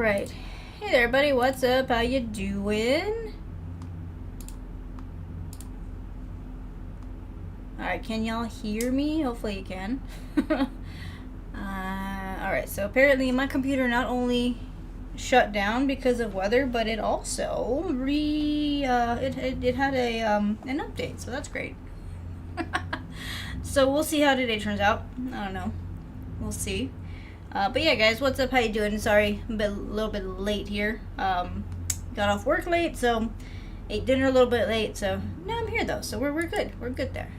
Alright. Hey there, buddy. What's up? How you doing? Alright, can y'all hear me? Hopefully you can. Alright, so apparently my computer not only shut down because of weather, but it also it had a an update, so that's great. So we'll see how today turns out. I don't know. We'll see. But yeah, guys, what's up? How you doing? Sorry, I'm a little bit late here. Got off work late, so ate dinner a little bit late. So now I'm here though, so we're good. We're good there.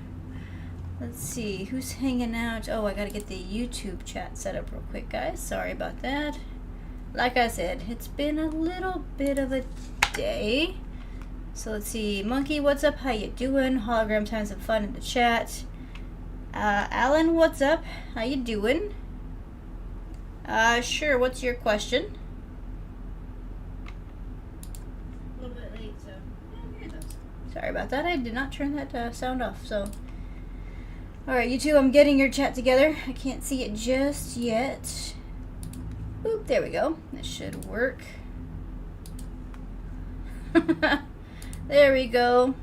Let's see who's hanging out. Oh, I gotta get the YouTube chat set up real quick, guys. Sorry about that. Like I said, it's been a little bit of a day. So let's see, Monkey, what's up? How you doing? Hologram time, some fun in the chat. Alan, what's up? How you doing? Sure, what's your question? A little bit late, so yeah, I'm here though. Sorry about that, I did not turn that sound off, so. Alright, you two, I'm getting your chat together. I can't see it just yet. Oop, there we go. That should work. There we go.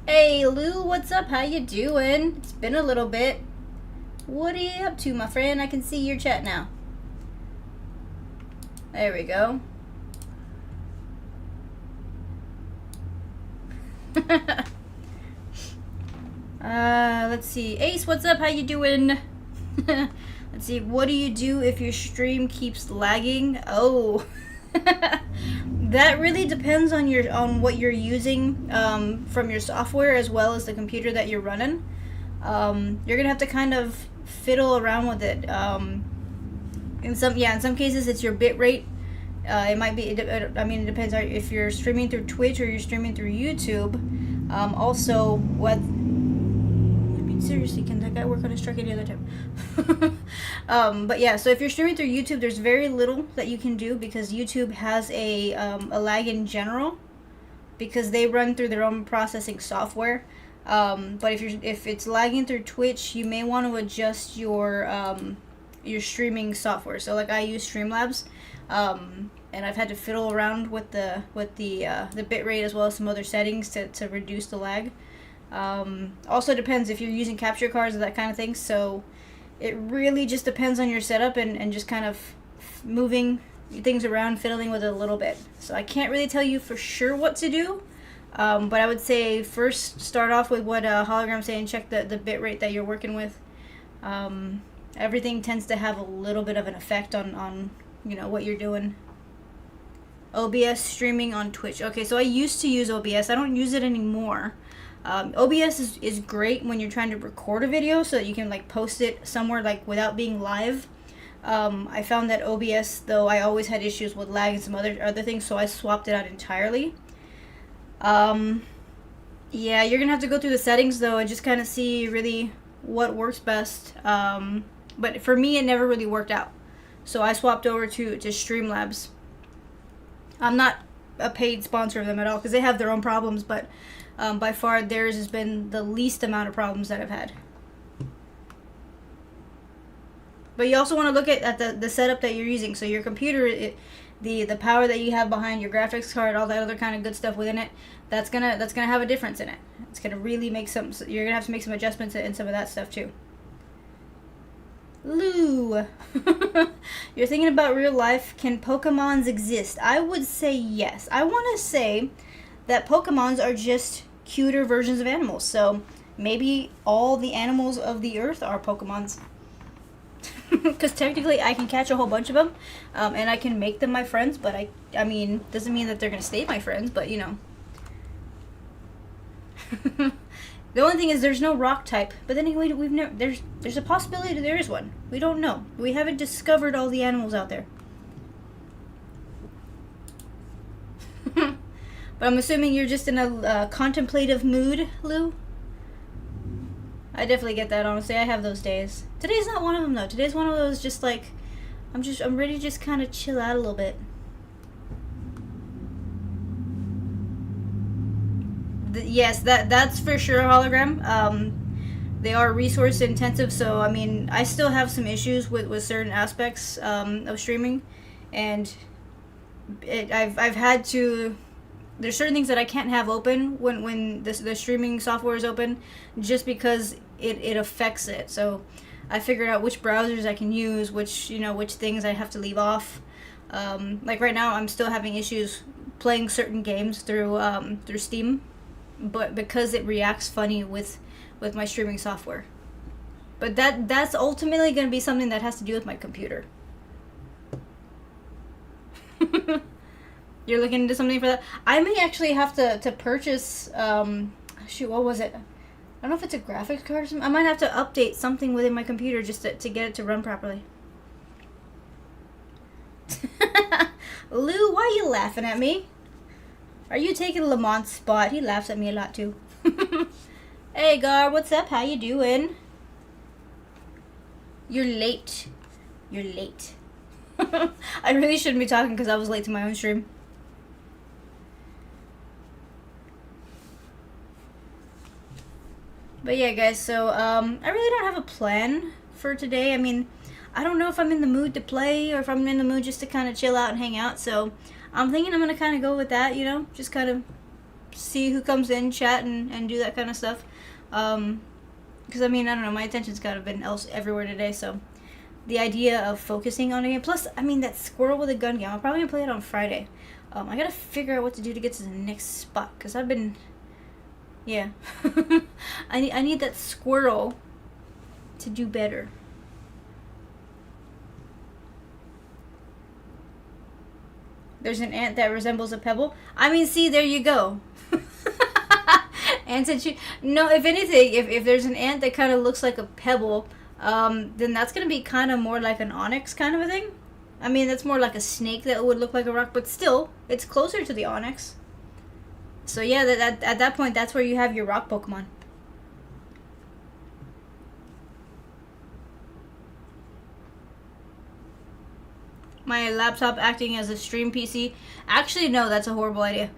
Hey, Lou, what's up? How you doing? It's been a little bit. What are you up to, my friend? I can see your chat now. There we go. Let's see. Ace, what's up? How you doing? Let's see. What do you do if your stream keeps lagging? Oh. That really depends on what you're using from your software as well as the computer that you're running. You're gonna have to kind of fiddle around with it. In some cases it's your bit rate. It might be. I mean, it depends on if you're streaming through Twitch or you're streaming through YouTube. Also, what? I mean, seriously, can that guy work on his truck any other time? But yeah, so if you're streaming through YouTube, there's very little that you can do because YouTube has a lag in general because they run through their own processing software. But if it's lagging through Twitch, you may want to adjust your streaming software. So like I use Streamlabs, and I've had to fiddle around with the bitrate as well as some other settings to reduce the lag. Also depends if you're using capture cards or that kind of thing. So it really just depends on your setup and just kind of moving things around, fiddling with it a little bit. So I can't really tell you for sure what to do. But I would say first start off with what Hologram's saying. Check the bitrate that you're working with. Everything tends to have a little bit of an effect on what you're doing. OBS streaming on Twitch. Okay, so I used to use OBS. I don't use it anymore. OBS is great when you're trying to record a video so that you can like post it somewhere like without being live. I found that OBS, though, I always had issues with lag and some other things, so I swapped it out entirely. Yeah, you're gonna have to go through the settings though and just kind of see really what works best. But for me, it never really worked out, so I swapped over to Streamlabs. I'm not a paid sponsor of them at all because they have their own problems, but by far theirs has been the least amount of problems that I've had. But you also want to look at the setup that you're using. So your computer, the power that you have behind your graphics card, all that other kind of good stuff within it, that's gonna have a difference in it. It's gonna really make you're gonna have to make some adjustments in some of that stuff too. Lou, you're thinking about real life. Can Pokemons exist? I would say yes. I want to say that Pokemons are just cuter versions of animals. So maybe all the animals of the earth are Pokemons. Because technically I can catch a whole bunch of them, and I can make them my friends, but I mean, doesn't mean that they're going to stay my friends, but you know. The only thing is there's no rock type, but then we've never, there's a possibility that there is one. We don't know. We haven't discovered all the animals out there. But I'm assuming you're just in a contemplative mood, Lou? I definitely get that, honestly. I have those days. Today's not one of them, though. Today's one of those just like, I'm ready to just kind of chill out a little bit. Yes, that's for sure, Hologram. They are resource intensive, so I mean, I still have some issues with certain aspects of streaming, and I've had to. There's certain things that I can't have open when the streaming software is open, just because it affects it. So I figured out which browsers I can use, which things I have to leave off. Like right now, I'm still having issues playing certain games through Steam, but because it reacts funny with my streaming software. But that's ultimately going to be something that has to do with my computer. You're looking into something for that? I may actually have to purchase, what was it? I don't know if it's a graphics card or something. I might have to update something within my computer just to get it to run properly. Lou, why are you laughing at me? Are you taking Lamont's spot? He laughs at me a lot too. Hey Gar, what's up? How you doing? You're late. You're late. I really shouldn't be talking because I was late to my own stream. But yeah, guys, so I really don't have a plan for today. I mean, I don't know if I'm in the mood to play or if I'm in the mood just to kind of chill out and hang out. So I'm thinking I'm going to kind of go with that, just kind of see who comes in, chat, and do that kind of stuff. Because, I mean, I don't know, my attention's kind of been everywhere today, so the idea of focusing on a game. Plus, I mean, that squirrel with a gun game, I'm probably going to play it on Friday. I got to figure out what to do to get to the next spot, because I've been... Yeah. I need that squirrel to do better. There's an ant that resembles a pebble. I mean, see, there you go. Ants and no, if anything, if there's an ant that kind of looks like a pebble, then that's going to be kind of more like an onyx kind of a thing. I mean, that's more like a snake that would look like a rock, but still, it's closer to the onyx. So yeah, at that point, that's where you have your rock Pokemon. My laptop acting as a stream PC. Actually, no, that's a horrible idea.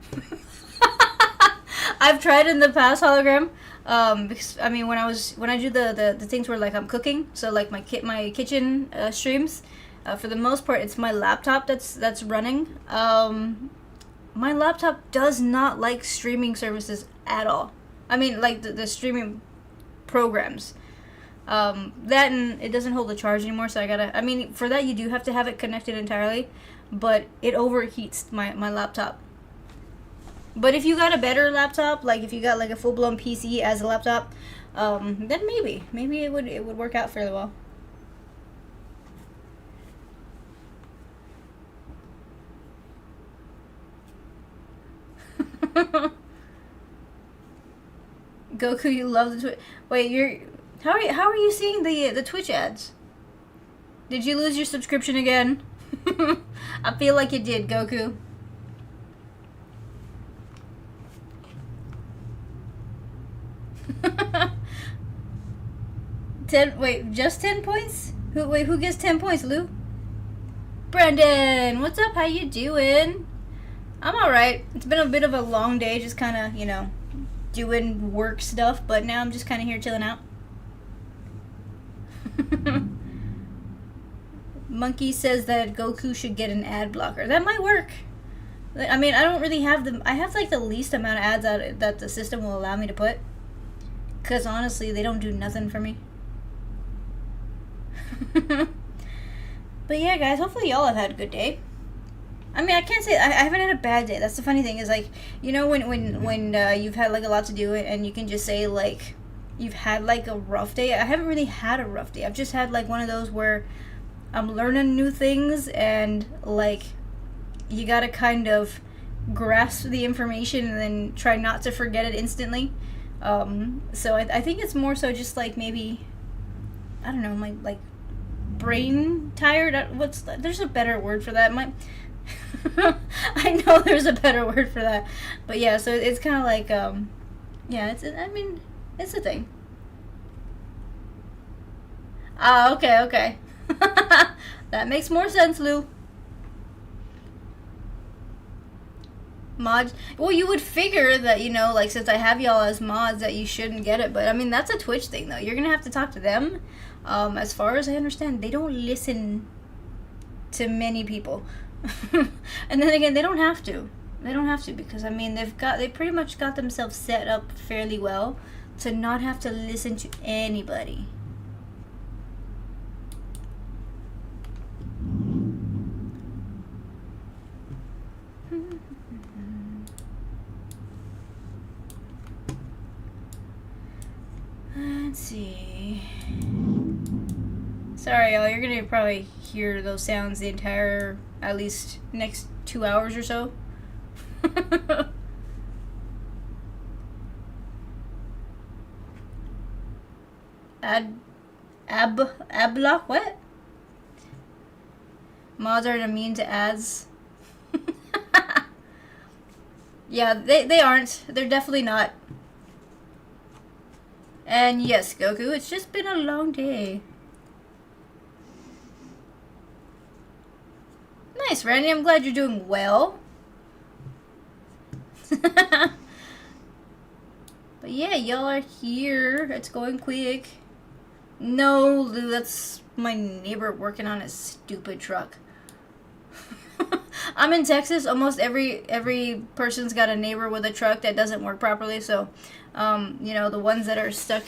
I've tried in the past, hologram. Because I mean, when I do the things where like I'm cooking, so like my kitchen streams, for the most part, it's my laptop that's running. My laptop does not like streaming services at all. I mean, like the streaming programs. That and it doesn't hold the charge anymore, so I mean, for that you do have to have it connected entirely, but it overheats my laptop. But if you got a better laptop, like if you got like a full-blown PC as a laptop, then maybe it would work out fairly well. Goku, you love the Twitch. Wait, how are you seeing the Twitch ads? Did you lose your subscription again? I feel like you did, Goku. Just 10 points? Who gets 10 points, Lou? Brandon, what's up? How you doing? I'm alright. It's been a bit of a long day, just kind of, doing work stuff, but now I'm just kind of here chilling out. Monkey says that Goku should get an ad blocker. That might work. I mean, I don't really have I have like the least amount of ads that the system will allow me to put. Because honestly, they don't do nothing for me. But yeah, guys, hopefully y'all have had a good day. I mean, I can't say I haven't had a bad day. That's the funny thing is, like, when you've had like a lot to do and you can just say like you've had like a rough day. I haven't really had a rough day. I've just had like one of those where I'm learning new things and like you gotta kind of grasp the information and then try not to forget it instantly. So I think it's more so just like maybe, I don't know, my like brain tired. There's a better word for that. I know there's a better word for that, but yeah. So it's kind of like yeah. It's a thing. Ah, okay. That makes more sense, Lou. Mods. Well, you would figure that, like, since I have y'all as mods, that you shouldn't get it. But, I mean, that's a Twitch thing, though. You're going to have to talk to them. As far as I understand, they don't listen to many people. And then again, they don't have to. They don't have to because I mean they pretty much got themselves set up fairly well to not have to listen to anybody. Let's see. Sorry, y'all. You're gonna probably hear those sounds the entire, at least, next 2 hours or so. Adblock? What? Mods are immune to ads. Yeah, they aren't. They're definitely not. And yes, Goku, it's just been a long day. Nice, Randy. I'm glad you're doing well. But yeah, y'all are here. It's going quick. No, Lou, that's my neighbor working on his stupid truck. I'm in Texas. Almost every person's got a neighbor with a truck that doesn't work properly. So, you know, the ones that are stuck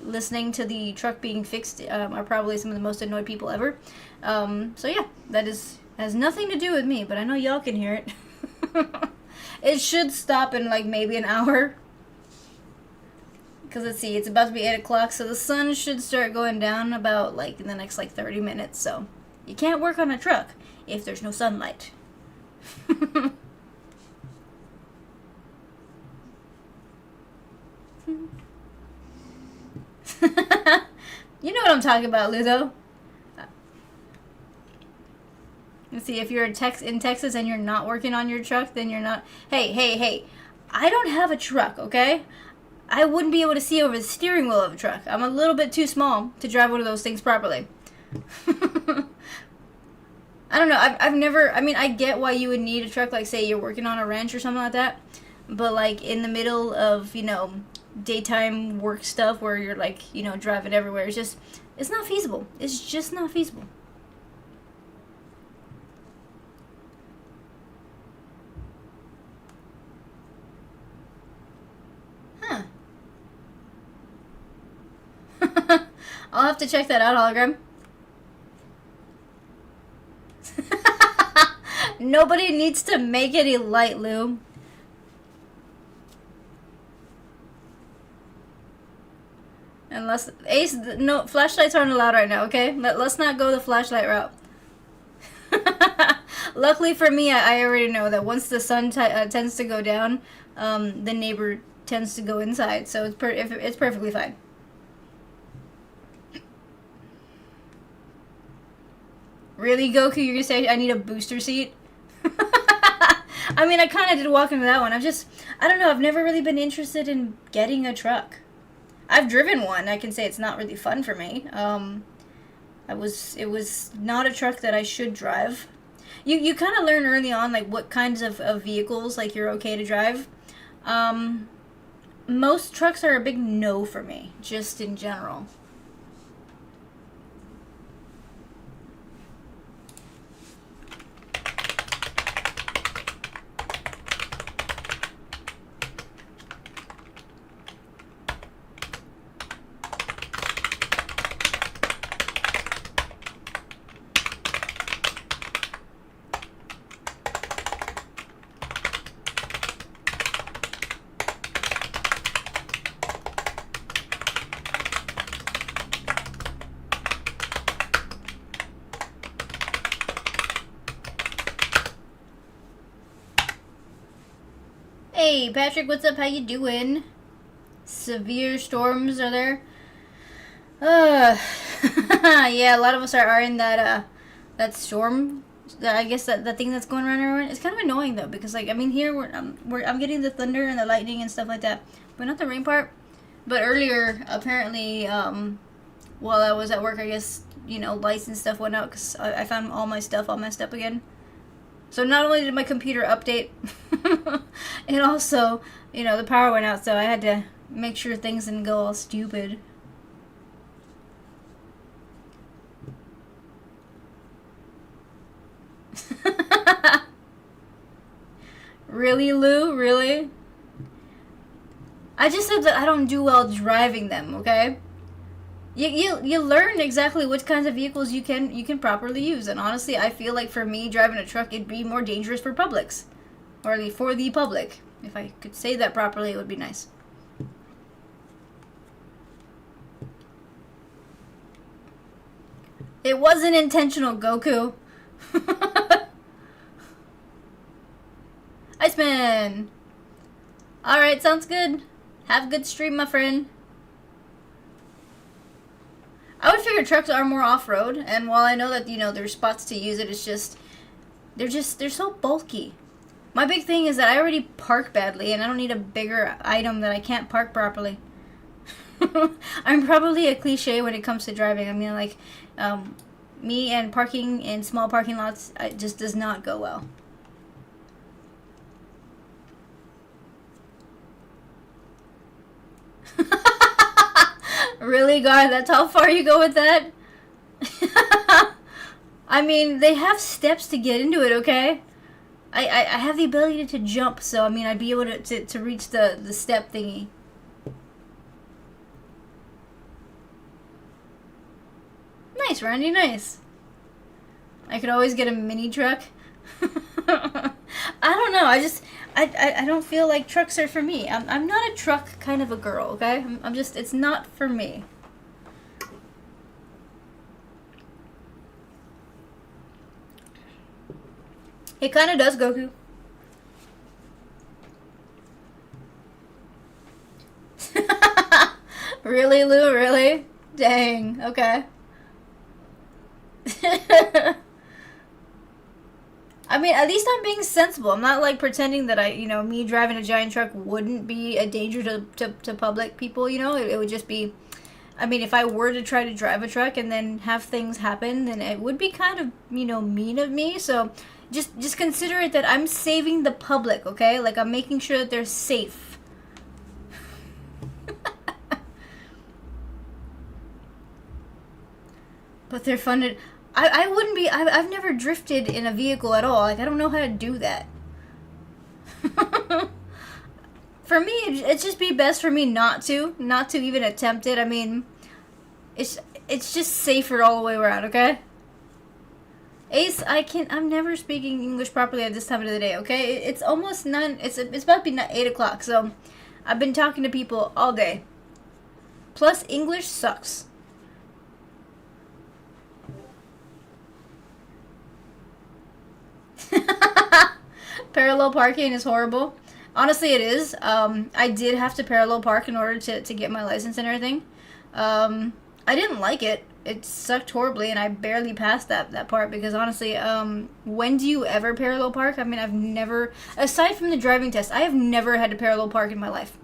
listening to the truck being fixed are probably some of the most annoyed people ever. So yeah, that has nothing to do with me, but I know y'all can hear it. It should stop in like maybe an hour. Because let's see, it's about to be 8 o'clock, so the sun should start going down about like in the next like 30 minutes. So you can't work on a truck if there's no sunlight. You know what I'm talking about, Ludo. Let's see, if you're in Texas and you're not working on your truck, then you're not... Hey. I don't have a truck, okay? I wouldn't be able to see over the steering wheel of a truck. I'm a little bit too small to drive one of those things properly. I don't know. I've never... I mean, I get why you would need a truck, like, say, you're working on a ranch or something like that. But, like, in the middle of, you know, daytime work stuff where you're, like, you know, driving everywhere, it's not feasible. It's just not feasible. Huh. I'll have to check that out, hologram. Nobody needs to make any light, Lou. Unless Ace, no, flashlights aren't allowed right now. Okay, let's not go the flashlight route. Luckily for me, I already know that once the sun tends to go down, the neighbor tends to go inside, so it's perfectly fine. Really, Goku? You're gonna say I need a booster seat? I mean, I kind of did walk into that one. I don't know. I've never really been interested in getting a truck. I've driven one. I can say it's not really fun for me. It was not a truck that I should drive. You kind of learn early on, like, what kinds of vehicles, like, you're okay to drive. Most trucks are a big no for me, just in general. Hey, Patrick, what's up? How you doing? Severe storms are there? Yeah, a lot of us are in that storm. I guess that thing that's going around everyone. It's kind of annoying though, because like I mean here I'm getting the thunder and the lightning and stuff like that, but not the rain part. But earlier, apparently, while I was at work, I guess, you know, lights and stuff went out because I found all my stuff all messed up again. So not only did my computer update, it also, you know, the power went out, so I had to make sure things didn't go all stupid. Really, Lou? Really? I just said that I don't do well driving them, okay? You learn exactly which kinds of vehicles you can properly use, and honestly, I feel like for me driving a truck, it'd be more dangerous for publics, or for the public. If I could say that properly, it would be nice. It wasn't intentional, Goku. Iceman. All right, sounds good. Have a good stream, my friend. I would figure trucks are more off-road, and while I know that, there's spots to use it, it's just they're so bulky. My big thing is that I already park badly, and I don't need a bigger item that I can't park properly. I'm probably a cliche when it comes to driving. I mean, like, me and parking in small parking lots, it just does not go well. Really, God? That's how far you go with that? I mean, they have steps to get into it, okay? I have the ability to jump, so, I mean, I'd be able to reach the step thingy. Nice, Randy, nice. I could always get a mini truck. I don't know, I don't feel like trucks are for me. I'm not a truck kind of a girl, okay? I'm just, it's not for me. It kind of does, Goku. Really, Lou? Really? Dang, okay. I mean, at least I'm being sensible. I'm not, like, pretending that me driving a giant truck wouldn't be a danger to public people, It would just be, I mean, if I were to try to drive a truck and then have things happen, then it would be kind of, mean of me. So just consider it that I'm saving the public, okay? Like, I'm making sure that they're safe. But they're funded. I wouldn't be. I've never drifted in a vehicle at all. Like, I don't know how to do that. For me, it'd just be best for me not to even attempt it. I mean, it's just safer all the way around. Okay. Ace, I'm never speaking English properly at this time of the day. Okay, it's almost 9. It's about to be 8 o'clock. So, I've been talking to people all day. Plus, English sucks. Parallel parking is horrible. Honestly, it is. I did have to parallel park in order to get my license and everything. I didn't like it. It sucked horribly, and I barely passed that part because honestly, when do you ever parallel park? I mean, I've never, aside from the driving test, I have never had to parallel park in my life.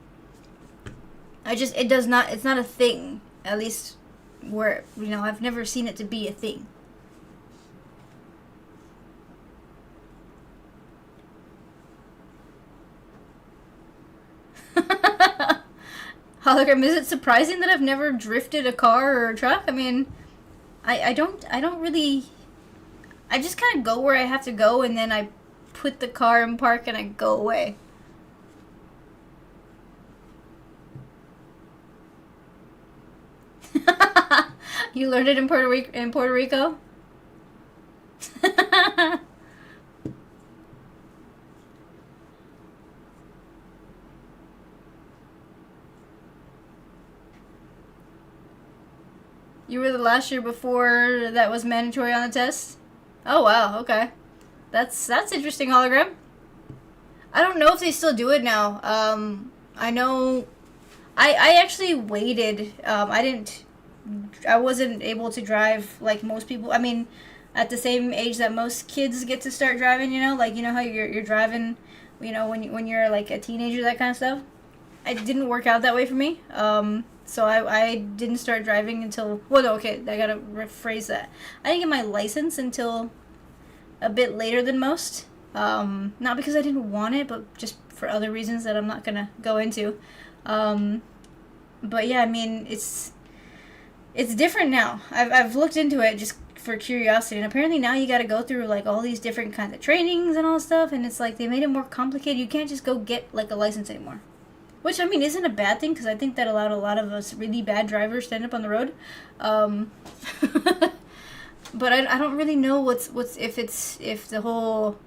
It's not a thing. At least where, I've never seen it to be a thing. Hologram, is it surprising that I've never drifted a car or a truck? I mean, I don't really, I just kind of go where I have to go, and then I put the car in park and I go away. You learned it in Puerto Rico? You were the last year before that was mandatory on the test? Oh wow, okay. That's interesting, Hologram. I don't know if they still do it now. I know I actually waited. I wasn't able to drive like most people. I mean, at the same age that most kids get to start driving, like how you're driving, when you're like a teenager, that kind of stuff. It didn't work out that way for me. So I didn't start driving until, well, no, okay, I gotta rephrase that. I didn't get my license until a bit later than most. Not because I didn't want it, but just for other reasons that I'm not gonna go into. But yeah, I mean, it's different now. I've looked into it just for curiosity, and apparently now you got to go through like all these different kinds of trainings and all stuff, and it's like they made it more complicated. You can't just go get like a license anymore, which I mean isn't a bad thing because I think that allowed a lot of us really bad drivers to end up on the road. But I don't really know what's if the whole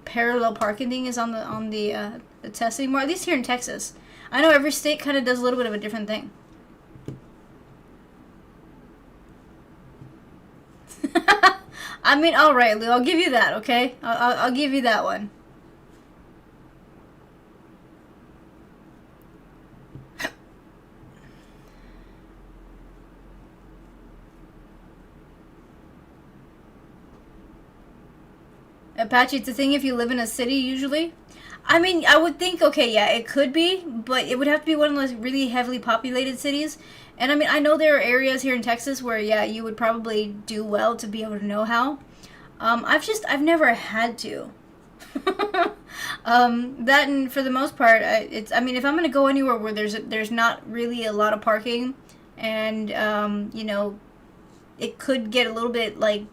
parallel parking thing is on the test anymore. At least here in Texas, I know every state kind of does a little bit of a different thing. I mean, all right, Lou, I'll give you that. Okay, I'll give you that one. Apache, it's a thing if you live in a city, usually. I mean, I would think, okay, yeah, it could be, but it would have to be one of those really heavily populated cities. And I mean, I know there are areas here in Texas where, yeah, you would probably do well to be able to know how. I've never had to. That and for the most part, I mean, if I'm gonna go anywhere where there's not really a lot of parking, and you know, it could get a little bit like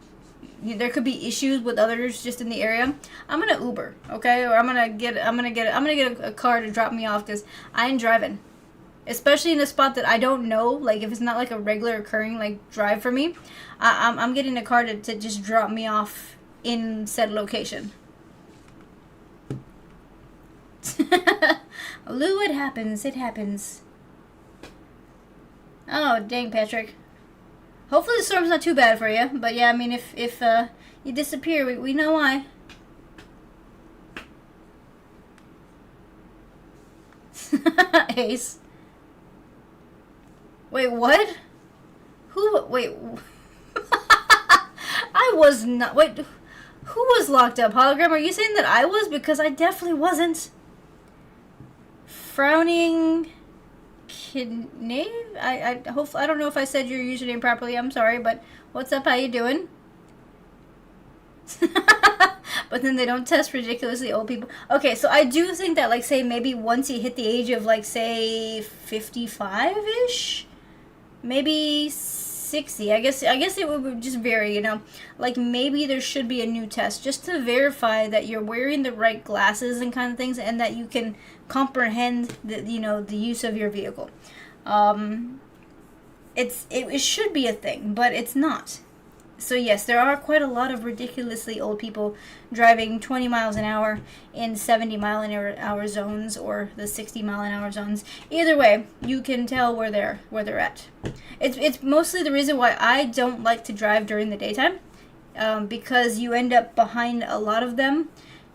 there could be issues with others just in the area, I'm gonna Uber, okay, or I'm gonna get a car to drop me off because I ain't driving, especially in a spot that I don't know. Like if it's not like a regular occurring like drive for me, I'm getting a car to just drop me off in said location. Lou, it happens. It happens. Oh, dang, Patrick. Hopefully the storm's not too bad for you. But yeah, I mean, if you disappear, we know why. Ace. Wait, what? Who? Wait. I was not. Wait. Who was locked up? Hologram, are you saying that I was? Because I definitely wasn't. Frowning Kidney? I don't know if I said your username properly. I'm sorry, but what's up? How you doing? But then they don't test ridiculously old people. Okay, so I do think that, like, say maybe once you hit the age of, like, say 55-ish, maybe 60. I guess it would just vary, you know. Like maybe there should be a new test just to verify that you're wearing the right glasses and kind of things, and that you can comprehend the the use of your vehicle. It should be a thing, but it's not. So yes, there are quite a lot of ridiculously old people driving 20 miles an hour in 70 mile an hour zones or the 60 mile an hour zones. Either way, you can tell where they're at. It's mostly the reason why I don't like to drive during the daytime, because you end up behind a lot of them,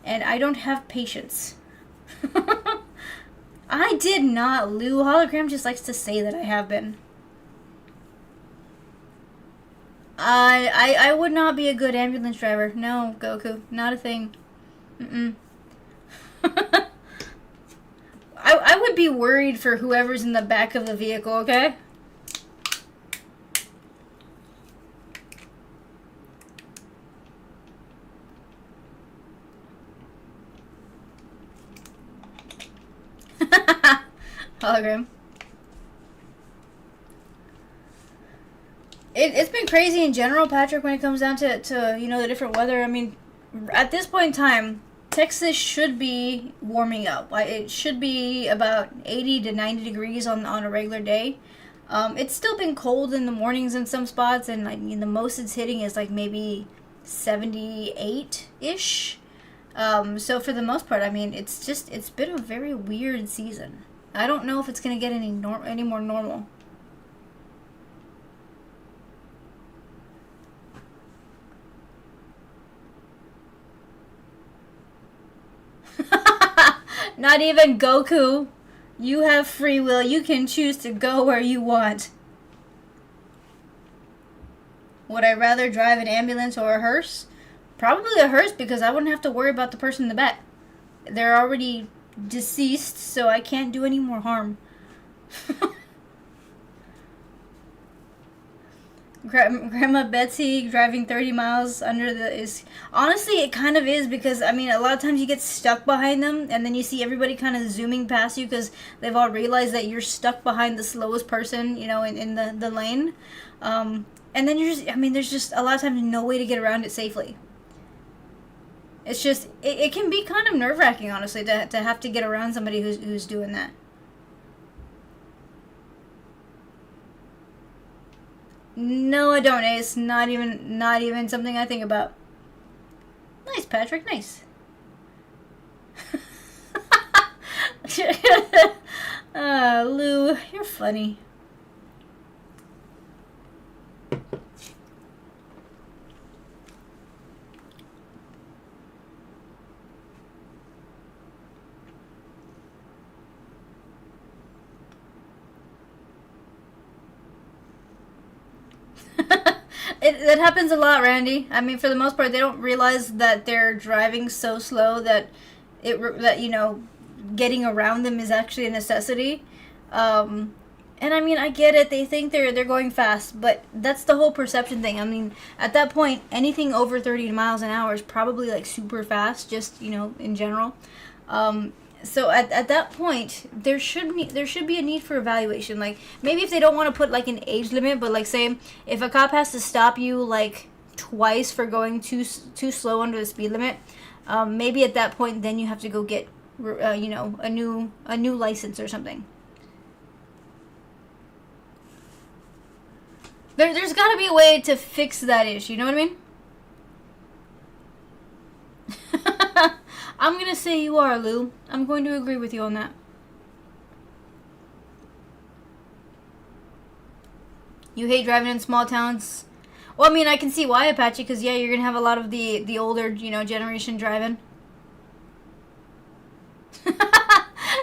and I don't have patience. I did not. Lou Hologram just likes to say that I have been. I would not be a good ambulance driver. No, Goku. Not a thing. Mm-mm. I would be worried for whoever's in the back of the vehicle, okay? Hologram. It's been crazy in general, Patrick, when it comes down to the different weather. I mean, at this point in time, Texas should be warming up. It should be about 80 to 90 degrees on a regular day. It's still been cold in the mornings in some spots, and like the most it's hitting is like maybe 78-ish. So for the most part, I mean, it's been a very weird season. I don't know if it's gonna get any more normal. Not even Goku. You have free will. You can choose to go where you want. Would I rather drive an ambulance or a hearse? Probably a hearse, because I wouldn't have to worry about the person in the back. They're already deceased, so I can't do any more harm. Grandma Betsy driving 30 miles under is honestly, it kind of is, because I mean a lot of times you get stuck behind them, and then you see everybody kind of zooming past you because they've all realized that you're stuck behind the slowest person in the lane. And then you're just, I mean, there's just a lot of times no way to get around it safely. It's just, it can be kind of nerve-wracking, honestly, to have to get around somebody who's doing that. No, I don't, Ace. Not even something I think about. Nice, Patrick, nice. Lou, you're funny. It happens a lot, Randy. I mean, for the most part, they don't realize that they're driving so slow that getting around them is actually a necessity. And I mean, I get it. They think they're going fast, but that's the whole perception thing. I mean, at that point, anything over 30 miles an hour is probably like super fast, just in general. So at that point, there should be a need for evaluation. Like, maybe if they don't want to put like an age limit, but like, say if a cop has to stop you like twice for going too slow under the speed limit, maybe at that point then you have to go get a new license or something. There's got to be a way to fix that issue. You know what I mean? I'm going to say you are, Lou. I'm going to agree with you on that. You hate driving in small towns? Well, I mean, I can see why, Apache, because, yeah, you're going to have a lot of the older, generation driving.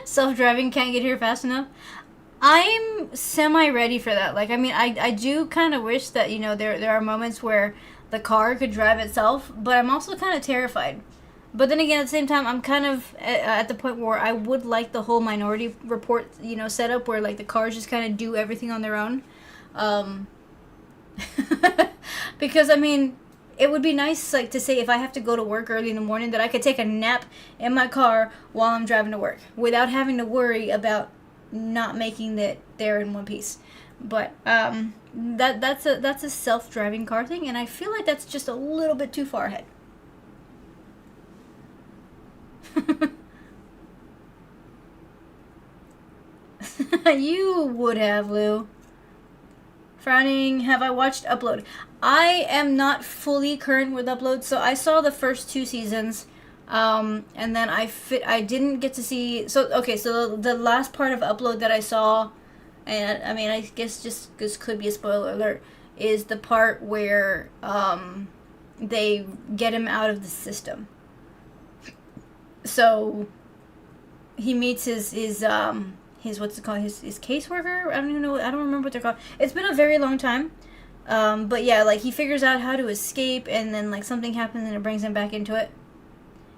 Self-driving can't get here fast enough. I'm semi-ready for that. Like, I mean, I do kind of wish that, there are moments where the car could drive itself, but I'm also kind of terrified. But then again, at the same time, I'm kind of at the point where I would like the whole Minority Report, setup where, like, the cars just kind of do everything on their own. Because, I mean, it would be nice, like, to say if I have to go to work early in the morning that I could take a nap in my car while I'm driving to work without having to worry about not making it there in one piece. But that's a self-driving car thing, and I feel like that's just a little bit too far ahead. You would have, Lou. Frowning, have I watched Upload? I am not fully current with Upload, so I saw the first 2 seasons, and then I didn't get to see, so the last part of Upload that I saw, and I mean, I guess just this could be a spoiler alert, is the part where they get him out of the system. So he meets his what's it called, his caseworker. I don't remember what they're called. It's been a very long time, but yeah, like, he figures out how to escape, and then like something happens and it brings him back into it.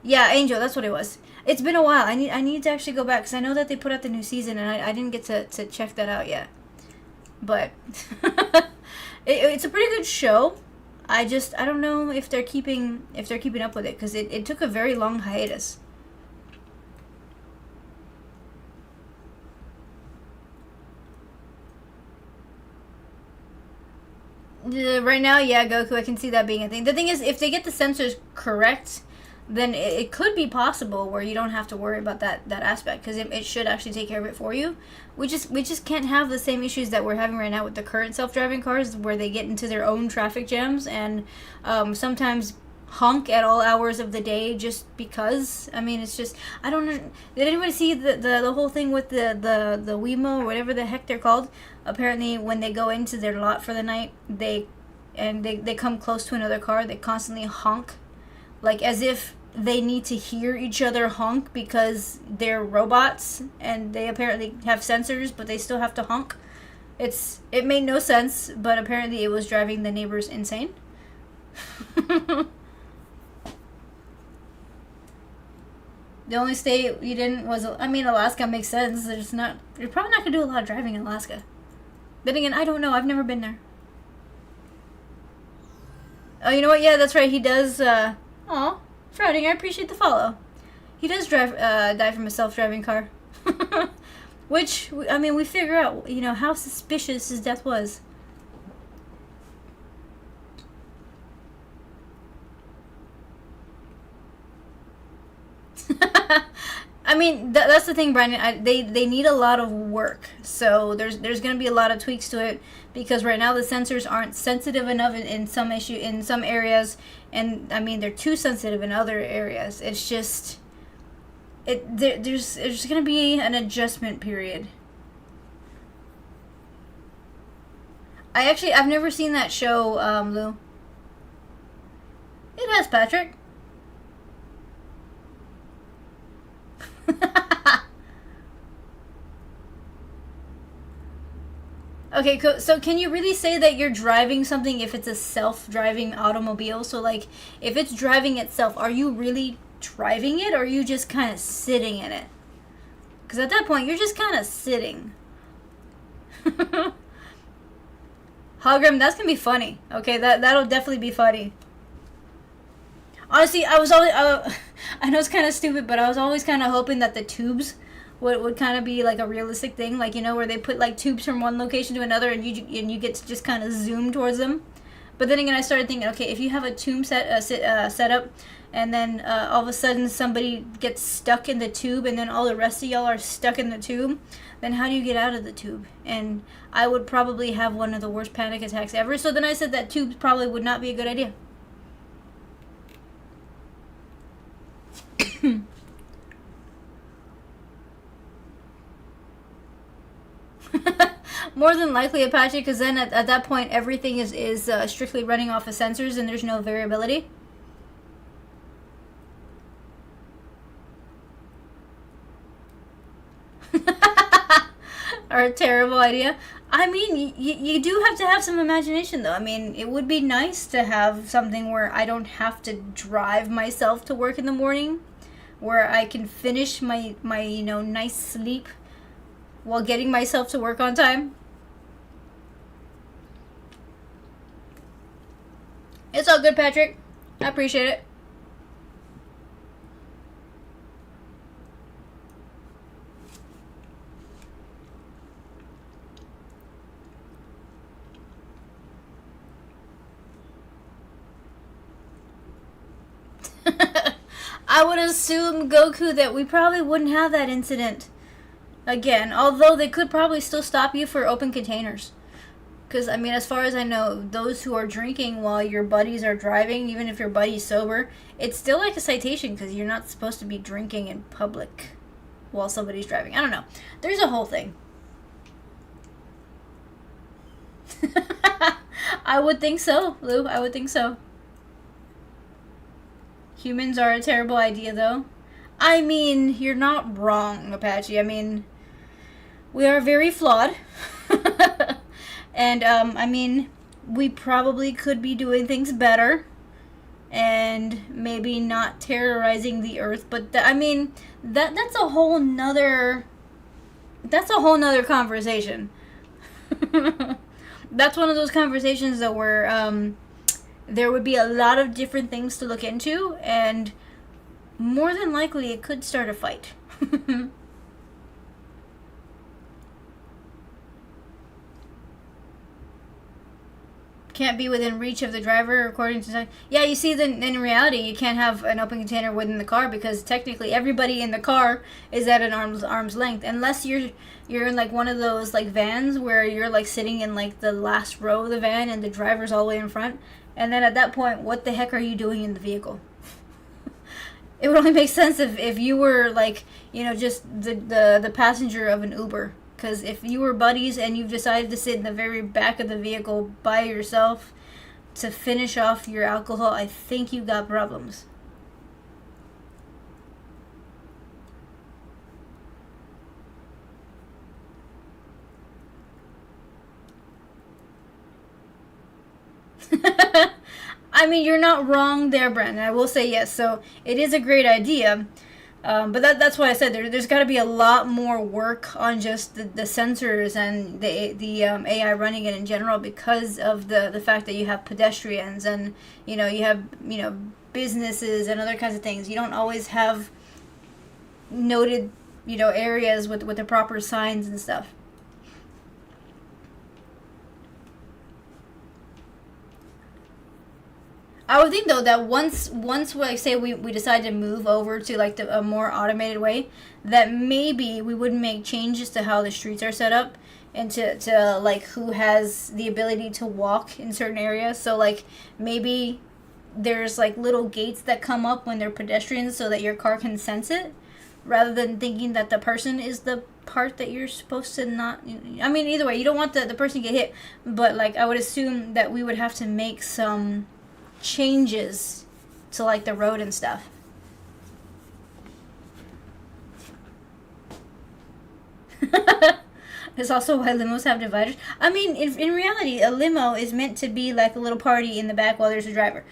Yeah, Angel, that's what it was. It's been a while. I need to actually go back, because I know that they put out the new season, and I didn't get to check that out yet. But it's a pretty good show. I don't know if they're keeping up with it, because it took a very long hiatus. Right now, yeah, Goku, I can see that being a thing. The thing is, if they get the sensors correct, then it could be possible where you don't have to worry about that aspect, because it should actually take care of it for you. We just can't have the same issues that we're having right now with the current self-driving cars, where they get into their own traffic jams and sometimes honk at all hours of the day just because. I mean, it's just, I don't know. Did anybody see the whole thing with the Wemo, or whatever the heck they're called? Apparently, when they go into their lot for the night, they come close to another car, they constantly honk, like as if they need to hear each other honk, because they're robots and they apparently have sensors, but they still have to honk. It made no sense, but apparently it was driving the neighbors insane. The only state you didn't was, I mean, Alaska makes sense. You're probably not gonna do a lot of driving in Alaska. Then again, I don't know. I've never been there. Oh, you know what? Yeah, that's right. He does. Aw, Frowning, I appreciate the follow. He does die from a self-driving car. Which, I mean, we figure out, how suspicious his death was. I mean, that's the thing, Brandon. They need a lot of work, so there's going to be a lot of tweaks to it because right now the sensors aren't sensitive enough in some areas, and I mean they're too sensitive in other areas. It's just there's going to be an adjustment period. I've never seen that show, Lou. It has Patrick. Okay, so can you really say that you're driving something if it's a self-driving automobile? So, like, if it's driving itself, are you really driving it, or are you just kind of sitting in it? Because at that point, you're just kind of sitting. Hologram, that's gonna be funny. Okay, that'll definitely be funny. Honestly, I was always I know it's kind of stupid, but I was always kind of hoping that the tubes would kind of be like a realistic thing, like, you know, where they put like tubes from one location to another, and you get to just kind of zoom towards them. But then again, I started thinking, okay, if you have a tube set up, and then all of a sudden somebody gets stuck in the tube, and then all the rest of y'all are stuck in the tube, then how do you get out of the tube? And I would probably have one of the worst panic attacks ever. So then I said that tubes probably would not be a good idea. More than likely, Apache, because then at that point everything is strictly running off of sensors and there's no variability. Or a terrible idea. I mean, you do have to have some imagination, though. I mean, it would be nice to have something where I don't have to drive myself to work in the morning, where I can finish my nice sleep while getting myself to work on time. It's all good, Patrick. I appreciate it. I would assume, Goku, that we probably wouldn't have that incident again, although they could probably still stop you for open containers. Because, I mean, as far as I know, those who are drinking while your buddies are driving, even if your buddy's sober, it's still like a citation because you're not supposed to be drinking in public while somebody's driving. I don't know. There's a whole thing. I would think so, Lou. I would think so. Humans are a terrible idea, though. I mean, you're not wrong, Apache. I mean, we are very flawed. And, I mean, we probably could be doing things better. And maybe not terrorizing the earth. But, I mean, that's a whole nother... That's a whole nother conversation. That's one of those conversations that where, there would be a lot of different things to look into, and more than likely it could start a fight. Can't be within reach of the driver, according to... Yeah, you see, then in reality, you can't have an open container within the car because technically everybody in the car is at an arm's length, unless you're in like one of those like vans where you're like sitting in like the last row of the van and the driver's all the way in front. And then at that point, what the heck are you doing in the vehicle? It would only make sense if you were like, just the passenger of an Uber. Because if you were buddies and you've decided to sit in the very back of the vehicle by yourself to finish off your alcohol, I think you got problems. I mean, you're not wrong there, Brandon. I will say yes. So it is a great idea. But that's why I said there's got to be a lot more work on just the sensors and the AI running it in general because of the fact that you have pedestrians and, you have, businesses and other kinds of things. You don't always have noted, areas with the proper signs and stuff. I would think though that once like say we decide to move over to like a more automated way, that maybe we would make changes to how the streets are set up and to like who has the ability to walk in certain areas. So like maybe there's like little gates that come up when they're pedestrians so that your car can sense it, rather than thinking that the person is the part that you're supposed to not. I mean, either way, you don't want the person to get hit, but like I would assume that we would have to make some changes to like the road and stuff. It's also why limos have dividers. I mean, in reality, a limo is meant to be like a little party in the back while there's a driver.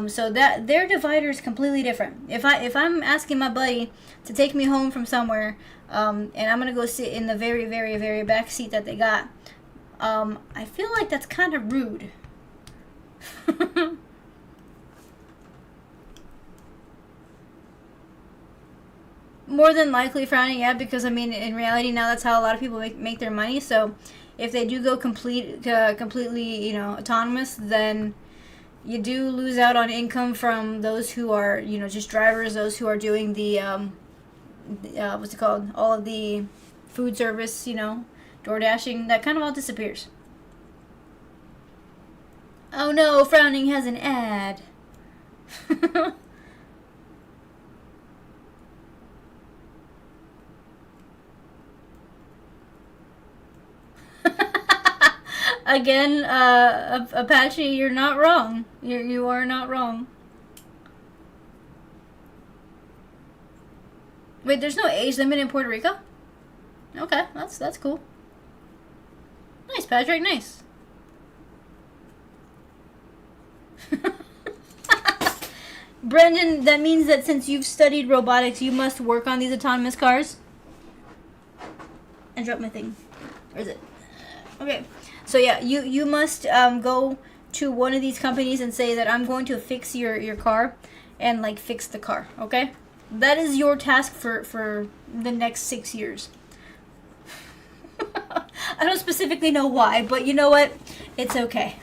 So that their divider is completely different. If I'm asking my buddy to take me home from somewhere, and I'm gonna go sit in the very very very back seat that they got, I feel like that's kind of rude. More than likely frowning, yeah, because I mean, in reality, now that's how a lot of people make their money. So, if they do go completely, autonomous, then you do lose out on income from those who are, just drivers, those who are doing the, what's it called, all of the food service, door dashing. That kind of all disappears. Oh no, frowning has an ad. Again, Apache, you're not wrong. You are not wrong. Wait, there's no age limit in Puerto Rico? Okay, that's cool. Nice, Patrick, nice. Brendan, that means that since you've studied robotics, you must work on these autonomous cars. I dropped my thing. Where is it? Okay. So yeah, you must go to one of these companies and say that I'm going to fix your car, and like fix the car. Okay, that is your task for the next 6 years. I don't specifically know why, but you know what? It's okay.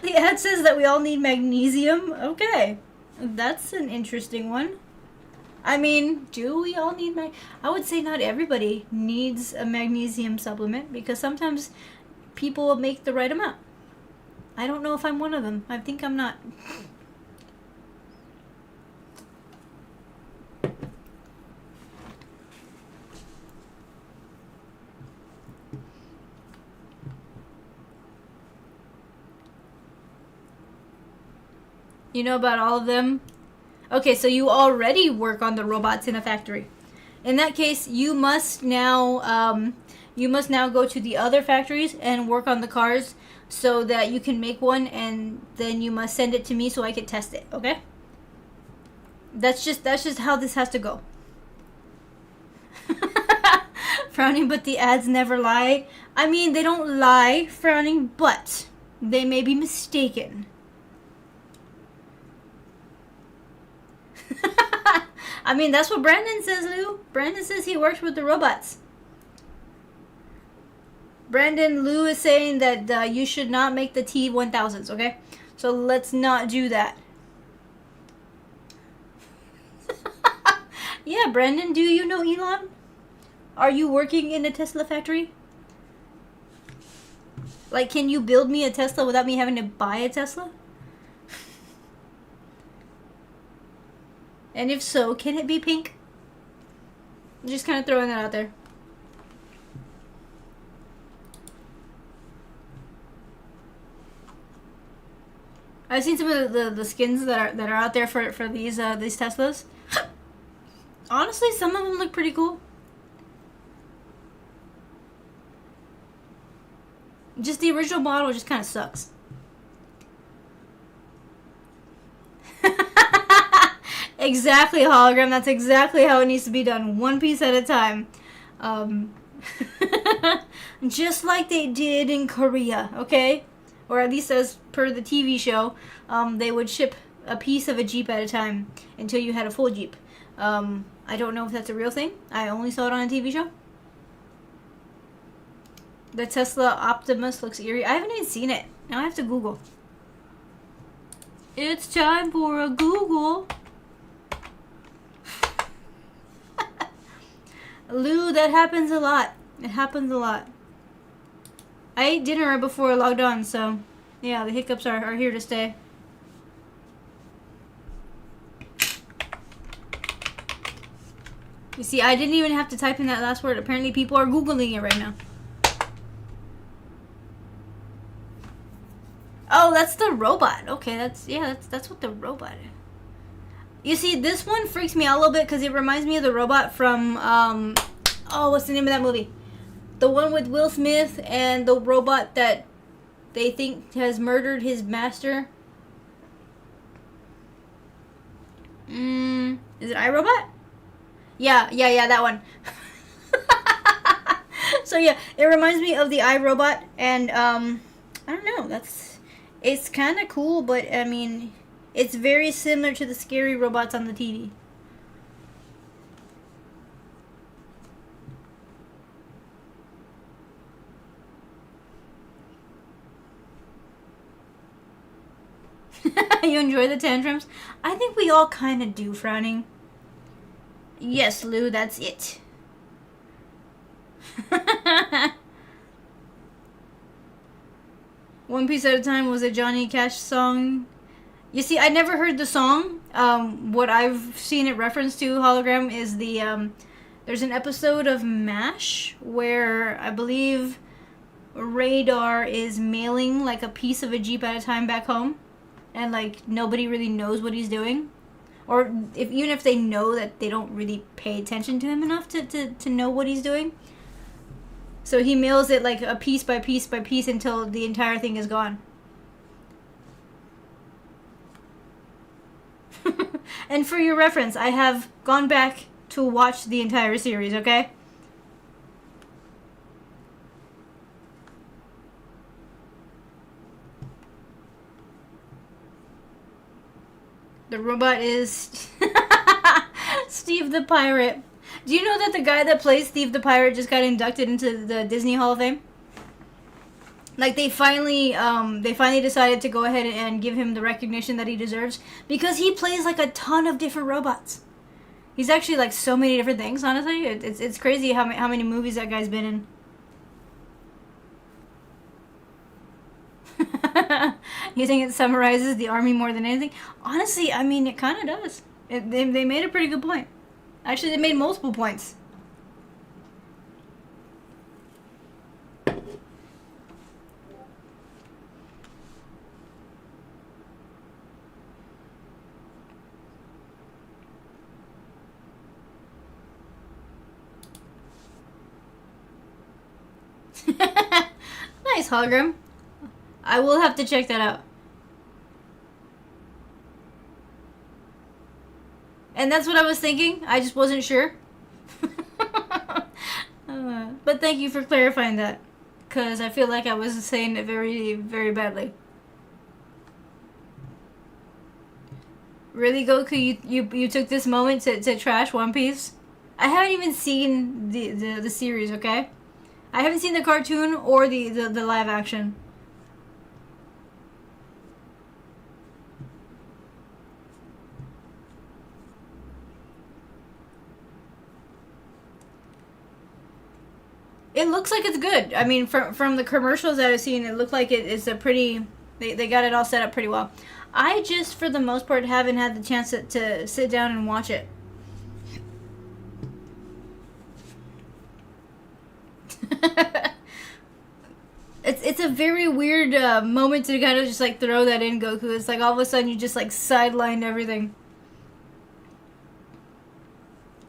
The ad says that we all need magnesium. Okay, that's an interesting one. I mean, do we all need I would say not everybody needs a magnesium supplement, because sometimes people will make the right amount. I don't know if I'm one of them. I think I'm not. You know about all of them? Okay, so you already work on the robots in a factory. In that case, you must now go to the other factories and work on the cars so that you can make one, and then you must send it to me so I can test it. Okay? That's just how this has to go. Frowning, but the ads never lie. I mean, they don't lie, Frowning, but they may be mistaken. I mean, that's what Brandon says, Lou. Brandon says he works with the robots. Brandon, Lou is saying that you should not make the T1000s, okay? So let's not do that. Yeah, Brandon, do you know Elon? Are you working in a Tesla factory? Like, can you build me a Tesla without me having to buy a Tesla? And if so, can it be pink? Just kind of throwing that out there. I've seen some of the skins that are out there for these Teslas. Honestly, some of them look pretty cool. Just the original model just kind of sucks. Exactly, hologram. That's exactly how it needs to be done. One piece at a time. Just like they did in Korea, okay? Or at least as per the TV show, they would ship a piece of a Jeep at a time until you had a full Jeep. I don't know if that's a real thing. I only saw it on a TV show. The Tesla Optimus looks eerie. I haven't even seen it. Now I have to Google. It's time for a Google. Lou, that happens a lot. It happens a lot. I ate dinner right before I logged on, so yeah, the hiccups are here to stay. You see, I didn't even have to type in that last word. Apparently people are Googling it right now. Oh, that's the robot. Okay, that's what the robot is. You see, this one freaks me out a little bit because it reminds me of the robot from, oh, what's the name of that movie? The one with Will Smith and the robot that they think has murdered his master. Is it iRobot? Yeah, that one. So yeah, it reminds me of the iRobot, and I don't know, it's kind of cool, but I mean, it's very similar to the scary robots on the TV. You enjoy the tantrums? I think we all kind of do, Frowning. Yes, Lou, that's it. One Piece at a Time was a Johnny Cash song. You see, I never heard the song. What I've seen it referenced to, Hologram, is the, there's an episode of MASH where I believe Radar is mailing like a piece of a Jeep at a time back home. And like nobody really knows what he's doing. Or even if they know, that they don't really pay attention to him enough to know what he's doing. So he mails it like a piece by piece by piece until the entire thing is gone. And for your reference, I have gone back to watch the entire series, okay? The robot is Steve the Pirate. Do you know that the guy that plays Steve the Pirate just got inducted into the Disney Hall of Fame? Like they finally decided to go ahead and give him the recognition that he deserves because he plays like a ton of different robots. He's actually like so many different things. Honestly, it's crazy how many movies that guy's been in. You think it summarizes the army more than anything? Honestly, I mean, it kind of does. They made a pretty good point. Actually, they made multiple points. Nice, Hologram. I will have to check that out. And that's what I was thinking. I just wasn't sure. But thank you for clarifying that. Because I feel like I was saying it very, very badly. Really, Goku? You took this moment to trash One Piece? I haven't even seen the series, okay? I haven't seen the cartoon or the live action. It looks like it's good. I mean, from the commercials that I've seen, it looked like it's a pretty... They got it all set up pretty well. I just, for the most part, haven't had the chance to sit down and watch it. It's a very weird moment to kind of just like throw that in, Goku. It's like all of a sudden you just like sidelined everything.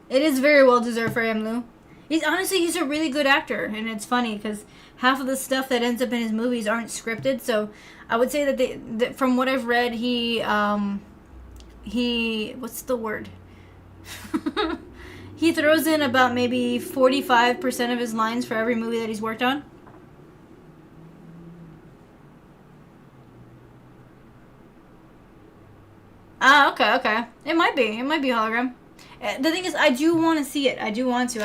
It is very well deserved for him, Lou. He's a really good actor, and it's funny because half of the stuff that ends up in his movies aren't scripted. So I would say that from what I've read, he what's the word? He throws in about maybe 45% of his lines for every movie that he's worked on. Ah, okay. It might be Hologram. The thing is, I do want to see it. I do want to.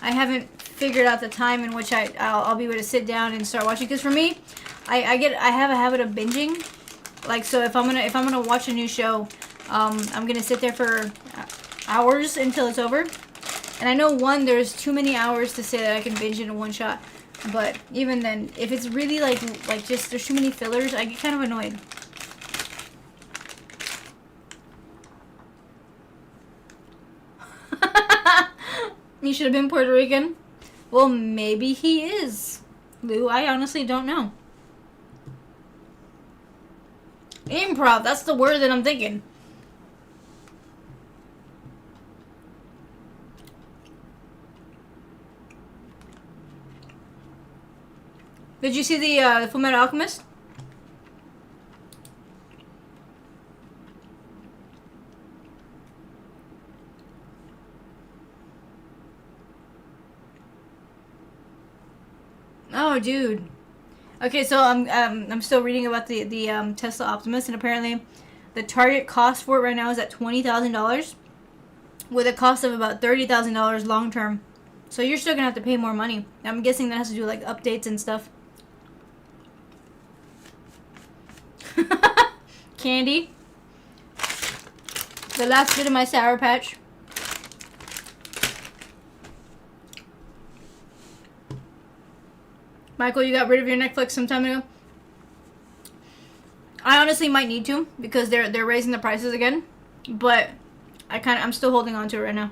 I haven't figured out the time in which I'll be able to sit down and start watching. Because for me, I have a habit of binging. Like, so if I'm gonna watch a new show, I'm gonna sit there for hours until it's over. And I know there's too many hours to say that I can binge it in one shot. But even then, if it's really like just there's too many fillers, I get kind of annoyed. He should have been Puerto Rican. Well, maybe he is, Lou. I honestly don't know. Improv, that's the word that I'm thinking. Did you see the Fullmetal Alchemist? Oh, dude. Okay, so I'm still reading about the Tesla Optimus, and apparently the target cost for it right now is at $20,000, with a cost of about $30,000 long term. So you're still gonna have to pay more money. I'm guessing that has to do like updates and stuff. Candy. The last bit of my Sour Patch. Michael, you got rid of your Netflix some time ago? I honestly might need to, because they're raising the prices again. But I'm still holding on to it right now.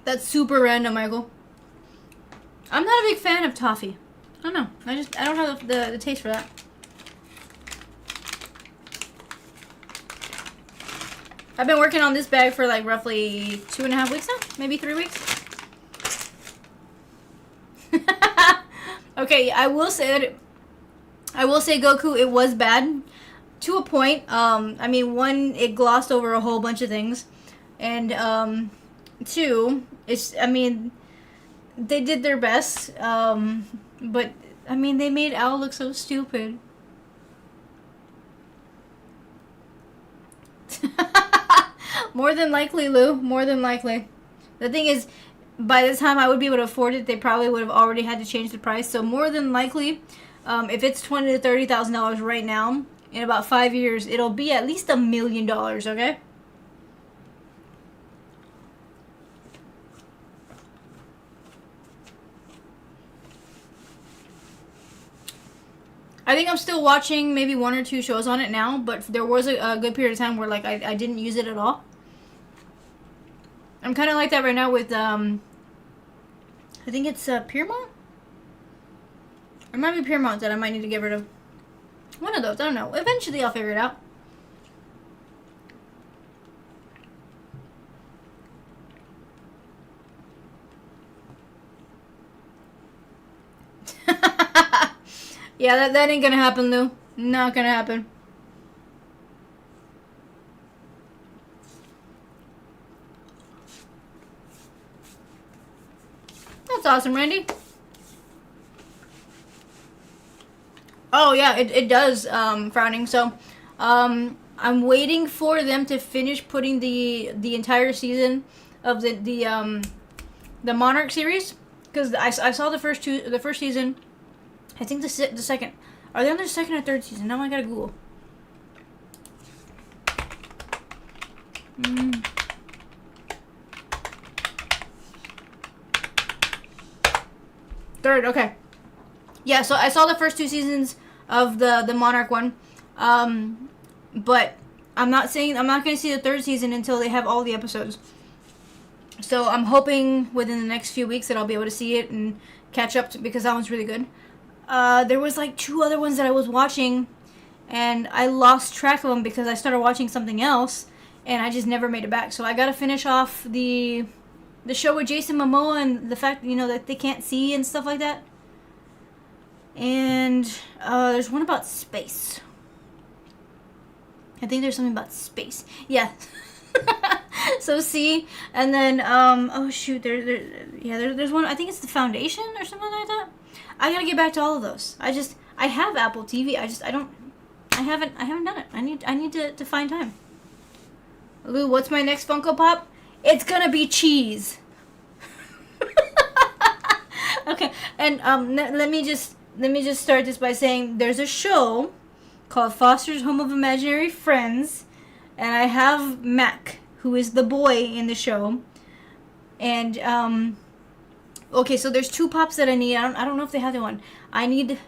That's super random, Michael. I'm not a big fan of toffee. I don't know. I don't have the taste for that. I've been working on this bag for like roughly 2.5 weeks now, maybe 3 weeks. Okay, I will say Goku, it was bad to a point. I mean, one, it glossed over a whole bunch of things, and two, I mean, they did their best, but I mean, they made Al look so stupid. More than likely, Lou. More than likely. The thing is, by the time I would be able to afford it, they probably would have already had to change the price. So more than likely, if it's $20,000 to $30,000 right now, in about 5 years, it'll be at least $1 million. Okay. I think I'm still watching maybe 1 or 2 shows on it now, but there was a good period of time where like I didn't use it at all. I'm kind of like that right now with I think it's Piermont? It might be Piermont that I might need to get rid of. One of those, I don't know. Eventually I'll figure it out. Yeah, that ain't gonna happen, Lou. Not gonna happen. That's awesome, Randy. Oh yeah, it does, Frowning. So, I'm waiting for them to finish putting the entire season of the Monarch series, because I saw the first season. I think the second. Are they on their second or third season? Now I gotta Google. Third, okay. Yeah, so I saw the first 2 seasons of the Monarch one. But I'm not gonna see the 3rd season until they have all the episodes. So I'm hoping within the next few weeks that I'll be able to see it and catch up because that one's really good. There was like 2 other ones that I was watching, and I lost track of them because I started watching something else, and I just never made it back. So I gotta finish off the show with Jason Momoa and the fact, that they can't see and stuff like that. And there's one about space. I think there's something about space. Yeah. So see, and then oh shoot, there's one. I think it's The Foundation or something like that. I gotta get back to all of those. I have Apple TV. I haven't done it. I need to find time. Lou, what's my next Funko Pop? It's gonna be cheese. Okay, and let me just start this by saying there's a show called Foster's Home of Imaginary Friends, and I have Mac, who is the boy in the show, and okay, so there's two pops that I need. I don't know if they have the one. I need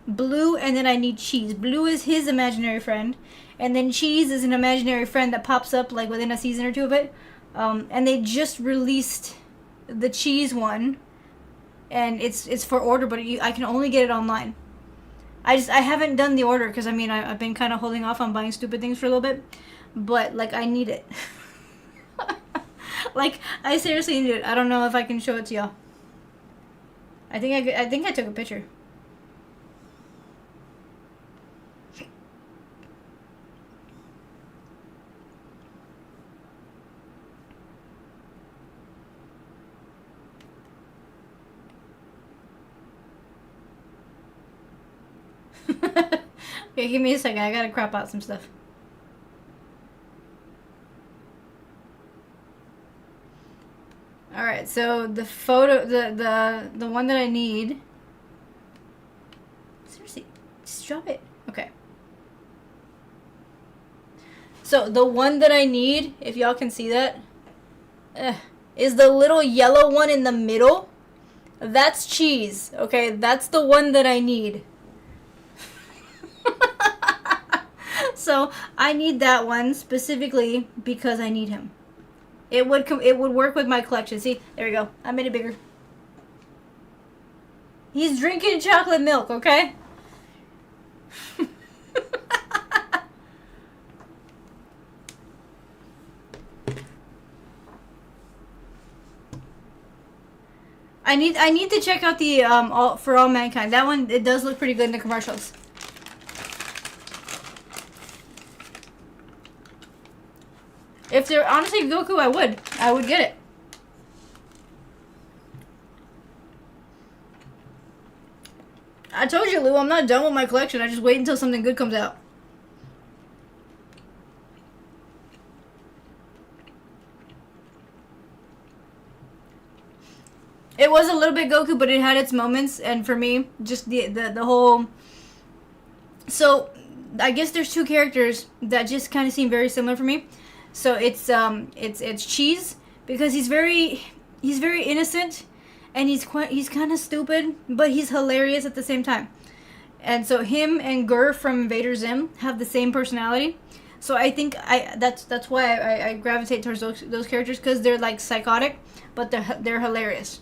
Blue, and then I need Cheese. Blue is his imaginary friend, and then Cheese is an imaginary friend that pops up like within a season or two of it. And they just released the Cheese one, and it's for order, but I can only get it online. I haven't done the order because I've been kind of holding off on buying stupid things for a little bit, but like I need it. Like I seriously need it. I don't know if I can show it to y'all. I think I took a picture. Okay, give me a second. I gotta crop out some stuff. All right, so the photo, the one that I need. Seriously, just drop it. Okay. So the one that I need, if y'all can see that, is the little yellow one in the middle. That's Cheese. Okay, that's the one that I need. So I need that one specifically because I need him. It would work with my collection. See, there we go. I made it bigger. He's drinking chocolate milk, okay? I need to check out the For All Mankind. That one, it does look pretty good in the commercials. If they're honestly Goku, I would get it. I told you, Lou, I'm not done with my collection. I just wait until something good comes out. It was a little bit Goku, but it had its moments, and for me, just the whole. So, I guess there's two characters that just kind of seem very similar for me. So it's Cheese, because he's very innocent, and he's kind of stupid, but he's hilarious at the same time. And so him and Gur from Invader Zim have the same personality. So I think that's why I gravitate towards those characters, because they're like psychotic, but they're hilarious.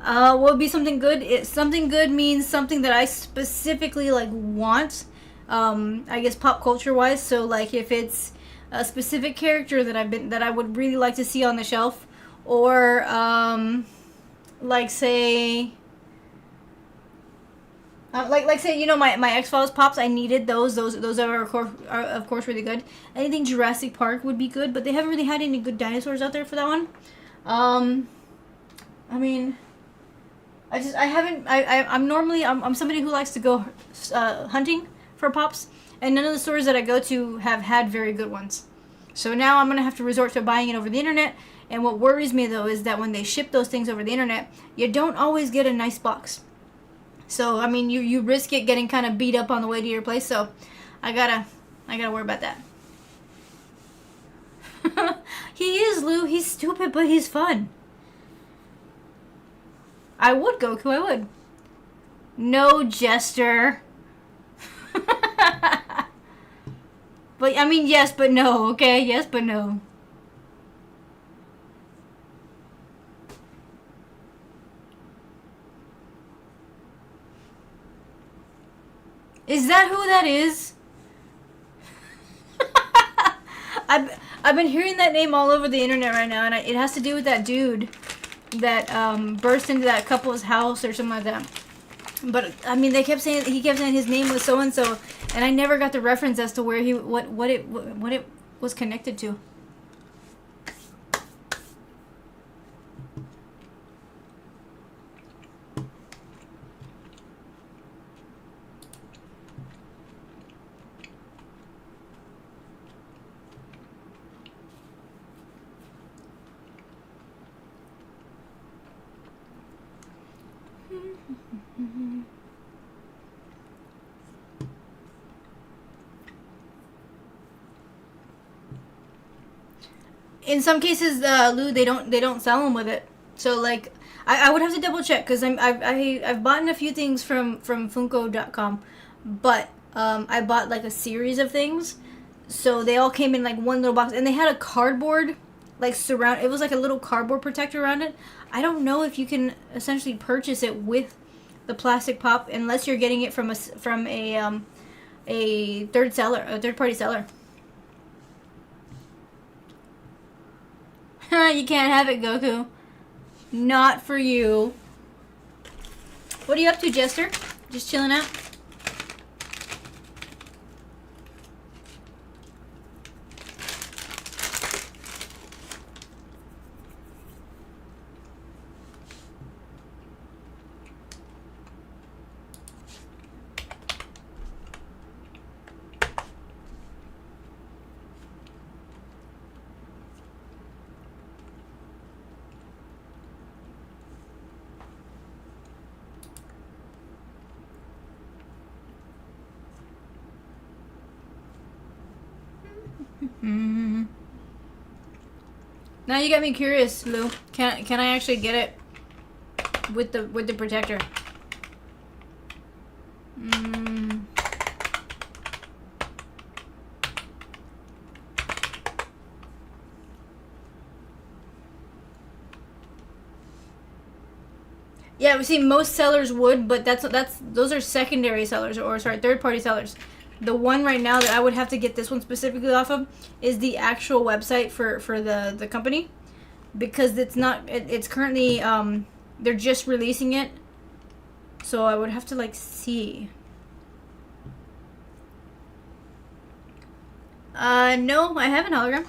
What would be something good? Something good means something that I specifically like want. I guess pop culture wise. So like if it's a specific character that I would really like to see on the shelf, or like say. Like say, my X-Files pops, I needed those are of course really good. Anything Jurassic Park would be good, but they haven't really had any good dinosaurs out there for that one. I mean, I'm somebody who likes to go hunting for pops, and none of the stores that I go to have had very good ones. So now I'm gonna have to resort to buying it over the internet. And what worries me though is that when they ship those things over the internet, you don't always get a nice box. So I mean, you risk it getting kind of beat up on the way to your place. So I gotta worry about that. He is, Lou. He's stupid, but he's fun. I would, Goku. I would. No, Jester. But I mean, yes, but no. Okay, yes, but no. Is that who that is? I've been hearing that name all over the internet right now, and it has to do with that dude that burst into that couple's house or something like that. But I mean, he kept saying his name was so and so, and I never got the reference as to where what it was connected to. in some cases, Lou, they don't sell them with it. So like, I would have to double check because I've bought a few things from Funko.com, but I bought like a series of things, so they all came in like one little box, and they had a cardboard like surround. It was like a little cardboard protector around it. I don't know if you can essentially purchase it with the plastic pop unless you're getting it from a third party seller. You can't have it, Goku. Not for you. What are you up to, Jester? Just chilling out? Mm. Now you got me curious, Lou. Can I actually get it with the protector? Mm. Yeah, we see most sellers would, but those are secondary sellers, or sorry, third party sellers. The one right now that I would have to get this one specifically off of is the actual website for the company, because it's currently they're just releasing it, so I would have to like see. No, I haven't, hologram.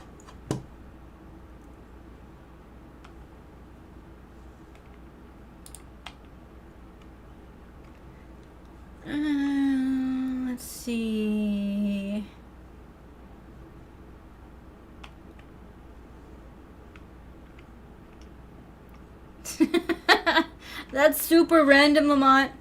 Let's see. That's super random, Lamont.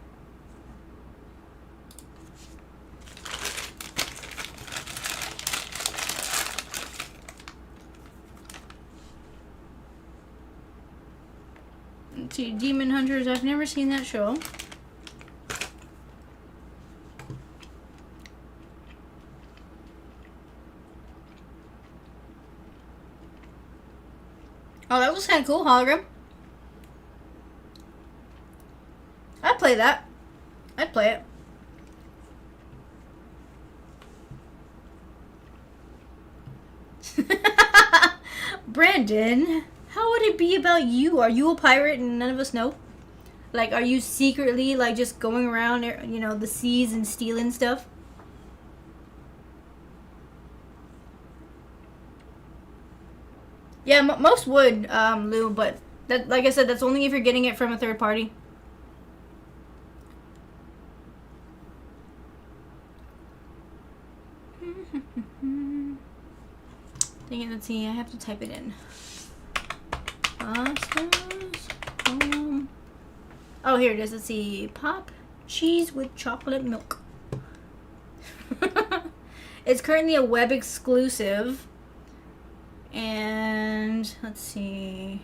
Let's see, Demon Hunters. I've never seen that show. Oh, that was kind of cool, hologram. I'd play that. I'd play it. Brandon, how would it be about you? Are you a pirate and none of us know? Like, are you secretly, like, just going around, you know, the seas and stealing stuff? Yeah, most would, Lou, but that, like I said, that's only if you're getting it from a third party. Dang it, let's see, I have to type it in. Oh, here it is. Let's see. Pop cheese with chocolate milk. It's currently a web exclusive. And let's see.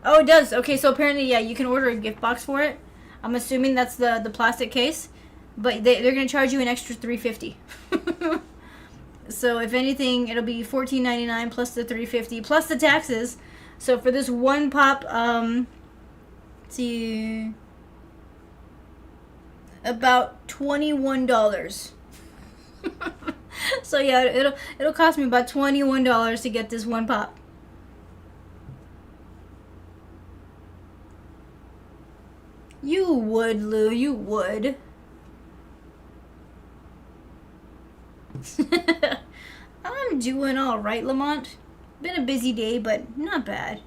Oh, it does. Okay, so apparently, yeah, you can order a gift box for it. I'm assuming that's the plastic case, but they're gonna charge you an extra $3.50. So if anything, it'll be $14.99 plus the $3.50 plus the taxes. So for this one pop, let's see, about $21. So yeah, it'll cost me about $21 to get this one pop. You would, Lou. You would. I'm doing all right, Lamont. Been a busy day, but not bad.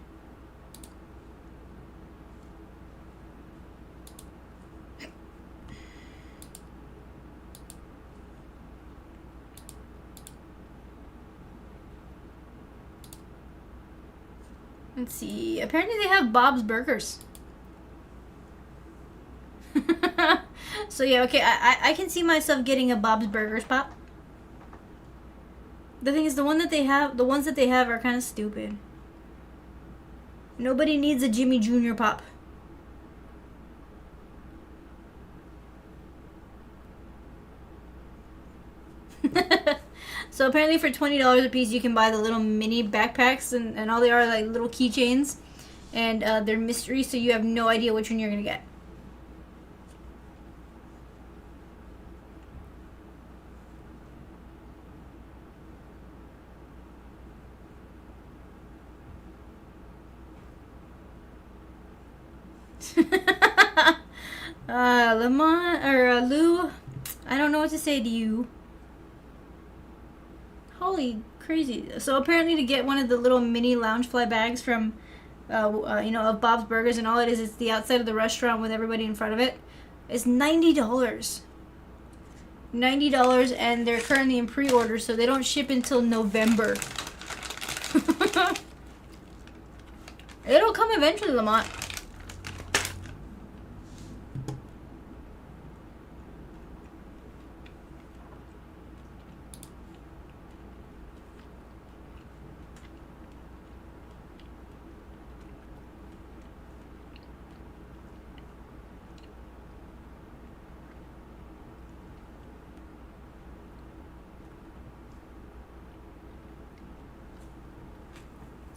Let's see. Apparently they have Bob's Burgers. So yeah, okay, I can see myself getting a Bob's Burgers pop. The thing is, the ones that they have are kind of stupid. Nobody needs a Jimmy Jr. pop. So apparently for $20 a piece you can buy the little mini backpacks, and all they are like little keychains, and they're mystery, so you have no idea which one you're gonna get. Lamont or Lou, I don't know what to say to you. Holy crazy! So apparently, to get one of the little mini Loungefly bags from, of Bob's Burgers, and all it is the outside of the restaurant with everybody in front of it, is $90. $90, and they're currently in pre-order, so they don't ship until November. It'll come eventually, Lamont.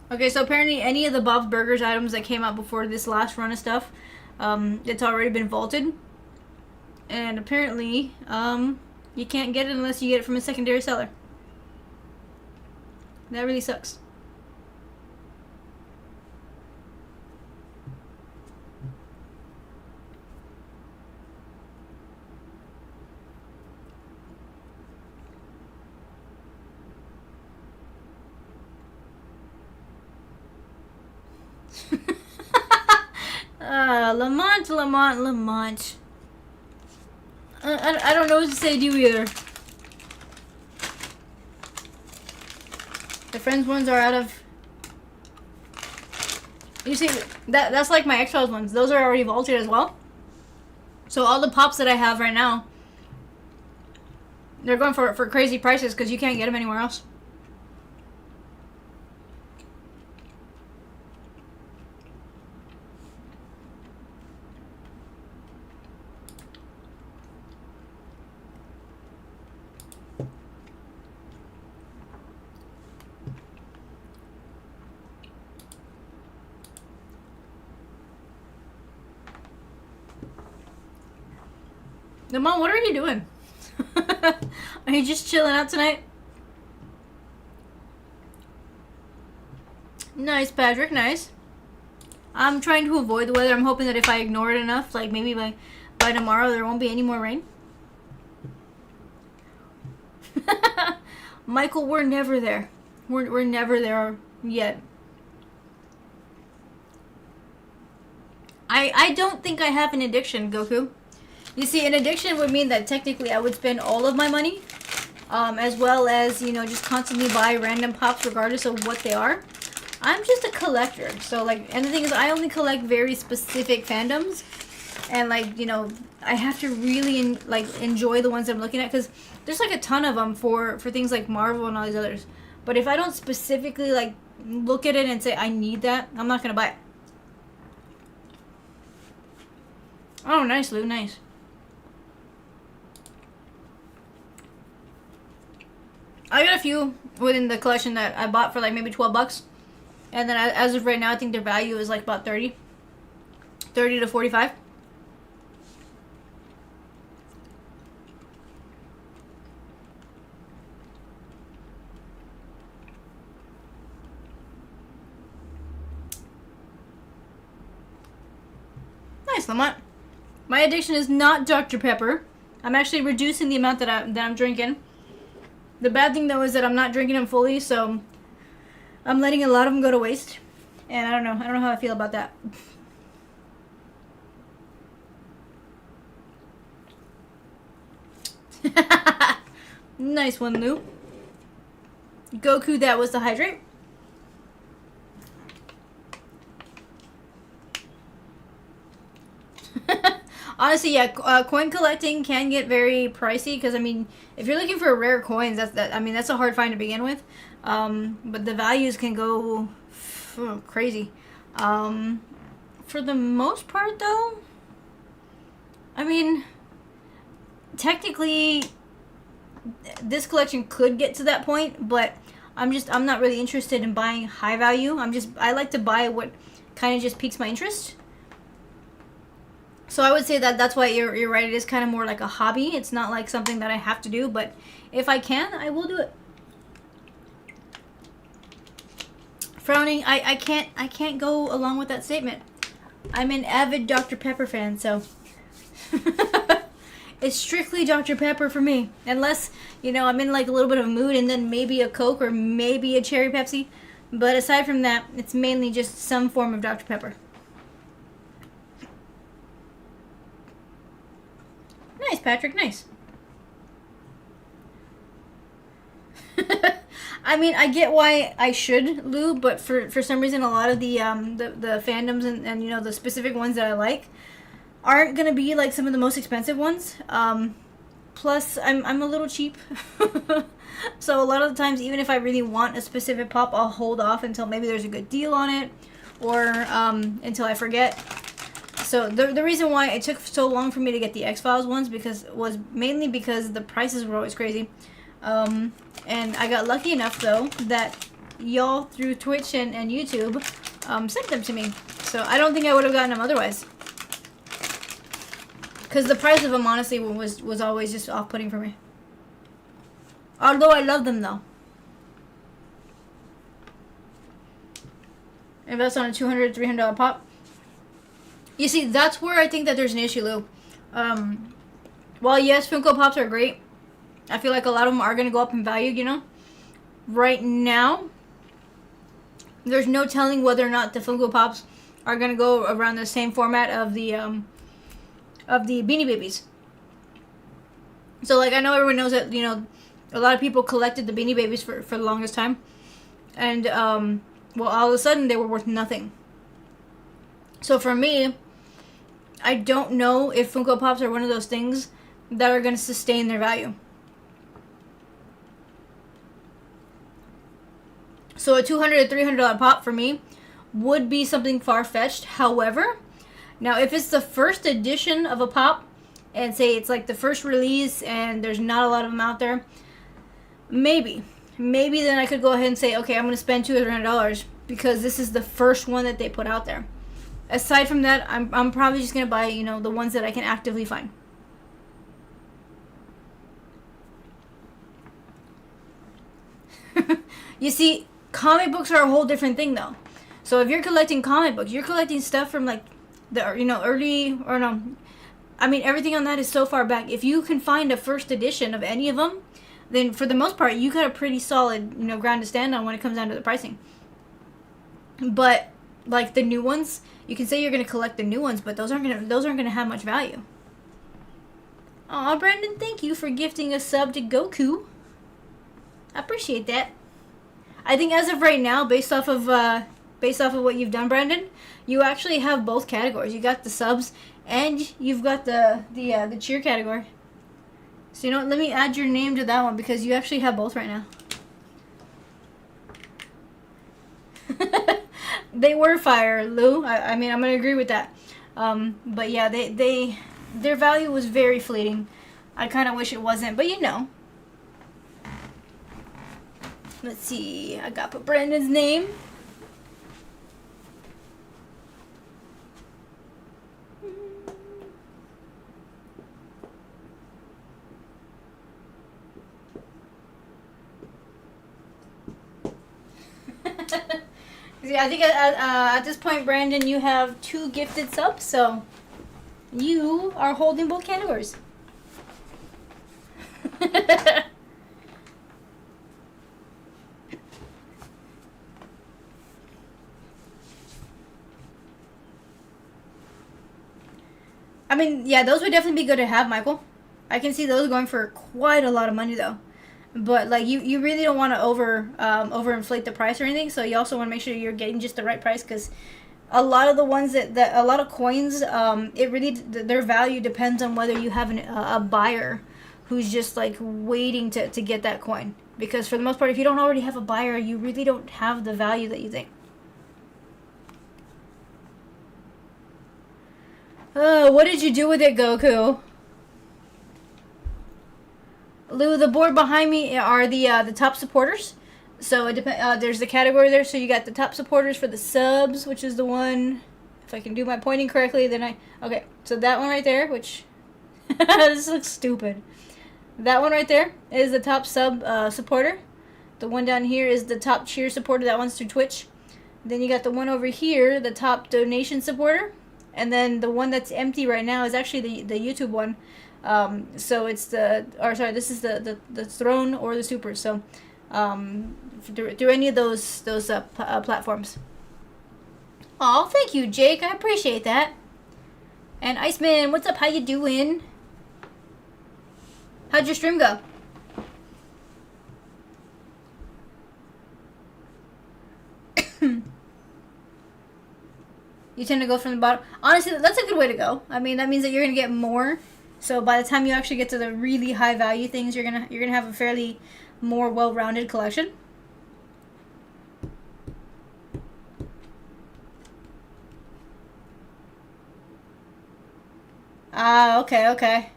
Okay, so apparently any of the Bob's Burgers items that came out before this last run of stuff, it's already been vaulted. And apparently, you can't get it unless you get it from a secondary seller. That really sucks. Lamont. I don't know what to say to you either. The Friends ones are out of... You see, that's like my X-Files ones. Those are already vaulted as well. So all the pops that I have right now, they're going for crazy prices because you can't get them anywhere else. Mom, what are you doing? Are you just chilling out tonight? Nice, Patrick, nice. I'm trying to avoid the weather. I'm hoping that if I ignore it enough, like maybe by tomorrow there won't be any more rain. Michael, we're never there. We're never there yet. I don't think I have an addiction, Goku. You see, an addiction would mean that technically I would spend all of my money, as well as, just constantly buy random pops regardless of what they are. I'm just a collector. So, and the thing is, I only collect very specific fandoms. And, I have to really, enjoy the ones I'm looking at. Because there's, a ton of them for things like Marvel and all these others. But if I don't specifically, look at it and say, I need that, I'm not going to buy it. Oh, nice, Lou, nice. I got a few within the collection that I bought for maybe $12, and then as of right now, I think their value is about 30 to 45. Nice, Lamont. My addiction is not Dr. Pepper. I'm actually reducing the amount that I'm drinking. The bad thing, though, is that I'm not drinking them fully, so I'm letting a lot of them go to waste. And I don't know how I feel about that. Nice one, Lou. Goku, that was the hydrate. Honestly, yeah, coin collecting can get very pricey because I mean, if you're looking for rare coins, that's a hard find to begin with. But the values can go crazy. For the most part, though, I mean, technically, this collection could get to that point, but I'm not really interested in buying high value. I like to buy what kind of just piques my interest. So I would say that's why you're right. It is kind of more like a hobby. It's not like something that I have to do, but if I can, I will do it. Frowning, I can't go along with that statement. I'm an avid Dr. Pepper fan, so it's strictly Dr. Pepper for me. Unless, I'm in like a little bit of a mood and then maybe a Coke or maybe a Cherry Pepsi. But aside from that, it's mainly just some form of Dr. Pepper. Nice, Patrick, nice. I mean, I get why I should lube, but for some reason, a lot of the fandoms and the specific ones that I like aren't gonna be like some of the most expensive ones. Plus, I'm a little cheap, so a lot of the times, even if I really want a specific pop, I'll hold off until maybe there's a good deal on it, or until I forget. So the reason why it took so long for me to get the X-Files ones was mainly because the prices were always crazy. And I got lucky enough, though, that y'all through Twitch and YouTube sent them to me. So I don't think I would have gotten them otherwise. Because the price of them, honestly, was always just off-putting for me. Although I love them, though. Invest on a $200, $300 pop. You see, that's where I think that there's an issue, Lou. While, yes, Funko Pops are great, I feel like a lot of them are going to go up in value, Right now, there's no telling whether or not the Funko Pops are going to go around the same format of the Beanie Babies. So, like, I know everyone knows that, a lot of people collected the Beanie Babies for the longest time. And, well, all of a sudden, they were worth nothing. So, for me, I don't know if Funko Pops are one of those things that are going to sustain their value. So a $200 to $300 pop for me would be something far-fetched. However, now if it's the first edition of a pop, and say it's like the first release and there's not a lot of them out there, maybe then I could go ahead and say, okay, I'm going to spend $200 or $300 because this is the first one that they put out there. Aside from that, I'm probably just going to buy, the ones that I can actively find. You see, comic books are a whole different thing, though. So if you're collecting comic books, you're collecting stuff from like the early, or no, I mean everything on that is so far back. If you can find a first edition of any of them, then for the most part you got a pretty solid ground to stand on when it comes down to the pricing. But like the new ones, you can say you're gonna collect the new ones, but those aren't gonna have much value. Aw, Brandon, thank you for gifting a sub to Goku. I appreciate that. I think as of right now, based off of what you've done, Brandon, you actually have both categories. You got the subs, and you've got the cheer category. So let me add your name to that one because you actually have both right now. They were fire, Lou. I mean, I'm gonna agree with that. But yeah, their value was very fleeting. I kind of wish it wasn't, but Let's see. I got to put Brandon's name. See, I think at this point, Brandon, you have 2 gifted subs, so you are holding both categories. I mean, yeah, those would definitely be good to have, Michael. I can see those going for quite a lot of money, though. But, like, you really don't want to overinflate the price or anything, so you also want to make sure you're getting just the right price, because A lot of the ones that a lot of coins, it really their value depends on whether you have a buyer who's just like waiting to get that coin. Because for the most part, if you don't already have a buyer, you really don't have the value that you think. What did you do with it, Goku? Lou, the board behind me are the top supporters. So it there's the category there. So you got the top supporters for the subs, which is the one. If I can do my pointing correctly, then okay. So that one right there, which this looks stupid. That one right there is the top sub supporter. The one down here is the top cheer supporter. That one's through Twitch. Then you got the one over here, the top donation supporter. And then the one that's empty right now is actually the YouTube one. So it's this is the throne or the super. So through any of those platforms. Oh, thank you, Jake. I appreciate that. And Iceman, what's up? How you doing? How'd your stream go? You tend to go from the bottom. Honestly, that's a good way to go. I mean, that means that you're gonna get more. So by the time you actually get to the really high value things, you're gonna have a fairly more well-rounded collection. Ah, okay.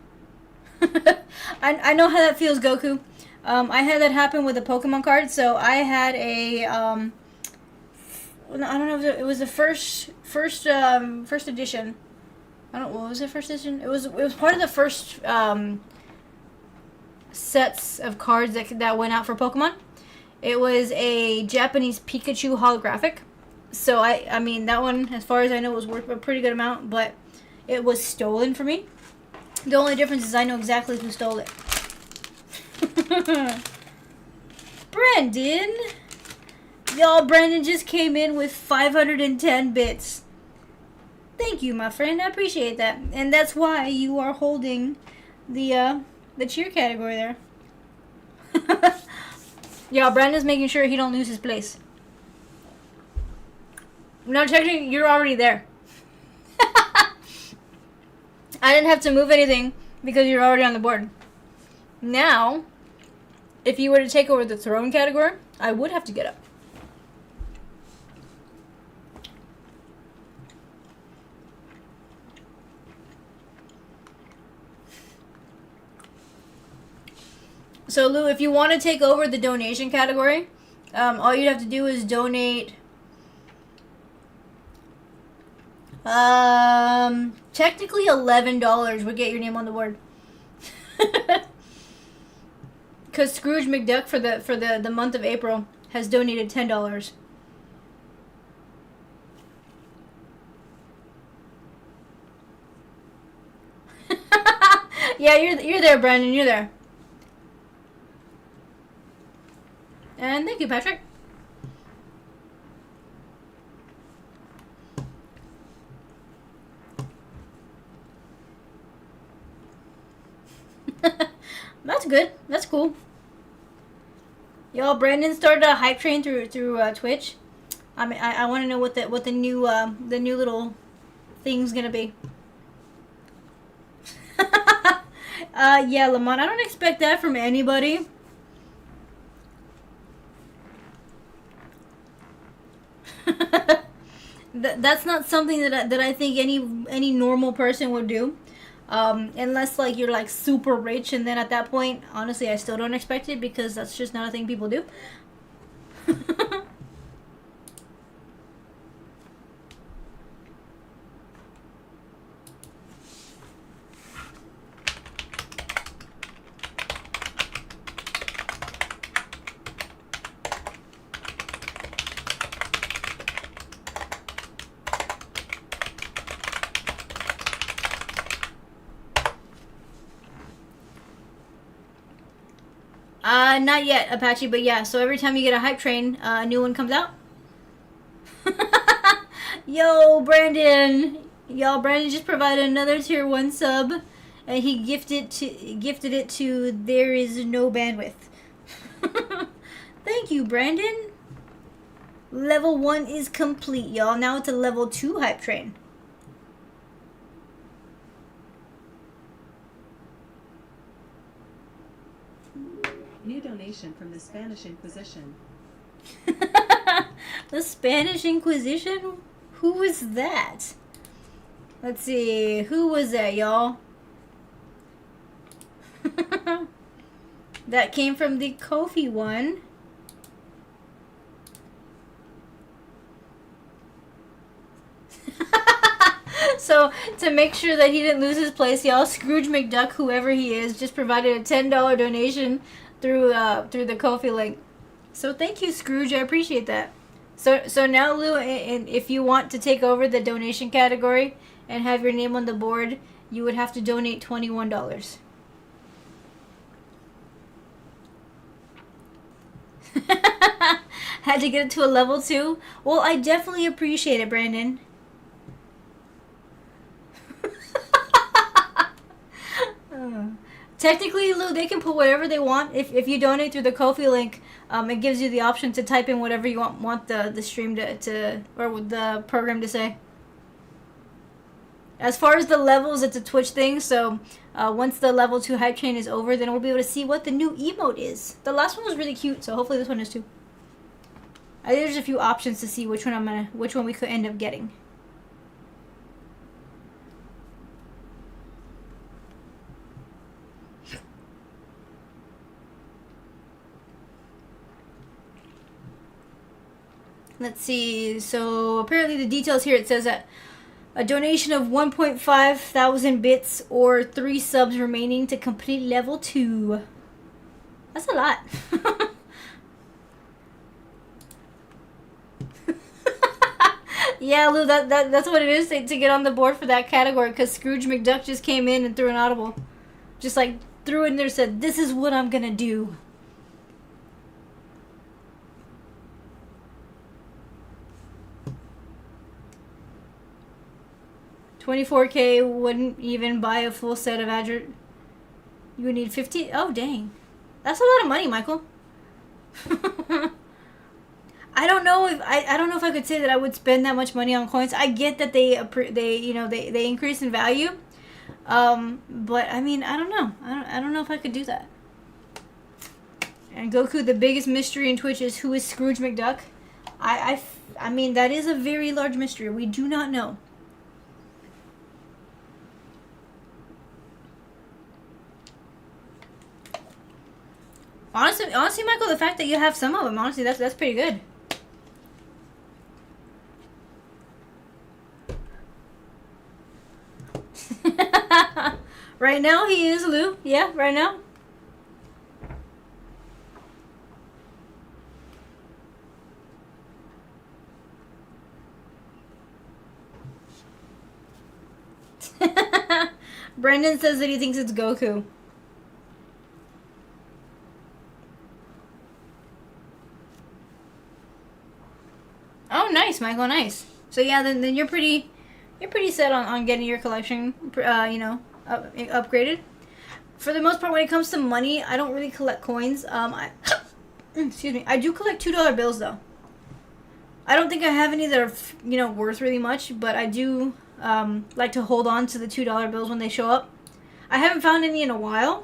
I know how that feels, Goku. I had that happen with a Pokemon card. So I had a I don't know if it was the first edition. I don't. What was it? First edition. It was part of the first sets of cards that went out for Pokemon. It was a Japanese Pikachu holographic. So I mean that one, as far as I know, was worth a pretty good amount, but it was stolen from me. The only difference is I know exactly who stole it. Brandon. Y'all, Brandon just came in with 510 bits. Thank you, my friend. I appreciate that. And that's why you are holding the cheer category there. Y'all, Brandon's making sure he don't lose his place. No, technically, you're already there. I didn't have to move anything because you're already on the board. Now, if you were to take over the throne category, I would have to get up. So, Lou, if you want to take over the donation category, all you'd have to do is donate. Technically $11 would get your name on the board. Because Scrooge McDuck for the month of April has donated $10. Yeah, you're there, Brandon. You're there. And thank you, Patrick. That's good. That's cool. Y'all, Brandon started a hype train through Twitch. I mean, I want to know what the new little thing's gonna be. Yeah, Lamont. I don't expect that from anybody. That's not something that I think any normal person would do. Unless like you're like super rich, and then at that point, honestly, I still don't expect it because that's just not a thing people do. Not yet, Apache, but yeah, so every time you get a hype train, a new one comes out. Yo, Brandon! Y'all, Brandon just provided another tier 1 sub, and he gifted it to There Is No Bandwidth. Thank you, Brandon. Level 1 is complete, y'all. Now it's a level 2 hype train. New donation from the Spanish Inquisition. The Spanish Inquisition? Who was that? Let's see. Who was that, y'all? That came from the Ko-fi one. So, to make sure that he didn't lose his place, y'all, Scrooge McDuck, whoever he is, just provided a $10 donation through the Ko-fi link. So thank you, Scrooge. I appreciate that. So now, Lou, and if you want to take over the donation category and have your name on the board, you would have to donate $21. Had to get it to a level 2? Well, I definitely appreciate it, Brandon. Technically, Lou, they can put whatever they want. If you donate through the Ko-fi link, it gives you the option to type in whatever you want the stream to or the program to say. As far as the levels, it's a Twitch thing, so once the level 2 hype train is over, then we'll be able to see what the new emote is. The last one was really cute, so hopefully this one is too. I think there's a few options to see which one we could end up getting. Let's see. So apparently the details here, it says that a donation of 1.5 thousand bits or 3 subs remaining to complete level 2. That's a lot. Yeah, Lou, that's what it is to get on the board for that category, because Scrooge McDuck just came in and threw an audible. Just like threw it in there and said, "This is what I'm gonna do." $24K wouldn't even buy a full set of Azure. You would need 50. Oh, dang. That's a lot of money, Michael. I don't know if I could say that I would spend that much money on coins. I get that they increase in value. But I mean, I don't know. I don't know if I could do that. And Goku, the biggest mystery in Twitch is who is Scrooge McDuck. I mean, that is a very large mystery. We do not know. Honestly, Michael, the fact that you have some of them, honestly, that's pretty good. Right now, he is, Lou. Yeah, right now. Brendan says that he thinks it's Goku. Oh, nice, Michael, nice. So yeah, then you're pretty set on getting your collection, upgraded. For the most part, when it comes to money, I don't really collect coins. Excuse me. I do collect $2 bills though. I don't think I have any that are worth really much, but I do like to hold on to the $2 bills when they show up. I haven't found any in a while.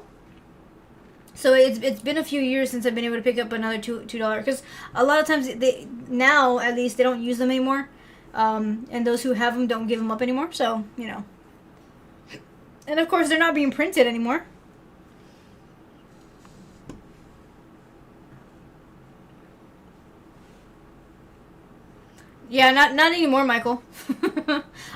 So it's been a few years since I've been able to pick up another $2 because a lot of times now at least they don't use them anymore, and those who have them don't give them up anymore. So and of course they're not being printed anymore. Yeah, not anymore, Michael.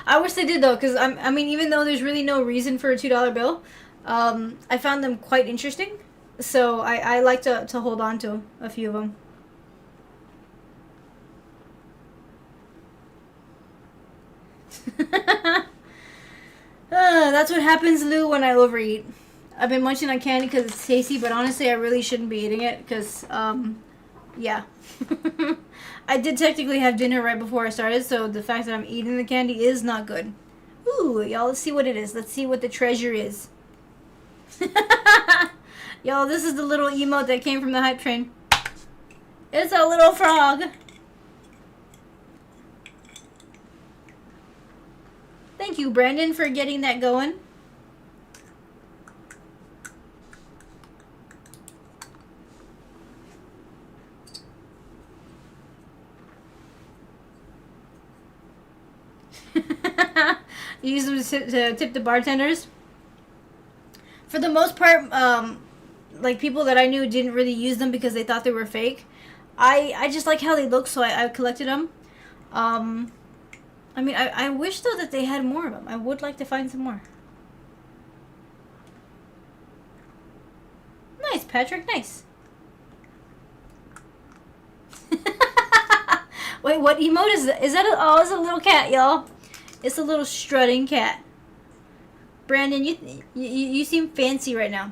I wish they did though, because I mean, even though there's really no reason for a $2 bill, I found them quite interesting. So I like to hold on to a few of them. That's what happens, Lou, when I overeat. I've been munching on candy because it's tasty, but honestly, I really shouldn't be eating it because, yeah. I did technically have dinner right before I started, so the fact that I'm eating the candy is not good. Ooh, y'all, let's see what it is. Let's see what the treasure is. Y'all, this is the little emote that came from the hype train. It's a little frog. you, Brandon, for getting that going. You use them to tip the bartenders. For the most part, like people that I knew didn't really use them because they thought they were fake. I just like how they look, so I collected them. I mean, I wish though that they had more of them. I would like to find some more. Nice, Patrick. Nice. Wait, what emote is that? Is that oh, it's a little cat, y'all. It's a little strutting cat. Brandon, you seem fancy right now.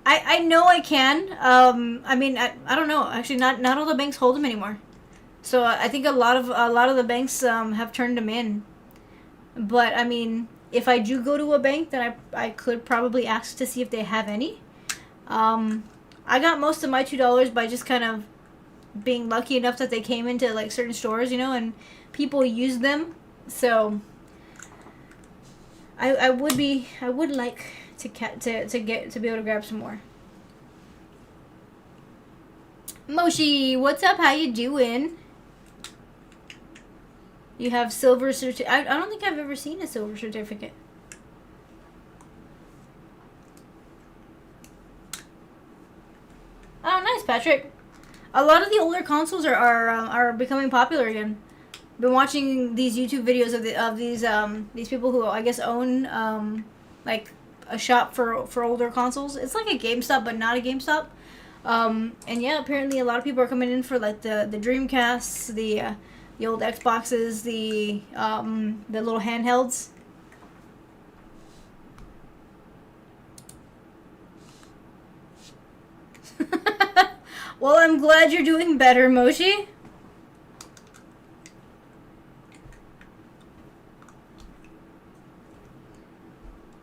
I know I can. I mean, I don't know. Actually, not all the banks hold them anymore. So I think a lot of the banks have turned them in. But I mean, if I do go to a bank, then I could probably ask to see if they have any. I got most of my $2 by just kind of being lucky enough that they came into like certain stores, you know, and people use them. So I would like to be able to grab some more. Moshi, what's up? How you doing? You have silver certificate. I don't think I've ever seen a silver certificate. Oh, nice, Patrick. A lot of the older consoles are becoming popular again. Been watching these YouTube videos of these people who I guess own like a shop for older consoles. It's like a GameStop, but not a GameStop. And yeah, apparently a lot of people are coming in for like the Dreamcasts, the old Xboxes, the little handhelds. Well, I'm glad you're doing better, Moshi.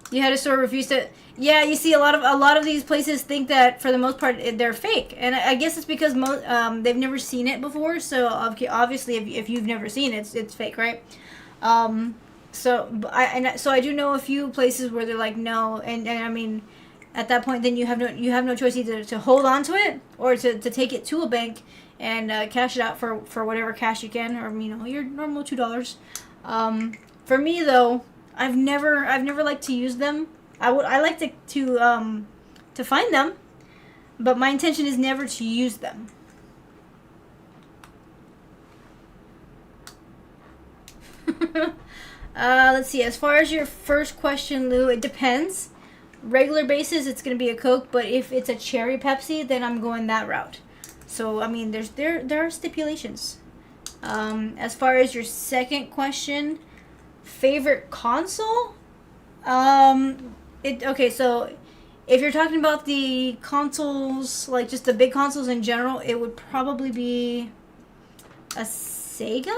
You had a store refuse to. Yeah, you see, a lot of these places think that for the most part they're fake, and I guess it's because they've never seen it before. So obviously, if you've never seen it, it's fake, right? So I do know a few places where they're like no, and I mean, at that point, then you have no choice either to hold on to it or to take it to a bank and cash it out for whatever cash you can, or you know, your normal $2. For me though, I've never liked to use them. I like to find them, but my intention is never to use them. Let's see. As far as your first question, Lou, it depends. Regular basis, it's gonna be a Coke, but if it's a cherry Pepsi, then I'm going that route. So I mean, there are stipulations. As far as your second question, favorite console, okay. So if you're talking about the consoles, like just the big consoles in general, it would probably be a Sega.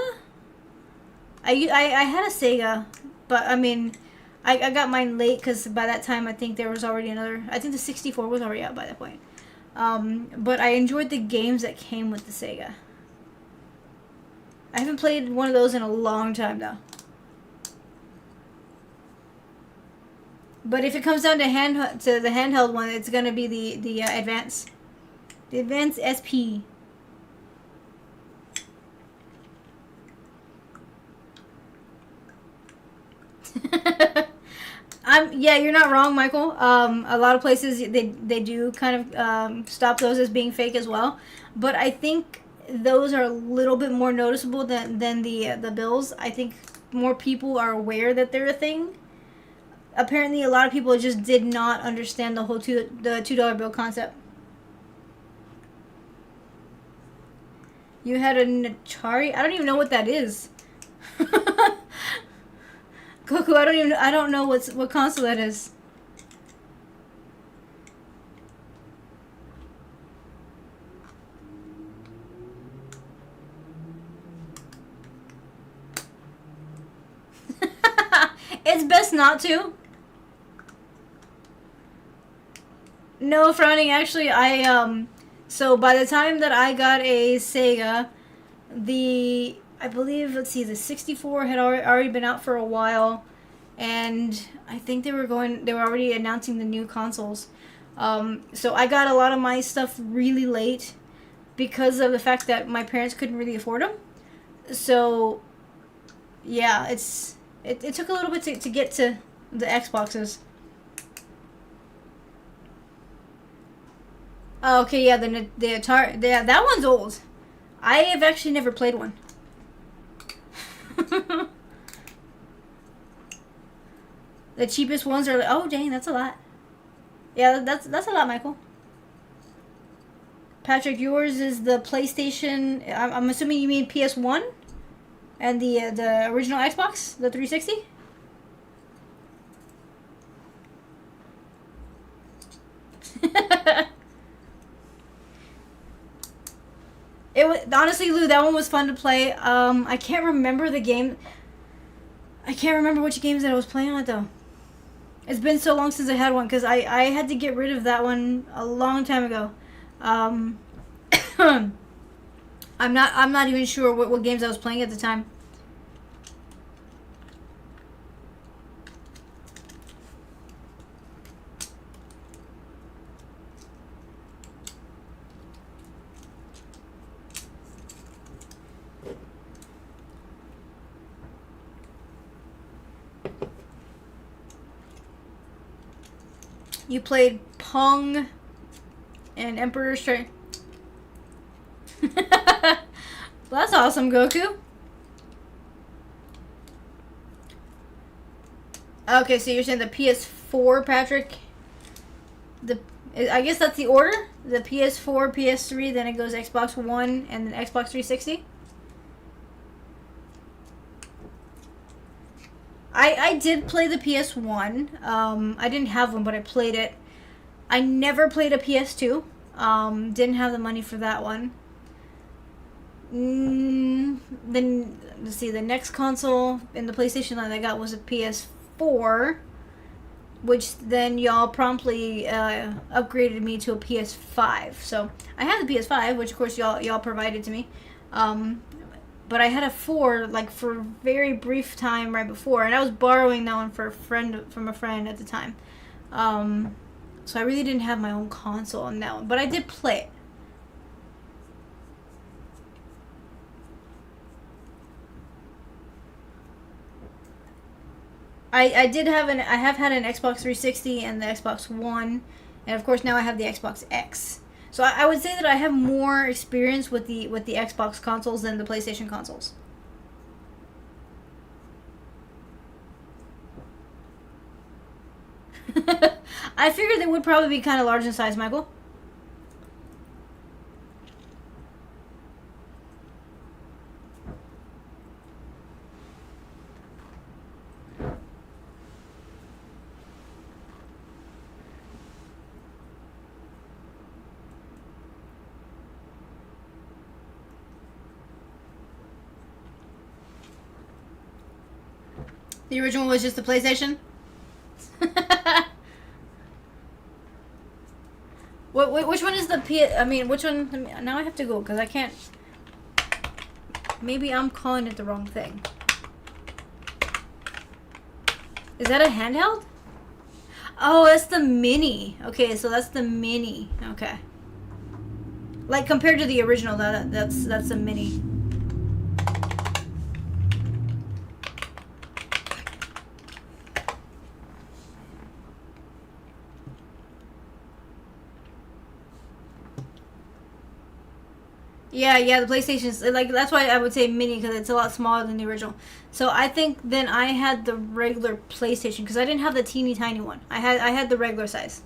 I had a Sega, but I mean, I got mine late because by that time I think there was already another. I think the 64 was already out by that point. But I enjoyed the games that came with the Sega. I haven't played one of those in a long time though. But if it comes down to the handheld one, it's gonna be the Advance, the Advance SP. Yeah, you're not wrong, Michael. A lot of places they do kind of stop those as being fake as well, but I think those are a little bit more noticeable than the bills. I think more people are aware that they're a thing. Apparently, a lot of people just did not understand the whole $2 bill concept. You had an Atari? I don't even know what that is. Goku, I don't know what console that is. It's best not to. No frowning. Actually, so by the time that I got a Sega, I believe, let's see, the 64 had already been out for a while, and I think they were already announcing the new consoles. So I got a lot of my stuff really late because of the fact that my parents couldn't really afford them. So, yeah, it took a little bit to get to the Xboxes. Oh, okay, yeah, the Atari, yeah, that one's old. I have actually never played one. The cheapest ones are, oh dang, that's a lot. Yeah, that's a lot, Michael. Patrick, yours is the PlayStation. I'm assuming you mean PS1 and the original Xbox, the 360. It was, honestly, Lou, that one was fun to play. I can't remember the game. I can't remember which games that I was playing on it though. It's been so long since I had one because I had to get rid of that one a long time ago. I'm not even sure what games I was playing at the time. You played Pong and Emperor's Strike. That's awesome, Goku. Okay, so you're saying the PS4, Patrick? I guess that's the order? The PS4, PS3, then it goes Xbox One, and then Xbox 360? I did play the PS1. I didn't have one, but I played it. I never played a PS2. Didn't have the money for that one. Then, let's see, the next console in the PlayStation line I got was a PS4, which then y'all promptly upgraded me to a PS5. So I had the PS5, which of course y'all provided to me. But I had a 4 like for a very brief time right before, and I was borrowing that one from a friend at the time. So I really didn't have my own console on that one, but I did play it. I have had an Xbox 360 and the Xbox One, and of course now I have the Xbox X. So I would say that I have more experience with the Xbox consoles than the PlayStation consoles. I figured they would probably be kind of large in size, Michael. The original was just the PlayStation? Which one is the which one? Now I have to go because I can't. Maybe I'm calling it the wrong thing. Is that a handheld? Oh, that's the mini. Okay, so that's the mini. Okay. Like compared to the original, that's a mini. Yeah, the PlayStation's like that's why I would say mini because it's a lot smaller than the original. So I think then I had the regular PlayStation because I didn't have the teeny tiny one. I had the regular size.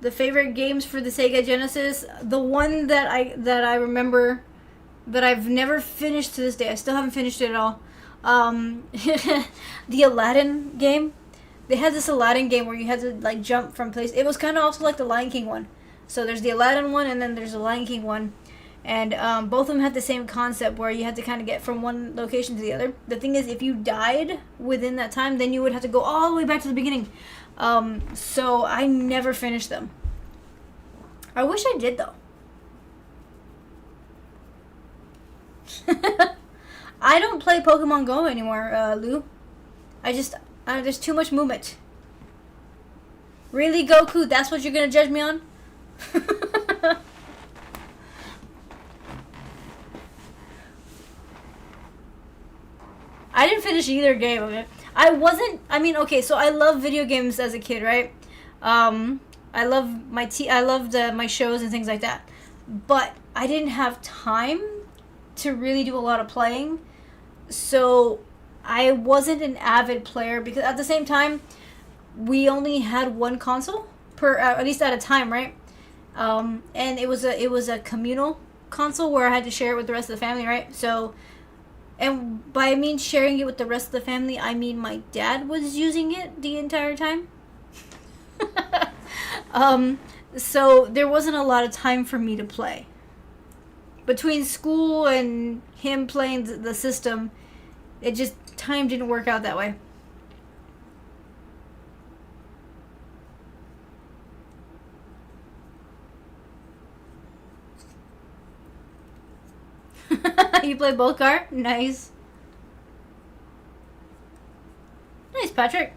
The favorite games for the Sega Genesis, the one that I remember that I've never finished to this day. I still haven't finished it at all. The Aladdin game. They had this Aladdin game where you had to like jump from place. It was kind of also like the Lion King one. So there's the Aladdin one and then there's the Lion King one. and both of them had the same concept where you had to kind of get from one location to the other. The thing is, if you died within that time, then you would have to go all the way back to the beginning. So I never finished them. I wish I did, though. I don't play Pokemon Go anymore, Lou. There's too much movement. Really, Goku? That's what you're gonna judge me on? I didn't finish either game of it. Okay, so I love video games as a kid, right? I loved my shows and things like that. But I didn't have time to really do a lot of playing. So I wasn't an avid player because at the same time, we only had one console at least at a time, right? And it was a communal console where I had to share it with the rest of the family, right? So, and by sharing it with the rest of the family, I mean my dad was using it the entire time. So there wasn't a lot of time for me to play. Between school and him playing the system, time didn't work out that way. You play both car? Nice. Nice, Patrick.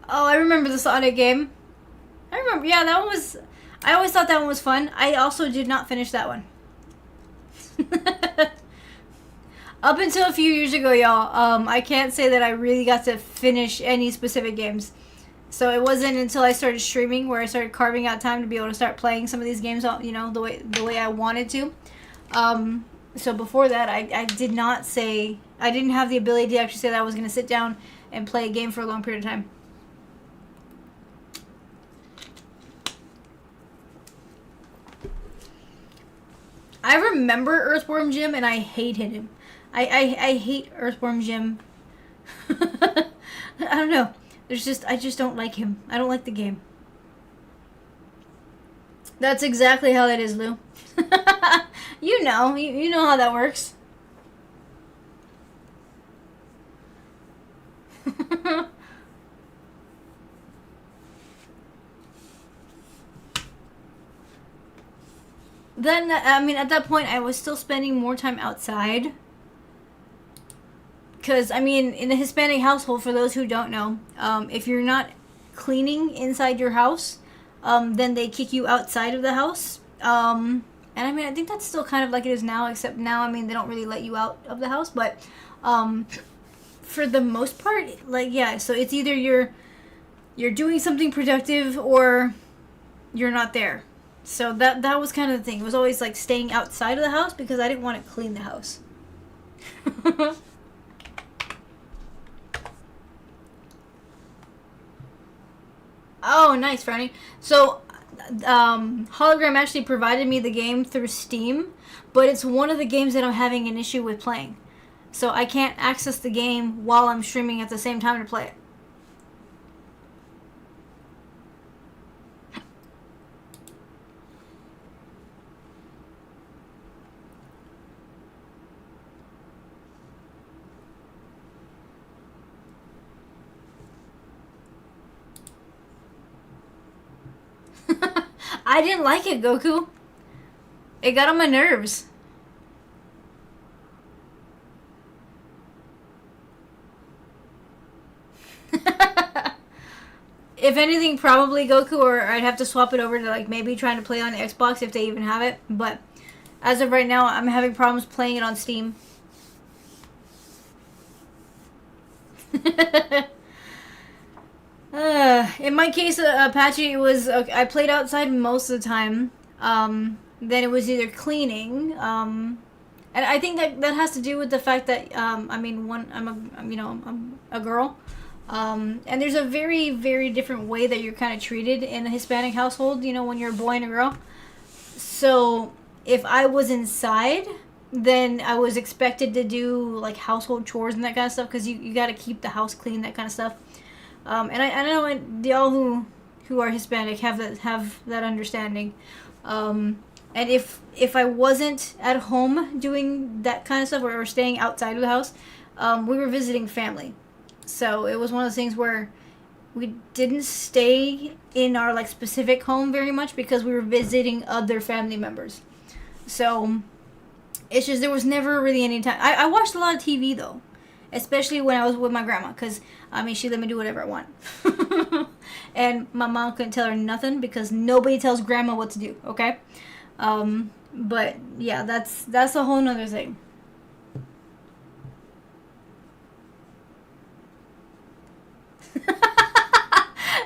Oh, I remember the Sonic game. Yeah, that one was... I always thought that one was fun. I also did not finish that one. Up until a few years ago, y'all, I can't say that I really got to finish any specific games. So it wasn't until I started streaming where I started carving out time to be able to start playing some of these games, the way I wanted to. So before that, I didn't have the ability to actually say that I was going to sit down and play a game for a long period of time. I remember Earthworm Jim, and I hated him. I hate Earthworm Jim. I don't know. I just don't like him. I don't like the game. That's exactly how that is, Lou. You know how that works. Then, at that point, I was still spending more time outside. Because, in a Hispanic household, for those who don't know, if you're not cleaning inside your house, then they kick you outside of the house. And, I think that's still kind of like it is now, except now, they don't really let you out of the house. But, for the most part, so it's either you're doing something productive or you're not there. So that was kind of the thing. It was always like staying outside of the house because I didn't want to clean the house. Oh, nice, Franny. So, Hologram actually provided me the game through Steam, but it's one of the games that I'm having an issue with playing. So I can't access the game while I'm streaming at the same time to play it. I didn't like it, Goku. It got on my nerves. If anything, probably Goku, or I'd have to swap it over to maybe trying to play on Xbox if they even have it. But as of right now, I'm having problems playing it on Steam. In my case, Apache, it was I played outside most of the time. Then it was either cleaning, and I think that has to do with the fact that I'm a girl, and there's a very, very different way that you're kind of treated in a Hispanic household. When you're a boy and a girl. So if I was inside, then I was expected to do household chores and that kind of stuff because you got to keep the house clean, that kind of stuff. And I know y'all who are Hispanic have that understanding. And if I wasn't at home doing that kind of stuff or staying outside of the house, we were visiting family. So it was one of those things where we didn't stay in our like specific home very much because we were visiting other family members. So it's just there was never really any time. I watched a lot of TV though, especially when I was with my grandma, because I mean she let me do whatever I want, and my mom couldn't tell her nothing because nobody tells grandma what to do. Okay, but yeah, that's a whole nother thing.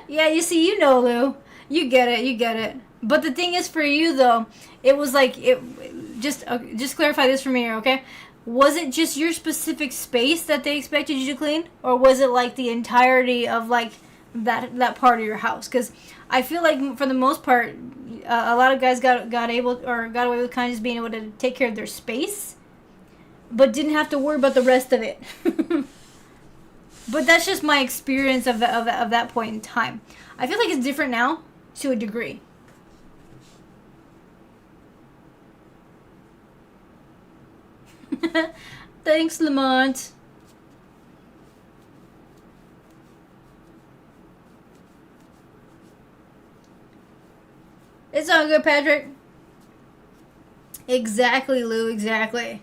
Yeah, you see, you know, Lou. You get it, you get it. But the thing is, for you though, it was like it. Just clarify this for me, okay? Was it just your specific space that they expected you to clean, or was it like the entirety of like that part of your house? Because I feel like for the most part, a lot of guys got away with kind of just being able to take care of their space, but didn't have to worry about the rest of it. But that's just my experience of that point in time. I feel like it's different now to a degree. Thanks, Lamont. It's all good, Patrick. Exactly, Lou. Exactly.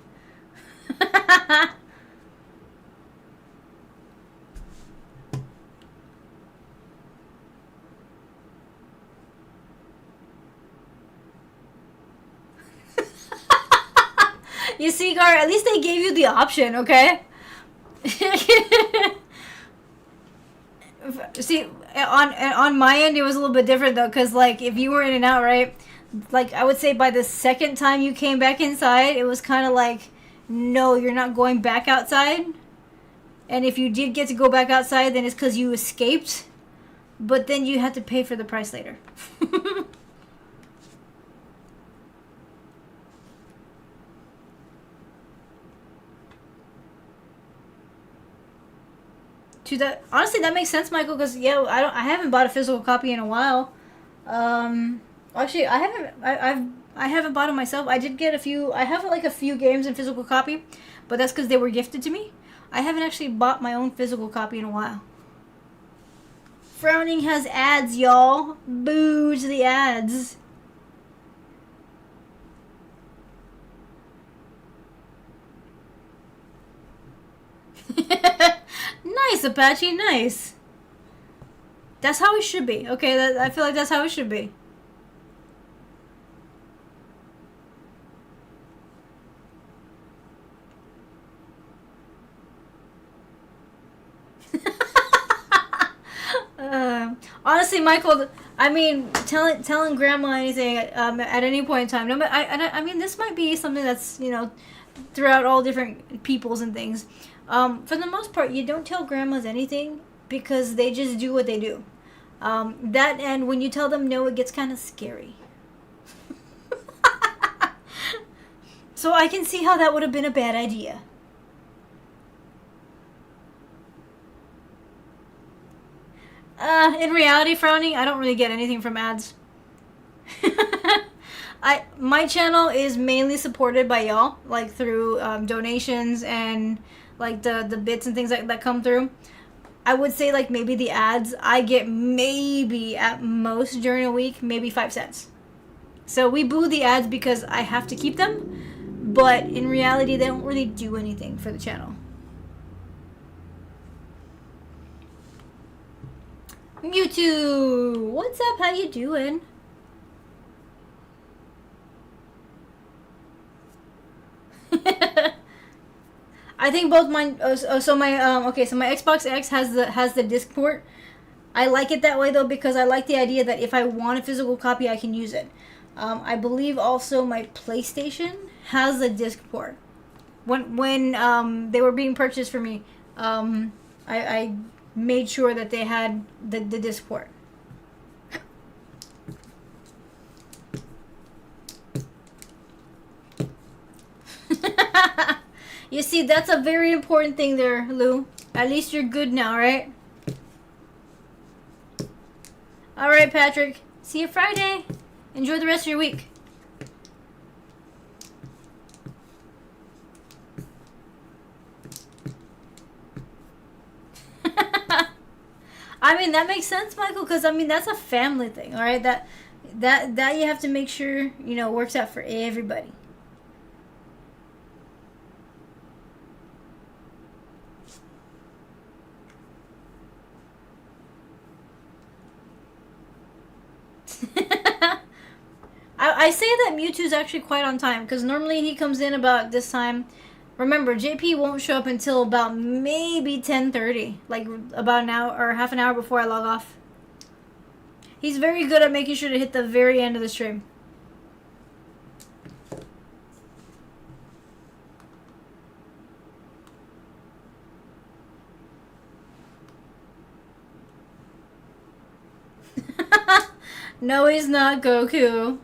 You see, Gar, at least they gave you the option, okay? See, on my end, it was a little bit different, though, because, like, if you were in and out, right? Like, I would say by the second time you came back inside, it was kind of like, no, you're not going back outside. And if you did get to go back outside, then it's because you escaped. But then you had to pay for the price later. That honestly, that makes sense, Michael. Because yeah, I haven't bought a physical copy in a while. Actually, I haven't bought it myself. I did get a few. I have like a few games in physical copy, but that's because they were gifted to me. I haven't actually bought my own physical copy in a while. Frowning has ads, y'all. Boo to the ads. Nice, Apache, nice. That's how it should be. Okay, I feel like that's how it should be. Honestly, Michael, I mean, telling grandma anything at any point in time. No, but I mean, this might be something that's throughout all different peoples and things. For the most part, you don't tell grandmas anything because they just do what they do. That and when you tell them no, it gets kind of scary. So I can see how that would have been a bad idea. In reality, Frowning, I don't really get anything from ads. My channel is mainly supported by y'all, like through donations and like the bits and things that come through. I would say like maybe the ads I get maybe at most during a week, maybe 5 cents. So we boo the ads because I have to keep them, but in reality they don't really do anything for the channel. Mewtwo! What's up? How you doing? I think both mine. So my okay. So my Xbox X has the disc port. I like it that way though because I like the idea that if I want a physical copy, I can use it. I believe also my PlayStation has a disc port. When they were being purchased for me, I made sure that they had the disc port. You see, that's a very important thing there, Lou. At least you're good now, right? Alright, Patrick. See you Friday. Enjoy the rest of your week. I mean, that makes sense, Michael, because I mean that's a family thing, all right? That you have to make sure works out for everybody. I say that Mewtwo's actually quite on time because normally he comes in about this time. Remember, JP won't show up until about maybe 10:30, like about an hour or half an hour before I log off. He's very good at making sure to hit the very end of the stream. No, he's not Goku.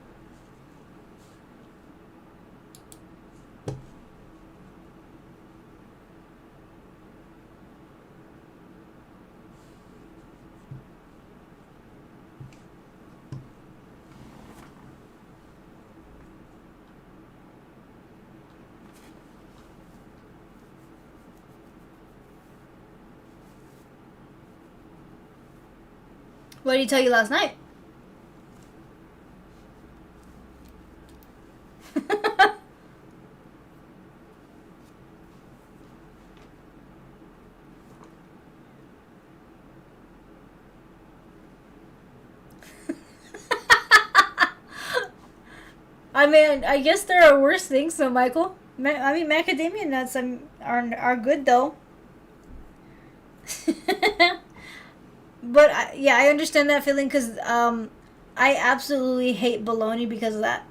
What did he tell you last night? I mean, I guess there are worse things, though, Michael. I mean, macadamia nuts are good, though. But, yeah, I understand that feeling because I absolutely hate bologna because of that.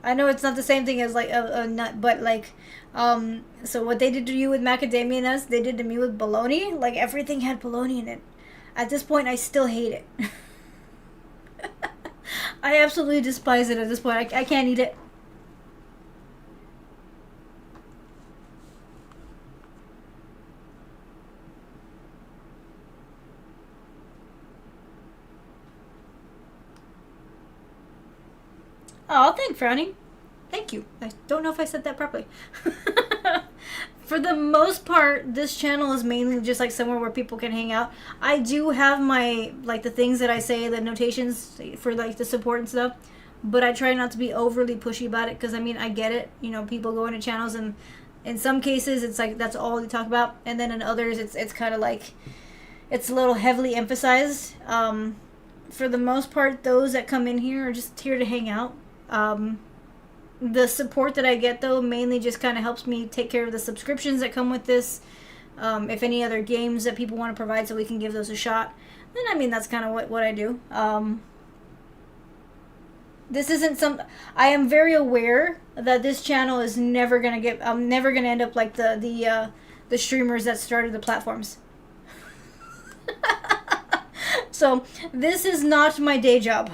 I know it's not the same thing as, like, a nut, but, like, so what they did to you with macadamia nuts, they did to me with bologna. Like, everything had bologna in it. At this point, I still hate it. I absolutely despise it at this point. I can't eat it. Oh, thank Frowny. Thank you. I don't know if I said that properly. For the most part, this channel is mainly just like somewhere where people can hang out. I do have my, like, the things that I say, the notations for, like, the support and stuff. But I try not to be overly pushy about it because, I mean, I get it. People go into channels and in some cases it's like that's all they talk about. And then in others it's kind of like it's a little heavily emphasized. For the most part, those that come in here are just here to hang out. The support that I get, though, mainly just kind of helps me take care of the subscriptions that come with this. If any other games that people want to provide so we can give those a shot, then, I mean, that's kind of what I do. This isn't I am very aware that this channel is never going to get... I'm never going to end up like the streamers that started the platforms. So, this is not my day job.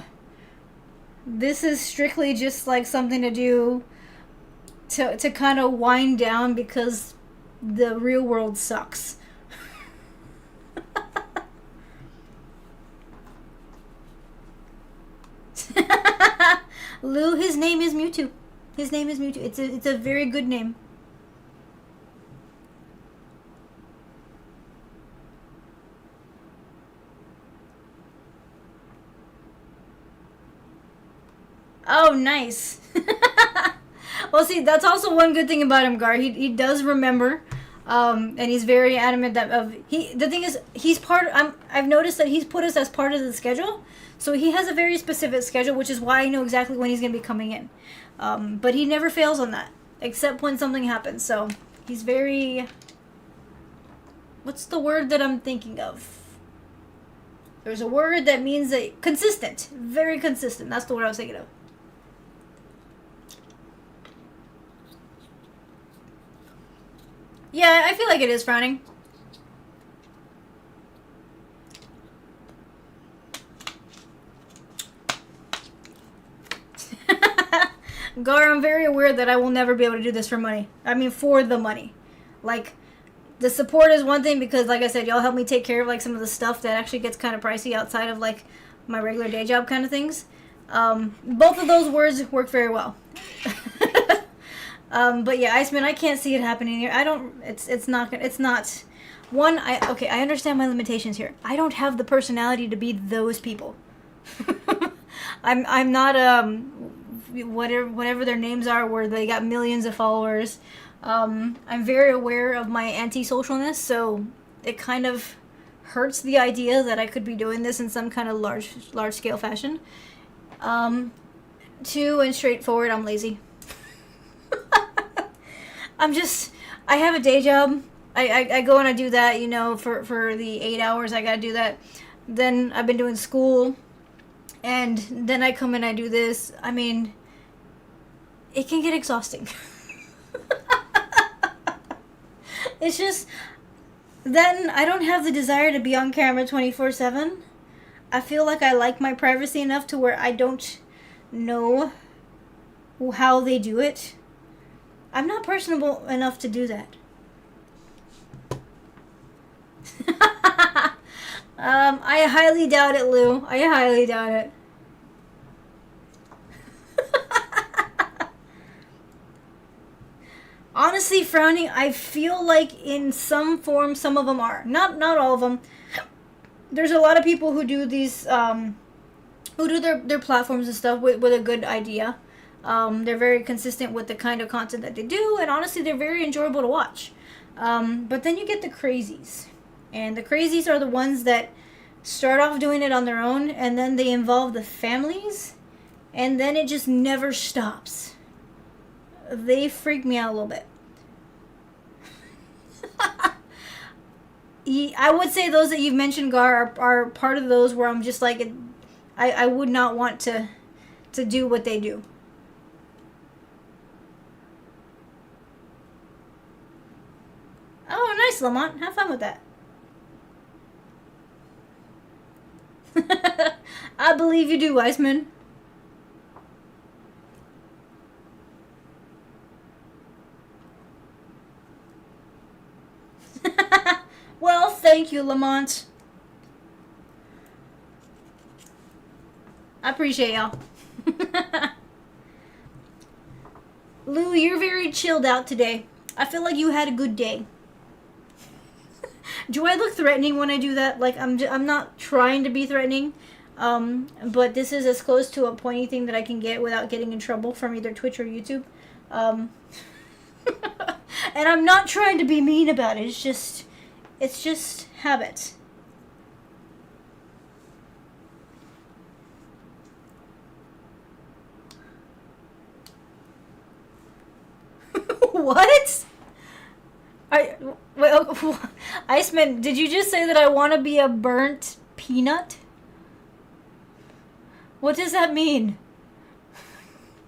This is strictly just like something to do to kind of wind down because the real world sucks. Lou, his name is Mewtwo. His name is Mewtwo. It's a very good name. Oh, nice. Well, see, that's also one good thing about him, Gar. He does remember, and he's very adamant that the thing is, I've noticed that he's put us as part of the schedule, so he has a very specific schedule, which is why I know exactly when he's going to be coming in. But he never fails on that, except when something happens, so he's very... What's the word that I'm thinking of? There's a word that means that... Consistent. Very consistent. That's the word I was thinking of. Yeah, I feel like it is frowning. Gar, I'm very aware that I will never be able to do this for money. I mean, for the money. Like, the support is one thing because, like I said, y'all help me take care of, like, some of the stuff that actually gets kind of pricey outside of, like, my regular day job kind of things. Both of those words work very well. But yeah, Iceman, I can't see it happening here. It's not. One, I understand my limitations here. I don't have the personality to be those people. I'm not whatever their names are, where they got millions of followers. I'm very aware of my antisocialness, so it kind of hurts the idea that I could be doing this in some kind of large scale fashion. Two, and straightforward, I'm lazy. I have a day job. I go and I do that, you know, for the 8 hours I gotta do that. Then I've been doing school, and then I come and I do this. I mean, it can get exhausting. It's just, then I don't have the desire to be on camera 24/7. I feel like I like my privacy enough to where I don't know how they do it. I'm not personable enough to do that. I highly doubt it, Lou. I highly doubt it. Honestly, frowning, I feel like in some form some of them are. Not all of them. There's a lot of people who do these, who do their platforms and stuff with a good idea. They're very consistent with the kind of content that they do, and honestly, they're very enjoyable to watch. But then you get the crazies. And the crazies are the ones that start off doing it on their own, and then they involve the families, and then it just never stops. They freak me out a little bit. I would say those that you've mentioned, Gar, are part of those where I'm just like, I would not want to do what they do. Oh, nice, Lamont. Have fun with that. I believe you do, Weissman. Well, thank you, Lamont. I appreciate y'all. Lou, you're very chilled out today. I feel like you had a good day. Do I look threatening when I do that? Like, I'm not trying to be threatening, but this is as close to a pointy thing that I can get without getting in trouble from either Twitch or YouTube. And I'm not trying to be mean about it. It's just habit. What? Iceman, did you just say that I want to be a burnt peanut? What does that mean?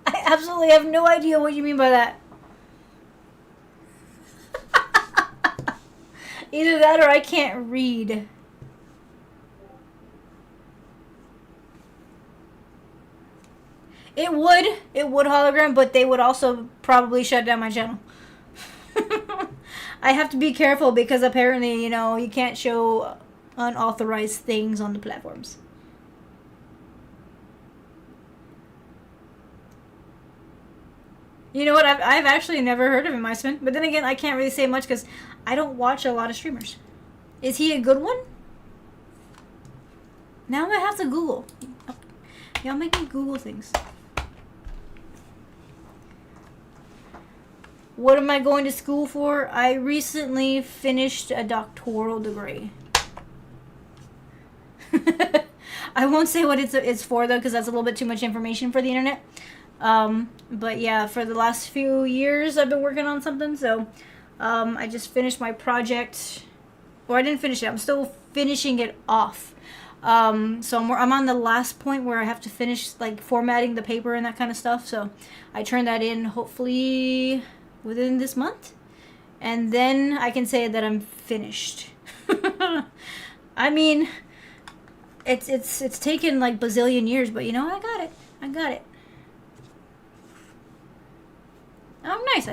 I absolutely have no idea what you mean by that. Either that or I can't read. It would hologram, but they would also probably shut down my channel. I have to be careful because apparently, you know, you can't show unauthorized things on the platforms. You know what? I've actually never heard of him, Iceman. But then again, I can't really say much because I don't watch a lot of streamers. Is he a good one? Now I have to Google. Y'all make me Google things. What am I going to school for? I recently finished a doctoral degree. I won't say what it's for, though, because that's a little bit too much information for the internet. But yeah, for the last few years, I've been working on something. So I just finished my project. Or I didn't finish it. I'm still finishing it off. So I'm on the last point where I have to finish, like, formatting the paper and that kind of stuff. So I turn that in, hopefully within this month, and then I can say that I'm finished. I mean, it's taken like bazillion years, but you know, I got it. Oh, nice.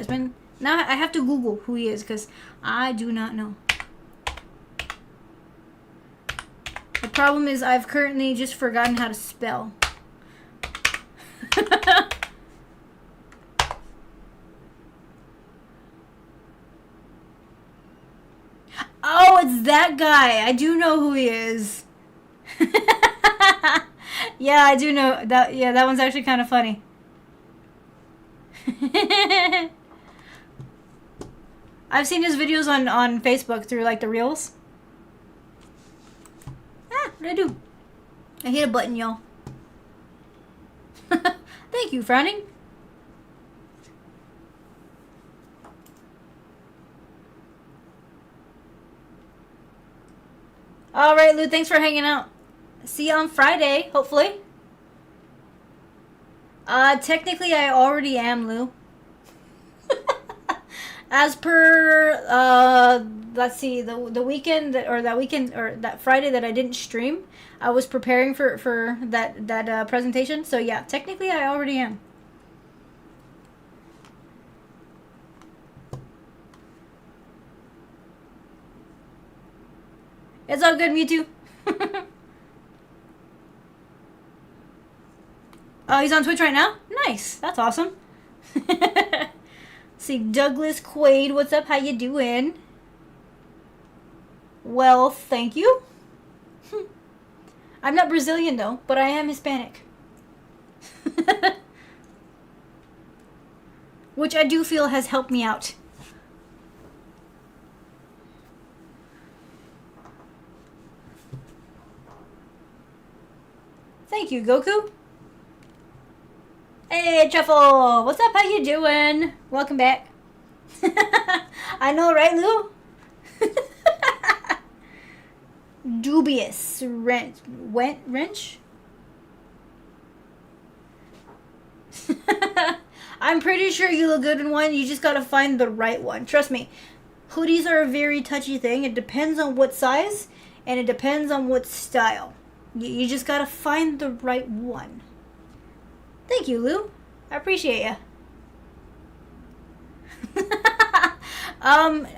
Now I have to Google who he is because I do not know. The problem is I've currently just forgotten how to spell. Oh, that guy. I do know who he is. Yeah, I do know that. Yeah, that one's actually kind of funny. I've seen his videos on Facebook through like the reels. Ah, what did I do? I hit a button, y'all. Thank you, Frowning. Alright, Lou, thanks for hanging out. See you on Friday, hopefully. Technically I already am, Lou. As per, let's see, the weekend, that Friday that I didn't stream, I was preparing for that presentation. So yeah, technically I already am. It's all good, Mewtwo. Oh, he's on Twitch right now? Nice. That's awesome. See, Douglas Quaid, what's up? How you doing? Well, thank you. I'm not Brazilian, though, but I am Hispanic. Which I do feel has helped me out. Thank you, Goku. Hey, Truffle! What's up? How you doing? Welcome back. I know, right, Lou? Dubious wrench? I'm pretty sure you look good in one. You just gotta find the right one. Trust me. Hoodies are a very touchy thing. It depends on what size, and it depends on what style. You just gotta find the right one. Thank you, Lou. I appreciate ya.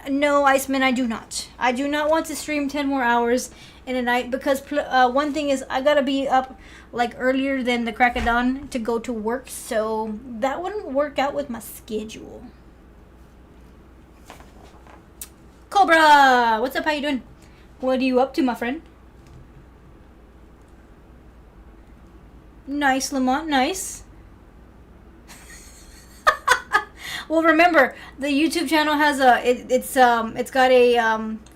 No, Iceman, I do not. I do not want to stream 10 more hours in a night because one thing is I gotta be up like earlier than the crack of dawn to go to work, so that wouldn't work out with my schedule. Cobra! What's up? How you doing? What are you up to, my friend? Nice, Lamont, nice. Well, remember, the YouTube channel has it's got a,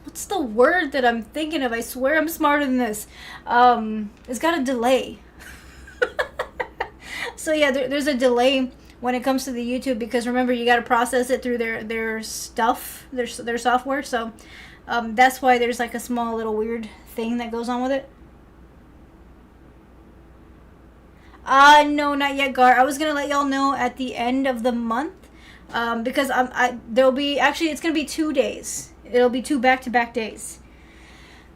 what's the word that I'm thinking of? I swear I'm smarter than this. It's got a delay. So yeah, there's a delay when it comes to the YouTube because remember, you got to process it through their stuff, their software. So that's why there's like a small little weird thing that goes on with it. No, not yet, Gar. I was gonna let y'all know at the end of the month, because there'll be, actually, it's gonna be 2 days. It'll be 2 back-to-back days.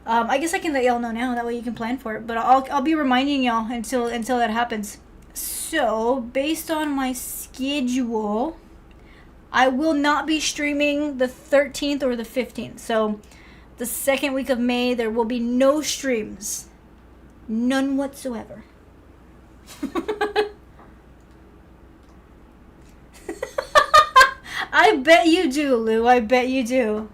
I guess I can let y'all know now. That way you can plan for it. But I'll be reminding y'all until that happens. So based on my schedule, I will not be streaming the 13th or the 15th. So the second week of May, there will be no streams, none whatsoever. I bet you do, Lou. I bet you do.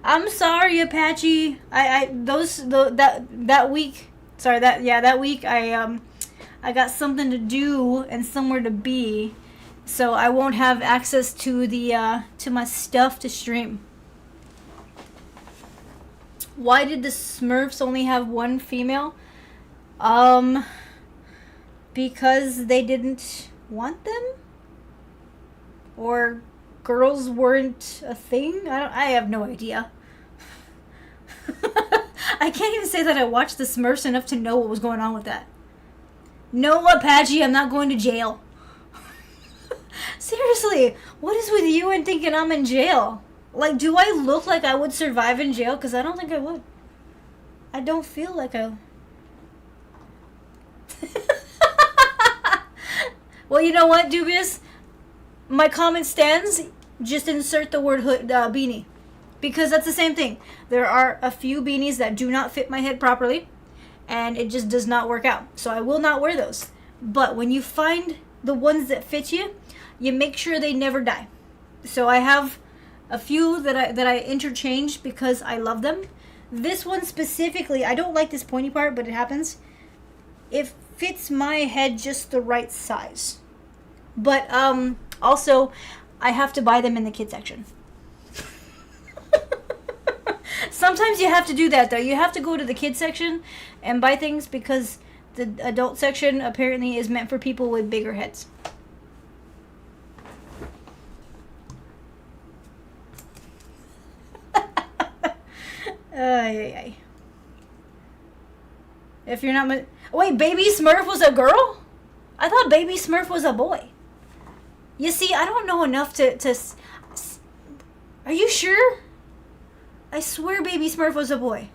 I'm sorry, Apache. That week. Sorry, that week I got something to do and somewhere to be, so I won't have access to the to my stuff to stream. Why did the Smurfs only have one female? Because they didn't want them? Or girls weren't a thing? I have no idea. I can't even say that I watched the Smurfs enough to know what was going on with that. No, Apache, I'm not going to jail. Seriously, what is with you and thinking I'm in jail? Like, do I look like I would survive in jail? Because I don't think I would. I don't feel like I... Well, you know what, Dubious? My comment stands. Just insert the word hood, beanie. Because that's the same thing. There are a few beanies that do not fit my head properly. And it just does not work out. So I will not wear those. But when you find the ones that fit you, you make sure they never die. So I have A few that I interchanged because I love them. This one specifically, I don't like this pointy part, but it happens. It fits my head just the right size. But also, I have to buy them in the kid section. Sometimes you have to do that, though. You have to go to the kid section and buy things because the adult section apparently is meant for people with bigger heads. If you're not... Wait, Baby Smurf was a girl? I thought Baby Smurf was a boy. You see, I don't know enough to... Are you sure? I swear Baby Smurf was a boy.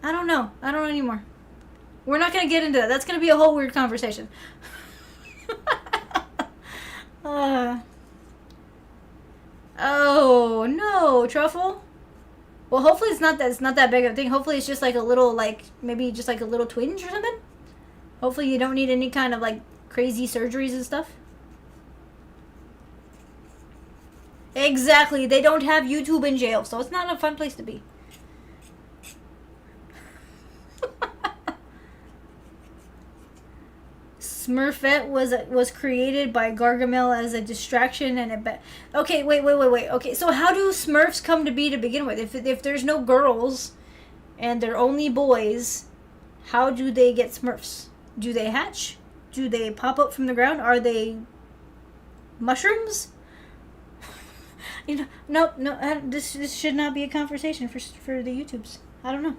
I don't know. I don't know anymore. We're not going to get into that. That's going to be a whole weird conversation. Oh, no, Truffle. Well, hopefully it's not that big of a thing. Hopefully it's just like a little, like, maybe just like a little twinge or something. Hopefully you don't need any kind of, like, crazy surgeries and stuff. Exactly. They don't have YouTube in jail, so it's not a fun place to be. Smurfette was created by Gargamel as a distraction and okay, wait. Okay, so how do Smurfs come to be to begin with? If there's no girls and they're only boys, how do they get Smurfs? Do they hatch? Do they pop up from the ground? Are they mushrooms? You know, no. This should not be a conversation for the YouTubes. I don't know.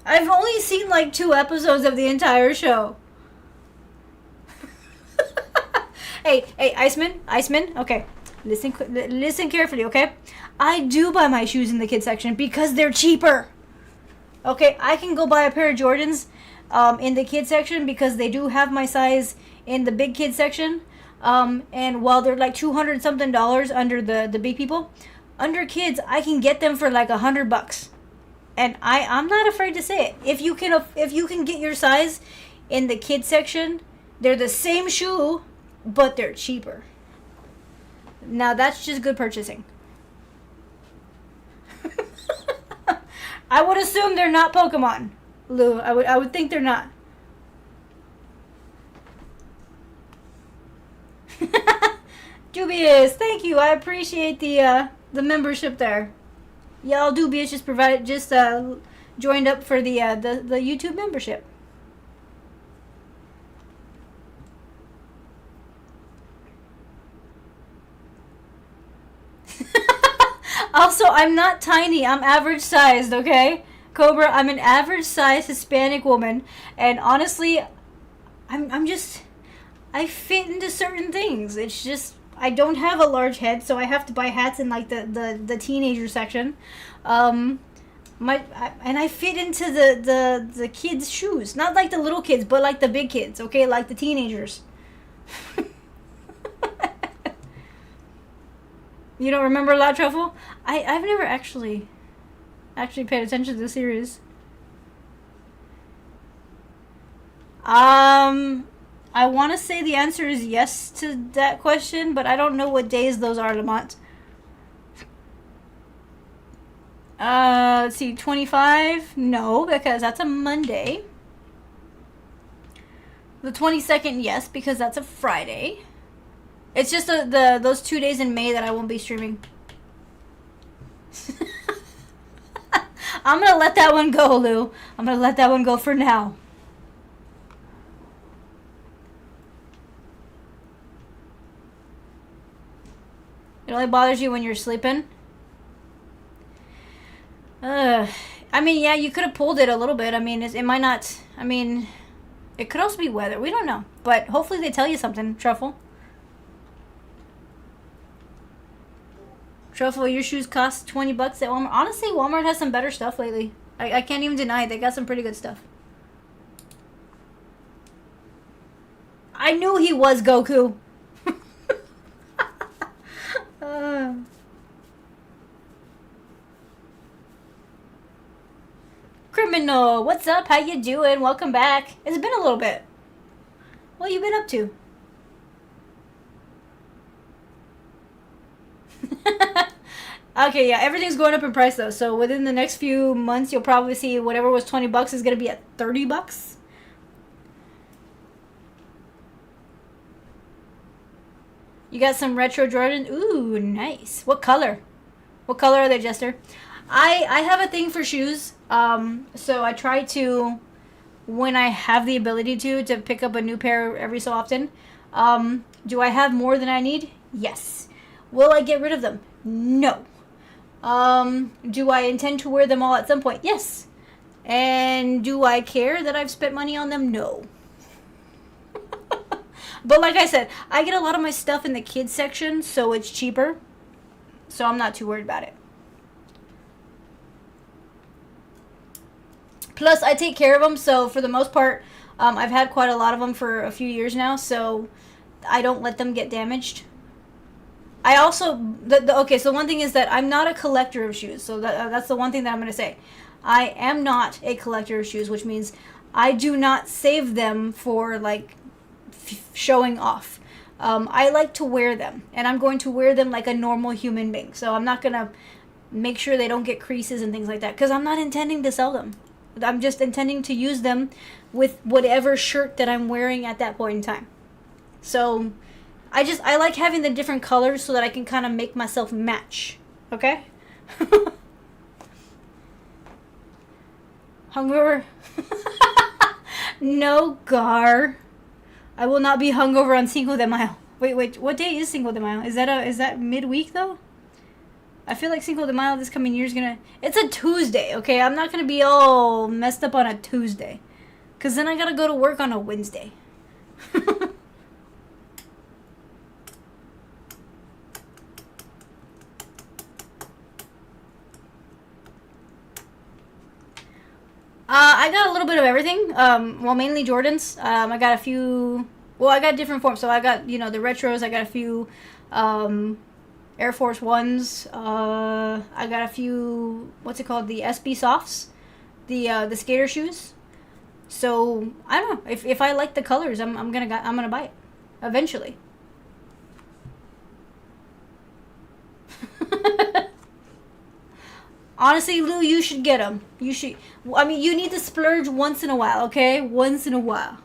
I've only seen like 2 episodes of the entire show. Hey, Iceman. Okay, listen carefully. Okay, I do buy my shoes in the kids section because they're cheaper. Okay, I can go buy a pair of Jordans, in the kids section because they do have my size in the big kids section. And while they're like $200 something under the big people, under kids I can get them for like $100. And I'm not afraid to say it. If you can get your size in the kids section, they're the same shoe, but they're cheaper. Now that's just good purchasing. I would assume they're not Pokemon, Lou. I would think they're not. Dubious, thank you. I appreciate the membership there. Y'all Dubious just joined up for the YouTube membership. Also, I'm not tiny. I'm average sized, okay? Cobra, I'm an average sized Hispanic woman, and honestly, I fit into certain things. It's just I don't have a large head, so I have to buy hats in like the teenager section. And I fit into the kids' shoes, not like the little kids, but like the big kids. Okay, like the teenagers. You don't remember La Truffle? I've never actually paid attention to the series. I want to say the answer is yes to that question, but I don't know what days those are, Lamont. Let's see, 25? No, because that's a Monday. The 22nd, yes, because that's a Friday. It's just those 2 days in May that I won't be streaming. I'm gonna let that one go, Lou. I'm gonna let that one go for now. It only bothers you when you're sleeping? I mean, yeah, you could have pulled it a little bit. I mean, it might not... I mean, it could also be weather. We don't know. But hopefully they tell you something, Truffle. Truffle, your shoes cost $20 at Walmart. Honestly, Walmart has some better stuff lately. I can't even deny it. They got some pretty good stuff. I knew he was Goku. Criminal, what's up? How you doing? Welcome back. It's been a little bit. What you been up to? Okay, yeah, everything's going up in price though. So within the next few months, you'll probably see whatever was $20 is gonna be at $30. You got some retro Jordan. Ooh, nice. What color? What color are they, Jester? I have a thing for shoes. So I try to, when I have the ability to pick up a new pair every so often. Do I have more than I need? Yes. Will I get rid of them? No. Do I intend to wear them all at some point? Yes. And do I care that I've spent money on them? No. But like I said, I get a lot of my stuff in the kids section, so it's cheaper. So I'm not too worried about it. Plus, I take care of them, so for the most part, I've had quite a lot of them for a few years now, so I don't let them get damaged. I also, okay, so one thing is that I'm not a collector of shoes, so that's the one thing that I'm going to say. I am not a collector of shoes, which means I do not save them for, like, showing off. I like to wear them, and I'm going to wear them like a normal human being, so I'm not going to make sure they don't get creases and things like that, because I'm not intending to sell them. I'm just intending to use them with whatever shirt that I'm wearing at that point in time. So I like having the different colors so that I can kind of make myself match. Okay? Hungover? No, Gar. I will not be hungover on Cinco de Mayo. Wait, what day is Cinco de Mayo? Is that midweek though? I feel like Cinco de Mayo this coming year is gonna... It's a Tuesday, okay? I'm not gonna be all messed up on a Tuesday. Because then I gotta go to work on a Wednesday. I got a little bit of everything. Well, mainly Jordans. I got a few... Well, I got different forms. So I got, the retros. I got a few Air Force Ones. I got a few... What's it called? The SB Softs. The skater shoes. So, I don't know. If I like the colors, I'm gonna buy it. Eventually. Honestly, Lou, you should get them. You should. I mean, you need to splurge once in a while, okay? Once in a while.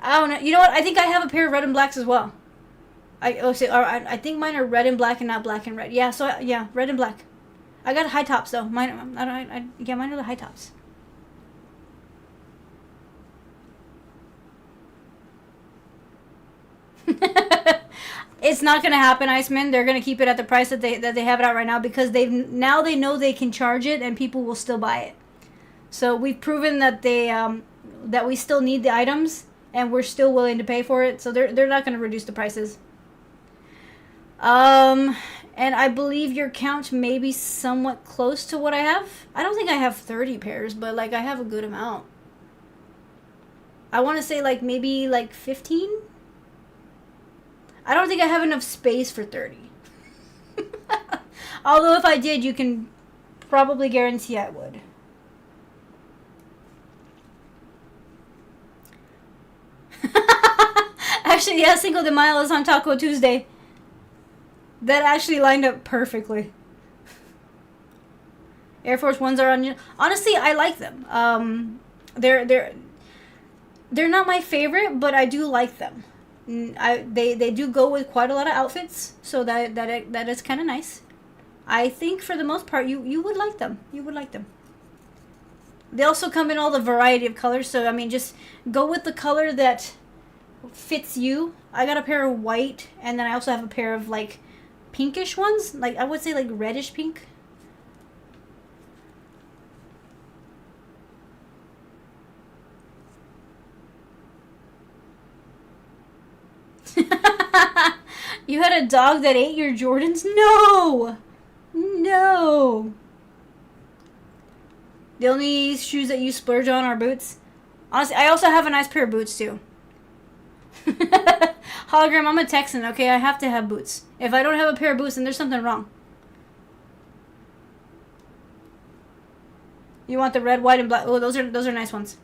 I don't know. You know what? I think I have a pair of red and blacks as well. I think mine are red and black and not black and red. Yeah, so yeah, red and black. I got high tops though. Mine, mine are the high tops. It's not gonna happen, Iceman. They're gonna keep it at the price that they have it out right now because they know they can charge it and people will still buy it. So we've proven that that we still need the items and we're still willing to pay for it. So they're not gonna reduce the prices. And I believe your count may be somewhat close to what I have. I don't think I have 30 pairs, but like I have a good amount. I want to say like maybe like 15. I don't think I have enough space for 30. Although if I did, you can probably guarantee I would. Actually, yeah, Cinco de Mayo is on Taco Tuesday. That actually lined up perfectly. Air Force Ones are on. Honestly, I like them. They're not my favorite, but I do like them. They do go with quite a lot of outfits, so that is kind of nice. I think for the most part, you would like them. You would like them. They also come in all the variety of colors, so I mean, just go with the color that fits you. I got a pair of white, and then I also have a pair of like pinkish ones, like I would say like reddish pink. You had a dog that ate your Jordans? No! No! The only shoes that you splurge on are boots? Honestly, I also have a nice pair of boots too. Hologram, I'm a Texan, okay? I have to have boots. If I don't have a pair of boots, then there's something wrong. You want the red, white, and black? Oh, those are nice ones.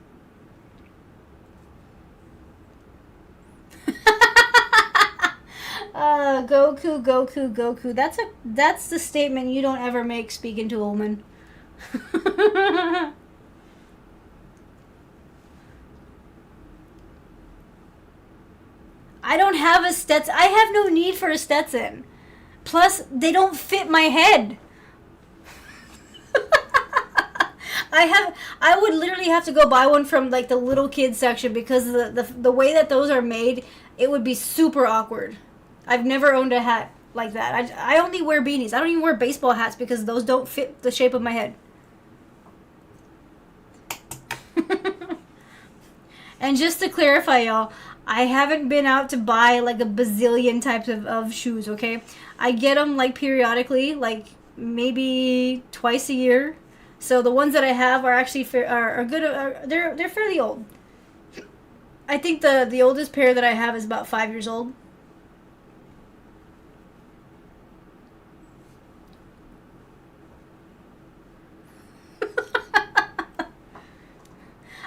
Goku, Goku, Goku. That's the statement you don't ever make speaking to a woman. I don't have a Stetson. I have no need for a Stetson. Plus, they don't fit my head. I would literally have to go buy one from like the little kids section because the way that those are made, it would be super awkward. I've never owned a hat like that. I only wear beanies. I don't even wear baseball hats because those don't fit the shape of my head. And just to clarify, y'all, I haven't been out to buy like a bazillion types of shoes, okay? I get them like periodically, like maybe twice a year. So the ones that I have are actually are good. They're fairly old. I think the oldest pair that I have is about 5 years old.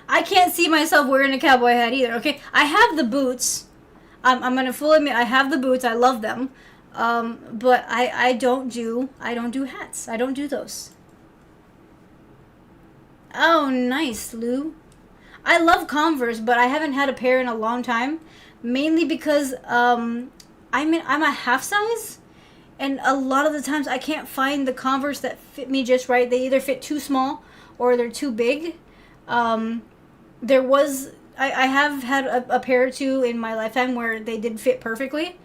I can't see myself wearing a cowboy hat either. Okay, I have the boots. I'm gonna fully admit I have the boots. I love them, but I don't do hats. I don't do those. Oh, nice, Lou. I love Converse, but I haven't had a pair in a long time, mainly because I'm a half size, and a lot of the times I can't find the Converse that fit me just right. They either fit too small or they're too big. There was I have had a pair or two in my lifetime where they did fit perfectly,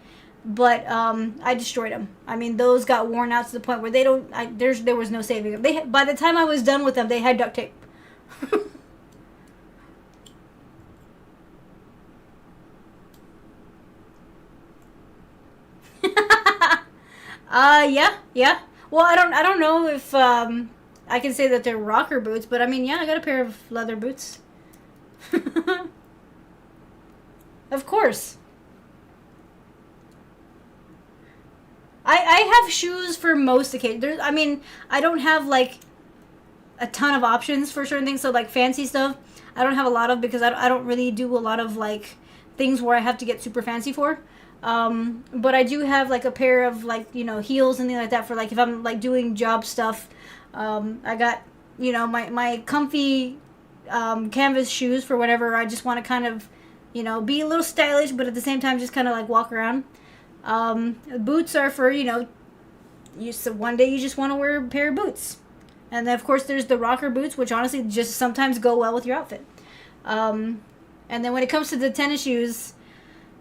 but I destroyed them. I mean, those got worn out to the point where they don't. There was no saving them. By the time I was done with them, they had duct tape. Yeah. Well, I don't know if I can say that they're rocker boots, but I mean, yeah, I got a pair of leather boots. Of course. I have shoes for most occasions. I mean, I don't have like a ton of options for certain things. So like fancy stuff, I don't have a lot of because I don't really do a lot of like things where I have to get super fancy for. But I do have like a pair of like, you know, heels and things like that for like if I'm like doing job stuff. I got, you know, my comfy canvas shoes for whatever. I just want to kind of, you know, be a little stylish, but at the same time just kind of like walk around. Boots are for, you know, so one day you just want to wear a pair of boots. And then of course there's the rocker boots, which honestly just sometimes go well with your outfit. And then when it comes to the tennis shoes,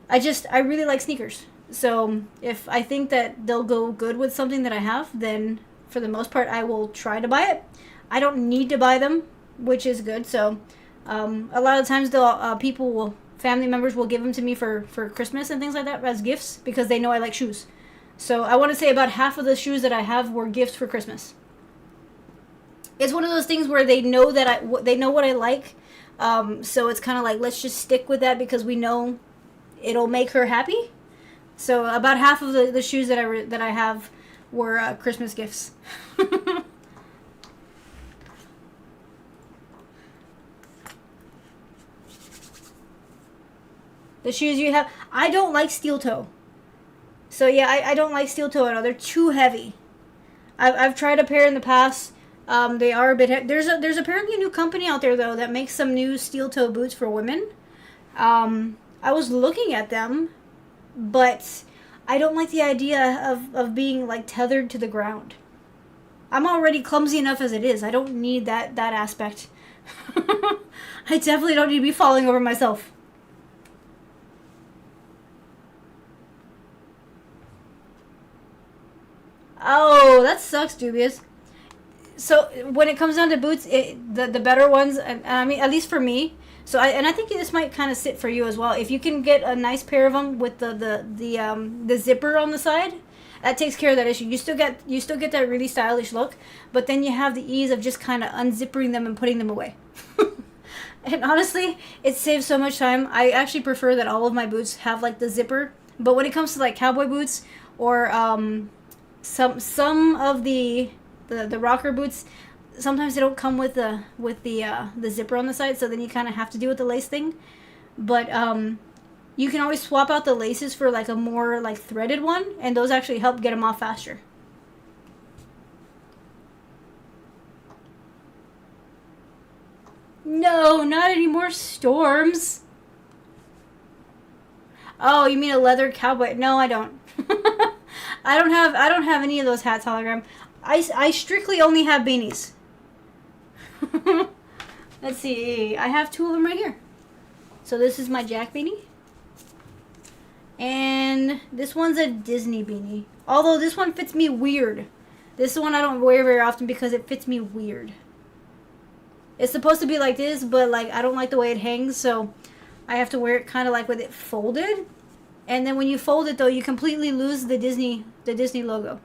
I really like sneakers. So if I think that they'll go good with something that I have, then for the most part I will try to buy it. I don't need to buy them, which is good. So a lot of times family members will give them to me for Christmas and things like that as gifts because they know I like shoes. So I want to say about half of the shoes that I have were gifts for Christmas. It's one of those things where they know that they know what I like. So it's kind of like, let's just stick with that because we know it'll make her happy. So about half of the shoes that I have were Christmas gifts. The shoes you have, I don't like steel toe. So yeah, I don't like steel toe at all. They're too heavy. I've tried a pair in the past. They are a bit. There's apparently a new company out there though that makes some new steel toe boots for women. I was looking at them, but I don't like the idea of being like tethered to the ground. I'm already clumsy enough as it is. I don't need that aspect. I definitely don't need to be falling over myself. Oh, that sucks, Dubious. So when it comes down to boots, the better ones, and I mean, at least for me. So I think this might kind of sit for you as well. If you can get a nice pair of them with the zipper on the side, that takes care of that issue. You still get that really stylish look, but then you have the ease of just kind of unzipping them and putting them away. And honestly, it saves so much time. I actually prefer that all of my boots have like the zipper. But when it comes to like cowboy boots or some of the rocker boots, sometimes they don't come with the zipper on the side, so then you kind of have to deal with the lace thing. But You can always swap out the laces for like a more like threaded one, and those actually help get them off faster. No, not any more storms. Oh, you mean a leather cowboy? No, I don't. I don't have any of those hats, hologram. I strictly only have beanies. Let's see. I have two of them right here. So this is my Jack beanie. And this one's a Disney beanie. Although this one fits me weird. This one I don't wear very often because it fits me weird. It's supposed to be like this, but like I don't like the way it hangs, so I have to wear it kind of like with it folded. And then when you fold it though, you completely lose the Disney logo.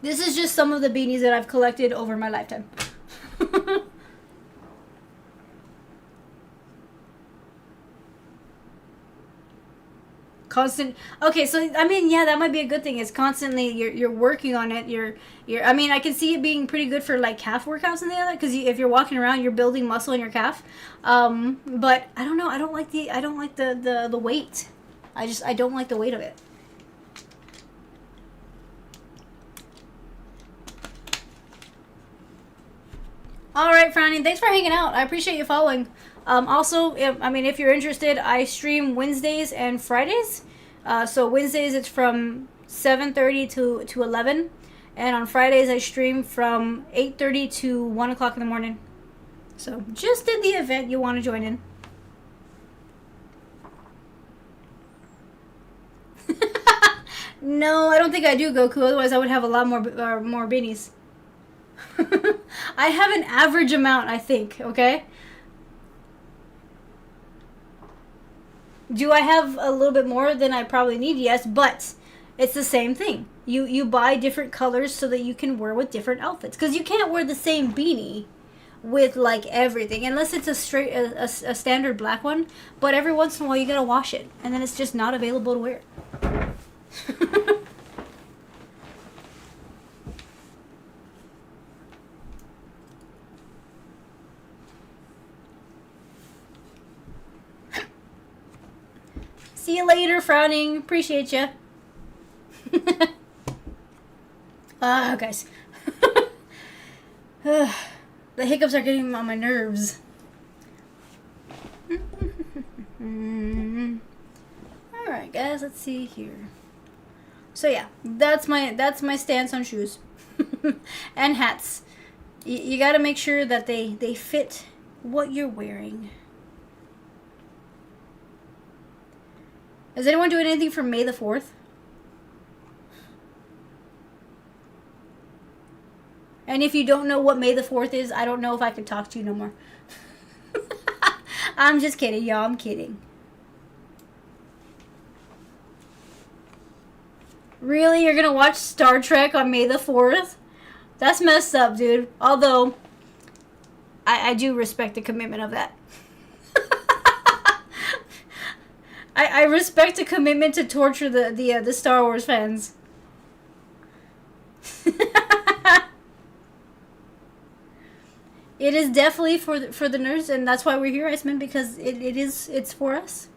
This is just some of the beanies that I've collected over my lifetime. Constant. Okay, so I mean, yeah, that might be a good thing. It's constantly you're working on it. You're. I mean, I can see it being pretty good for like calf workouts and the other because if you're walking around, you're building muscle in your calf. But I don't know. I don't like the weight. I don't like the weight of it. All right, Franny, thanks for hanging out. I appreciate you following. Also, if you're interested, I stream Wednesdays and Fridays. So Wednesdays it's from 7:30 to 11, and on Fridays I stream from 8:30 to 1 o'clock in the morning. So just in the event you want to join in. No, I don't think I do, Goku. Otherwise, I would have a lot more beanies. I have an average amount, I think, okay? Do I have a little bit more than I probably need? Yes, but it's the same thing. You buy different colors so that you can wear with different outfits. Because you can't wear the same beanie with, like, everything. Unless it's a standard black one. But every once in a while, you gotta wash it. And then it's just not available to wear. See you later, Frowning. Appreciate you. Guys. The hiccups are getting on my nerves. Alright, guys, let's see here. So yeah, that's my stance on shoes. And hats. You gotta make sure that they fit what you're wearing. Is anyone doing anything for May the 4th? And if you don't know what May the 4th is, I don't know if I can talk to you no more. I'm just kidding, y'all. I'm kidding. Really? You're gonna watch Star Trek on May the 4th? That's messed up, dude. Although, I do respect the commitment of that. I respect the commitment to torture the Star Wars fans. It is definitely for the nerds, and that's why we're here, Iceman, because it's for us.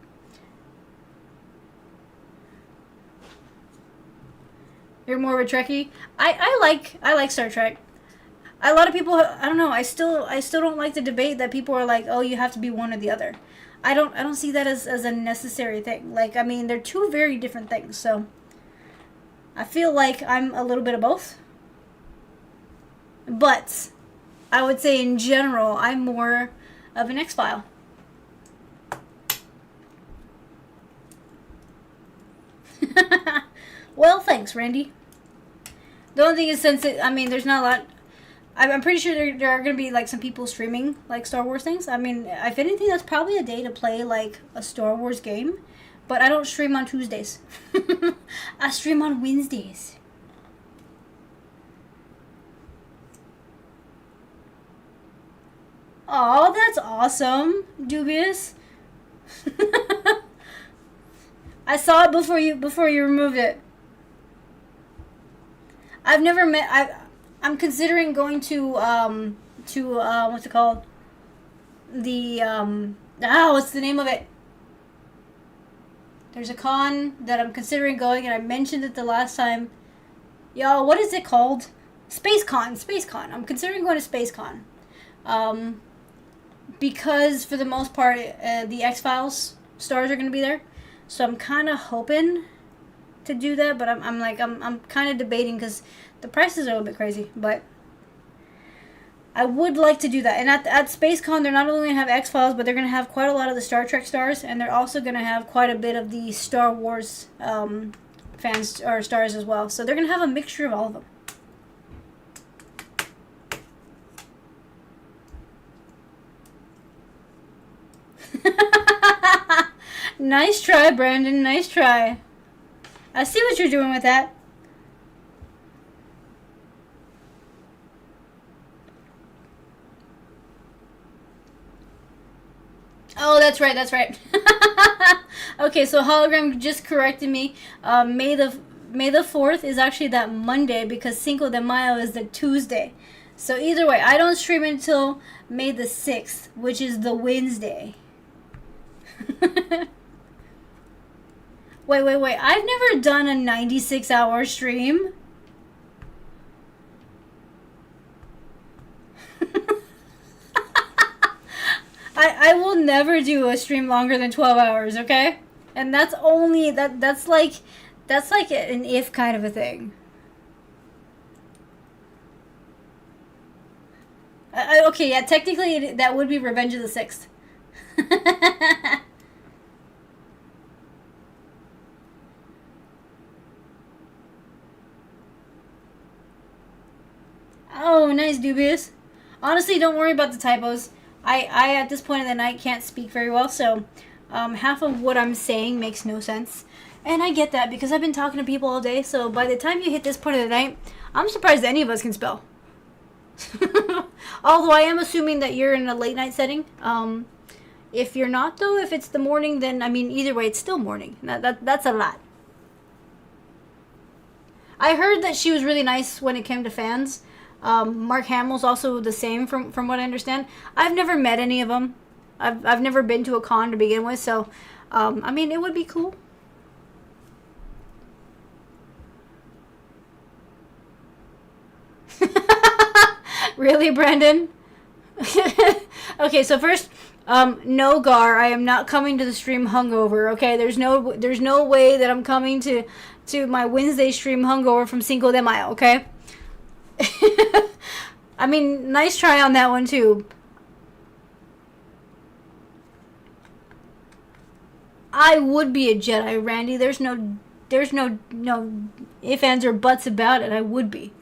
You're more of a Trekkie. I like Star Trek. A lot of people, I don't know. I still don't like the debate that people are like, oh, you have to be one or the other. I don't see that as a necessary thing. Like, I mean, they're two very different things. So I feel like I'm a little bit of both. But I would say in general, I'm more of an X-File. Well, thanks, Randy. The only thing is, there's not a lot. I'm pretty sure there are going to be, like, some people streaming, like, Star Wars things. I mean, if anything, that's probably a day to play, like, a Star Wars game. But I don't stream on Tuesdays. I stream on Wednesdays. Oh, that's awesome, Dubious. I saw it before you removed it. I've never met. I'm considering going to what's it called? what's the name of it? There's a con that I'm considering going, and I mentioned it the last time. Y'all, what is it called? SpaceCon. SpaceCon. I'm considering going to SpaceCon. Because for the most part, the X-Files stars are going to be there. So I'm kind of hoping to do that, but I'm kind of debating because the prices are a little bit crazy, but I would like to do that. And at SpaceCon, they're not only going to have X-Files, but they're going to have quite a lot of the Star Trek stars, and they're also going to have quite a bit of the Star Wars fans or stars as well. So they're going to have a mixture of all of them. Nice try, Brandon. Nice try. I see what you're doing with that. Oh, that's right. That's right. Okay, so Hologram just corrected me. May the 4th is actually that Monday because Cinco de Mayo is the Tuesday. So either way, I don't stream until May the 6th, which is the Wednesday. Wait. I've never done a 96-hour stream. I will never do a stream longer than 12 hours, okay? And that's only that's like an if kind of a thing. Okay, yeah, technically that would be Revenge of the Sixth. Oh, nice, Dubious. Honestly, don't worry about the typos. I at this point in the night can't speak very well, so half of what I'm saying makes no sense. And I get that because I've been talking to people all day, so by the time you hit this point of the night, I'm surprised any of us can spell. Although I am assuming that you're in a late night setting. If you're not, though, if it's the morning, then, I mean, either way, it's still morning. That's a lot. I heard that she was really nice when it came to fans. Mark Hamill's also the same from what I understand. I've never met any of them. I've never been to a con to begin with, so, I mean, it would be cool. Really, Brandon? Okay, so first, no, Gar, I am not coming to the stream hungover. Okay, there's no way that I'm coming to my Wednesday stream hungover from Cinco de Mayo. Okay. I mean, nice try on that one too. I would be a Jedi, Randy. There's no ifs, ands, or buts about it. I would be.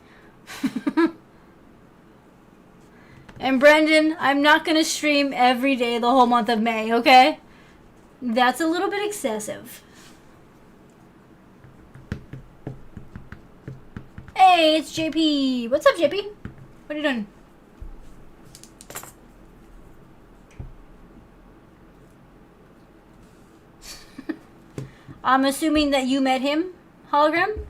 And Brendan, I'm not going to stream every day the whole month of May, okay? That's a little bit excessive. Hey, it's JP. What's up, JP? What are you doing? I'm assuming that you met him, Hologram?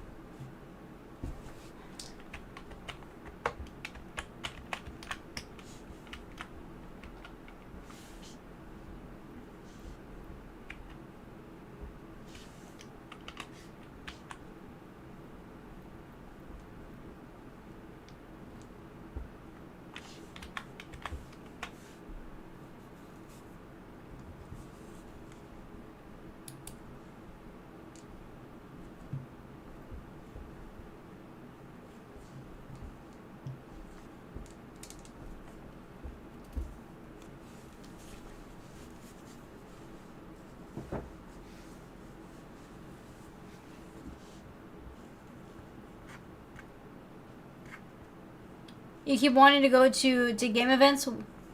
You keep wanting to go to game events?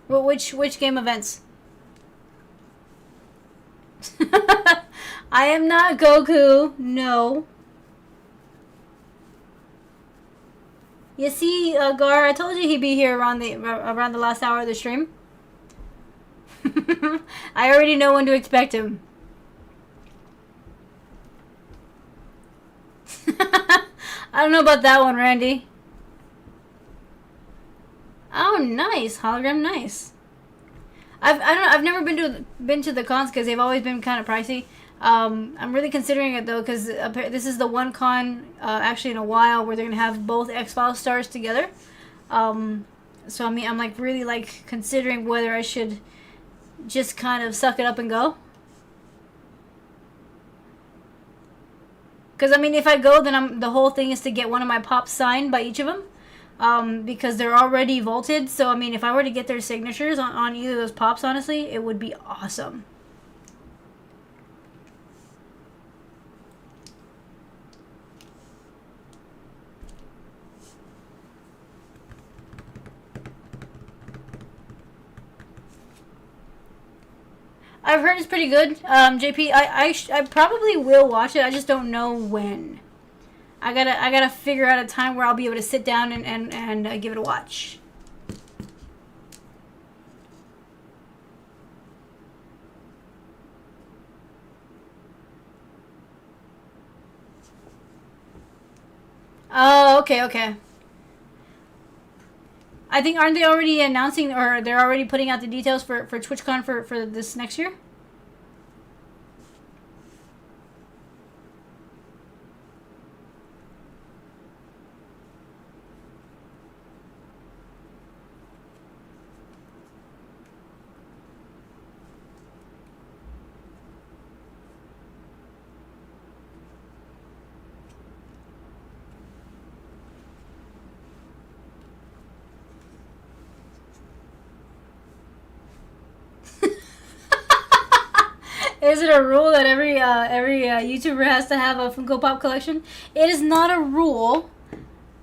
Which game events? I am not Goku. No. You see, Gar, I told you he'd be here around the last hour of the stream. I already know when to expect him. I don't know about that one, Randy. Oh, nice. Hologram, nice. I don't know, I've never been to the cons because they've always been kind of pricey. I'm really considering it though because this is the one con actually in a while where they're gonna have both X-Files stars together. So I mean, I'm like really like considering whether I should just kind of suck it up and go. Because I mean, if I go, then the whole thing is to get one of my pops signed by each of them. Because they're already vaulted. So I mean, if I were to get their signatures on either of those pops, honestly, it would be awesome. I've heard it's pretty good. JP, I probably will watch it. I just don't know when. I gotta figure out a time where I'll be able to sit down and give it a watch. Oh, okay, okay. I think, aren't they already announcing, or they're already putting out the details for TwitchCon for this next year? Is it a rule that every YouTuber has to have a Funko Pop collection? It is not a rule.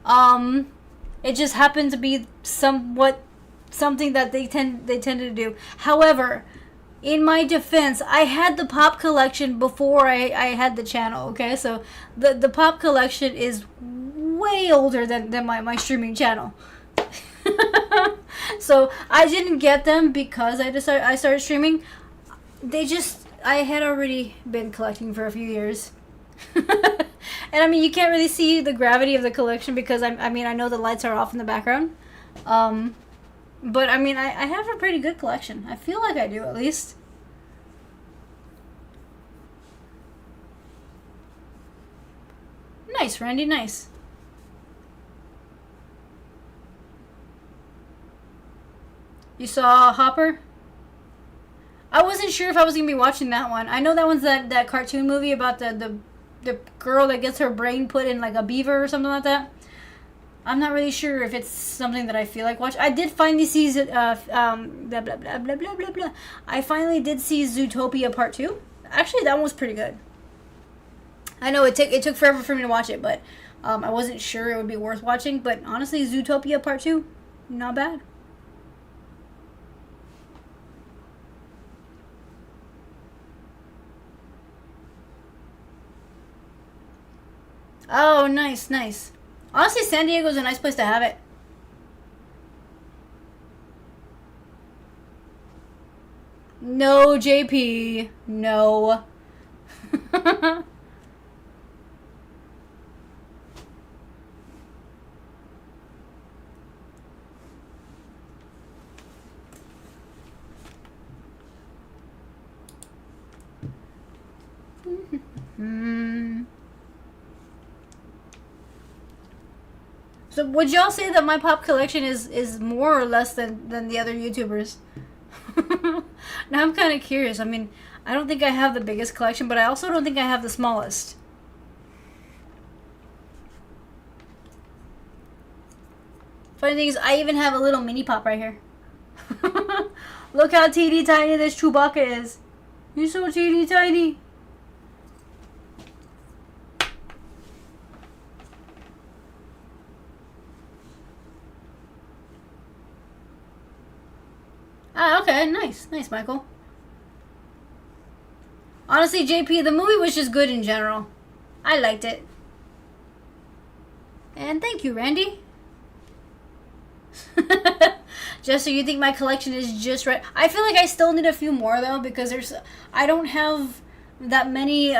It just happened to be something that they tend to do. However, in my defense, I had the pop collection before I had the channel. Okay, so the pop collection is way older than my streaming channel. So I didn't get them because I started streaming. I had already been collecting for a few years. And I mean, you can't really see the gravity of the collection because I mean, I know the lights are off in the background. But I mean, I have a pretty good collection. I feel like I do, at least. Nice, Randy, nice. You saw Hopper? I wasn't sure if I was gonna be watching that one. I know that one's that cartoon movie about the girl that gets her brain put in like a beaver or something like that. I'm not really sure if it's something that I feel like watching. I did finally see blah blah blah blah blah blah blah. I finally did see Zootopia Part 2. Actually, that one was pretty good. I know it took forever for me to watch it, but I wasn't sure it would be worth watching. But honestly, Zootopia Part 2, not bad. Oh, nice, nice. Honestly, San Diego's a nice place to have it. No, JP. No. So would y'all say that my pop collection is more or less than the other YouTubers? Now I'm kind of curious. I mean, I don't think I have the biggest collection, but I also don't think I have the smallest. Funny thing is, I even have a little mini pop right here. Look how teeny tiny this Chewbacca is. You're so teeny tiny. Ah, okay, nice. Nice, Michael. Honestly, JP, the movie was just good in general. I liked it. And thank you, Randy. Just so you think my collection is just right. I feel like I still need a few more, though, because I don't have that many,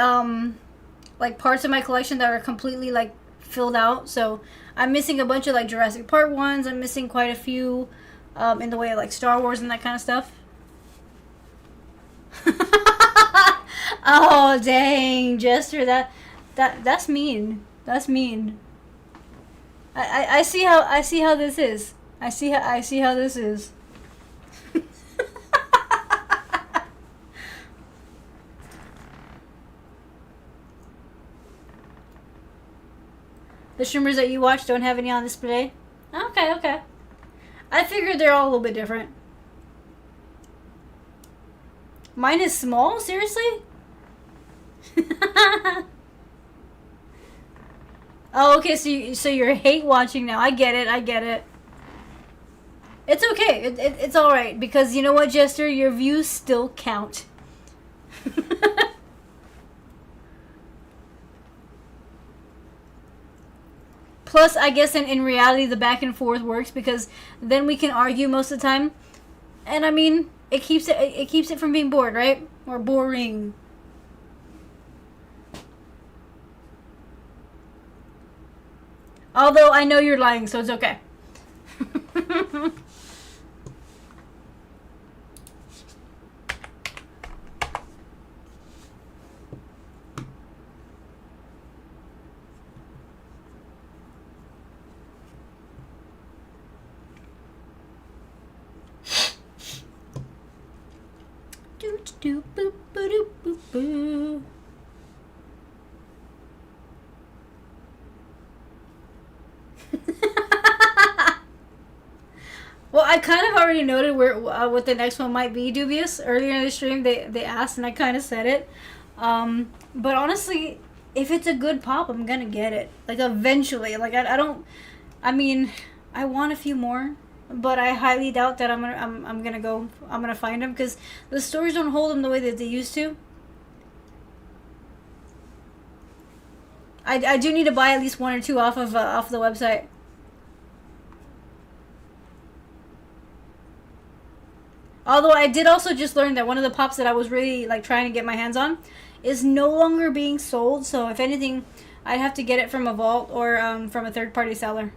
like, parts of my collection that are completely, like, filled out. So I'm missing a bunch of, like, Jurassic Park ones. I'm missing quite a few. In the way of like Star Wars and that kind of stuff. Oh dang, Jester, that's mean. That's mean. I see how this is. I see how this is. The streamers that you watch don't have any on display? Okay, okay. I figured they're all a little bit different. Mine is small? Seriously? Oh, okay, so you're hate watching now. I get it, I get it. It's okay. It's alright, because you know what, Jester? Your views still count. Plus, I guess in reality, the back and forth works, because then we can argue most of the time. And I mean, it keeps it from being bored, right? Or boring. Although I know you're lying, so it's okay. Do do boop boop boop boop. Well, I kind of already noted where what the next one might be, Dubious. Earlier in the stream, they asked, and I kind of said it. But honestly, if it's a good pop, I'm gonna get it. Like, eventually. Like, I don't... I mean, I want a few more, but I highly doubt that I'm gonna find them, because the stores don't hold them the way that they used to. I do need to buy at least one or two off the website. Although I did also just learn that one of the pops that I was really like trying to get my hands on is no longer being sold. So if anything, I'd have to get it from a vault or from a third-party seller.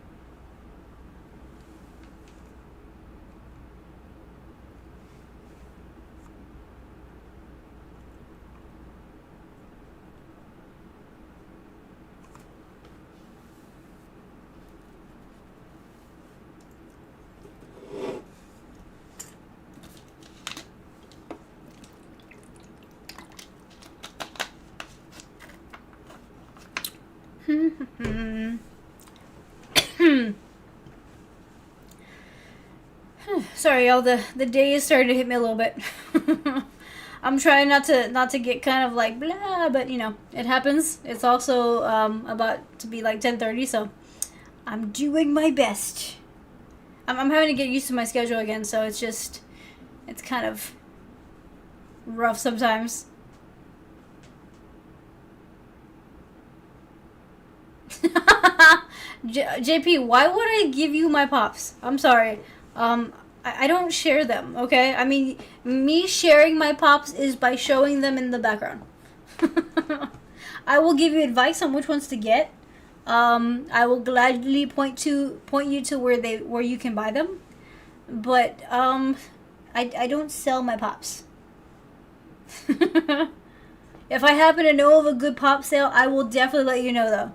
Sorry, y'all. The day is starting to hit me a little bit. I'm trying not to get kind of like blah, but you know it happens. It's also about to be like 10:30, so I'm doing my best. I'm having to get used to my schedule again, so it's kind of rough sometimes. JP, why would I give you my pops? I'm sorry. I don't share them, okay? I mean, me sharing my pops is by showing them in the background. I will give you advice on which ones to get. I will gladly point you to where you can buy them. But I don't sell my pops. If I happen to know of a good pop sale, I will definitely let you know though.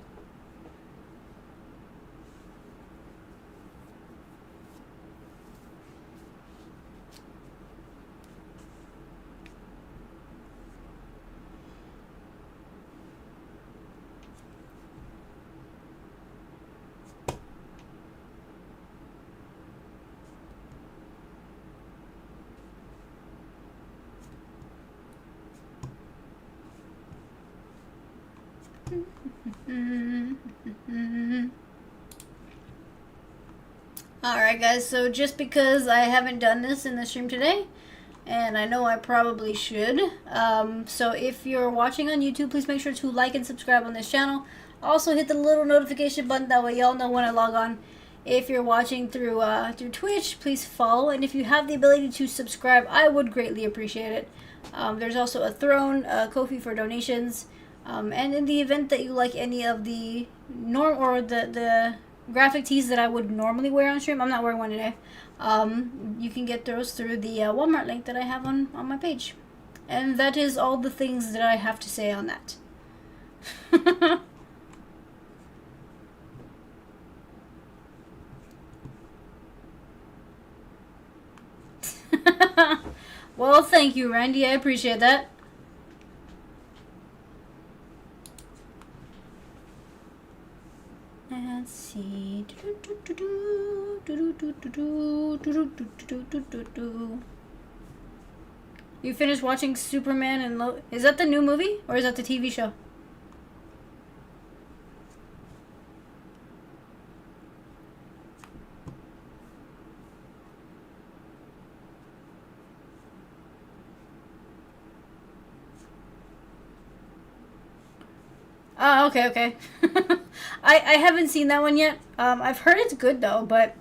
Alright guys, so just because I haven't done this in the stream today, and I know I probably should, so if you're watching on YouTube, please make sure to like and subscribe on this channel. Also hit the little notification button, that way y'all know when I log on. If you're watching through Twitch, please follow, and if you have the ability to subscribe, I would greatly appreciate it. There's also a Throne, Ko-fi for donations, and in the event that you like any of the the graphic tees that I would normally wear on stream, I'm not wearing one today, you can get those through the Walmart link that I have on my page. And that is all the things that I have to say on that. Well, thank you, Randy. I appreciate that. Let's see. You finished watching Superman and is that the new movie or is that the TV show? Oh, okay, okay. I haven't seen that one yet. I've heard it's good though, but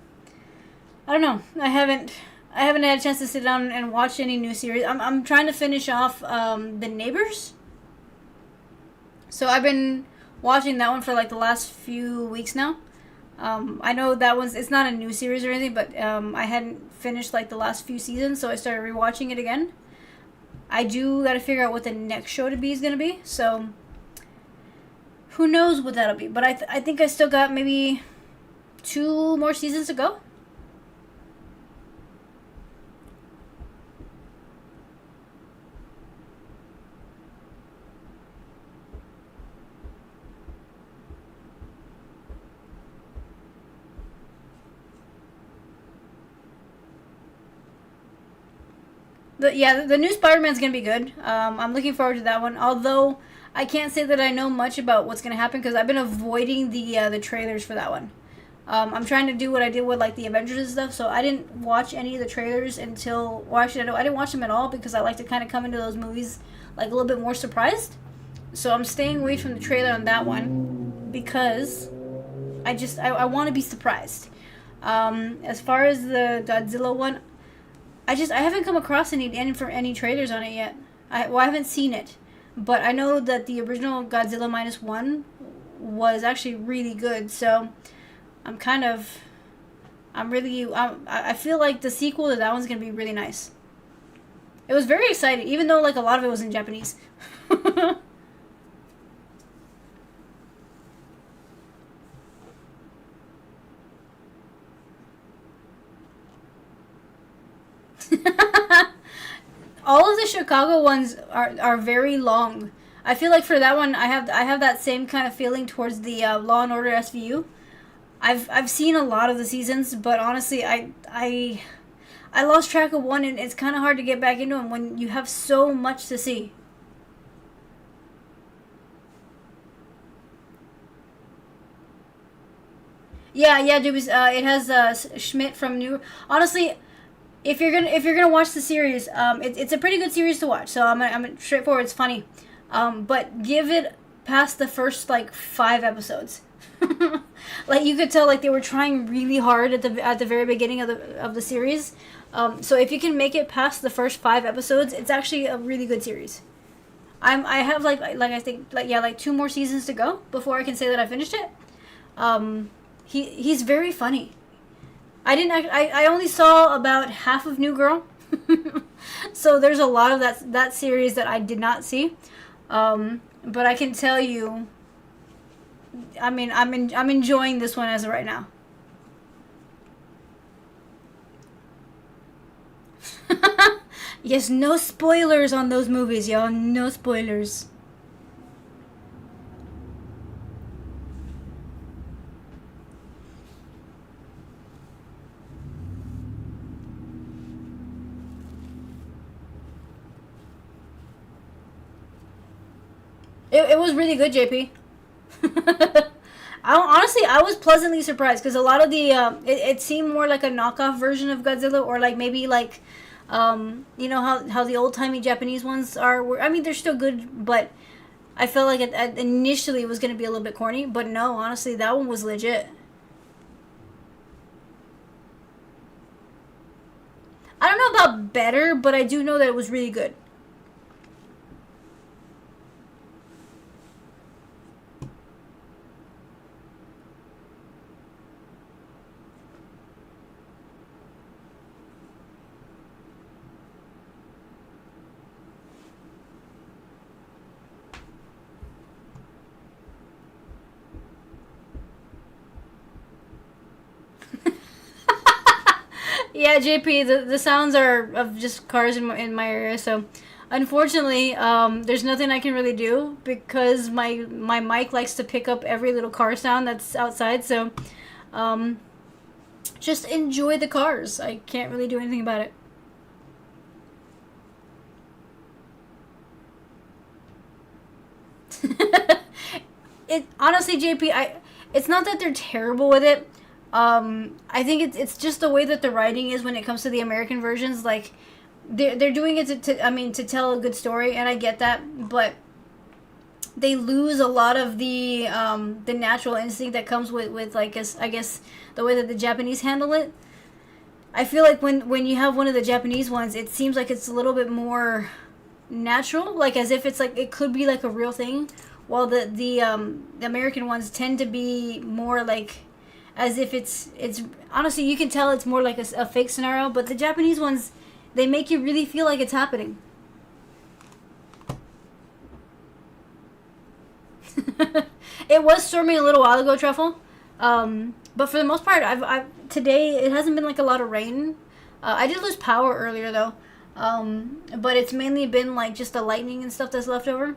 I don't know. I haven't had a chance to sit down and watch any new series. I'm trying to finish off The Neighbors. So I've been watching that one for like the last few weeks now. I know that it's not a new series or anything, but I hadn't finished like the last few seasons, so I started rewatching it again. I do got to figure out what the next show to be is gonna be. So who knows what that'll be? But I think I still got maybe 2 more seasons to go. The new Spider-Man's gonna be good. I'm looking forward to that one. Although I can't say that I know much about what's gonna happen because I've been avoiding the trailers for that one. I'm trying to do what I did with like the Avengers and stuff. So I didn't watch any of the trailers until, well, actually, I didn't watch them at all because I like to kind of come into those movies like a little bit more surprised. So I'm staying away from the trailer on that one because I want to be surprised. As far as the Godzilla one, I haven't come across any trailers on it yet. I haven't seen it, but I know that the original Godzilla -1 was actually really good. So I feel like the sequel to that one's gonna be really nice. It was very exciting, even though like a lot of it was in Japanese. All of the Chicago ones are very long. I feel like for that one, I have that same kind of feeling towards the Law and Order SVU. I've seen a lot of the seasons, but honestly, I lost track of one, and it's kind of hard to get back into them when you have so much to see. Yeah, dude. It has Schmidt from New. Honestly, if you're gonna watch the series, it's a pretty good series to watch. So I'm straightforward. It's funny, but give it past the first like 5 episodes. Like you could tell, like they were trying really hard at the very beginning of the series. So if you can make it past the first 5 episodes, it's actually a really good series. I have like I think like 2 more seasons to go before I can say that I finished it. He's very funny. I only saw about half of New Girl. So there's a lot of that series that I did not see. But I can tell you, I mean, I'm enjoying this one as of right now. Yes, no spoilers on those movies, y'all. No spoilers. It was really good, JP. I was pleasantly surprised because a lot of it seemed more like a knockoff version of Godzilla, or like maybe like, you know how the old timey Japanese ones are. I mean, they're still good, but I felt like initially it was gonna be a little bit corny. But no, honestly, that one was legit. I don't know about better, but I do know that it was really good. Yeah, JP, the sounds are of just cars in my area, so unfortunately, there's nothing I can really do because my mic likes to pick up every little car sound that's outside, so um, just enjoy the cars. I can't really do anything about it. It honestly, JP, it's not that they're terrible with it. I think it's just the way that the writing is when it comes to the American versions. Like they're doing it to I mean to tell a good story, and I get that, but they lose a lot of the natural instinct that comes with like I guess the way that the Japanese handle it. I feel like when you have one of the Japanese ones, it seems like it's a little bit more natural, like as if it's like it could be like a real thing, while the American ones tend to be more like as if it's honestly you can tell it's more like a fake scenario, but the Japanese ones they make you really feel like it's happening. It was storming a little while ago, Truffle. But for the most part, I've today it hasn't been like a lot of rain. I did lose power earlier though, but it's mainly been like just the lightning and stuff that's left over.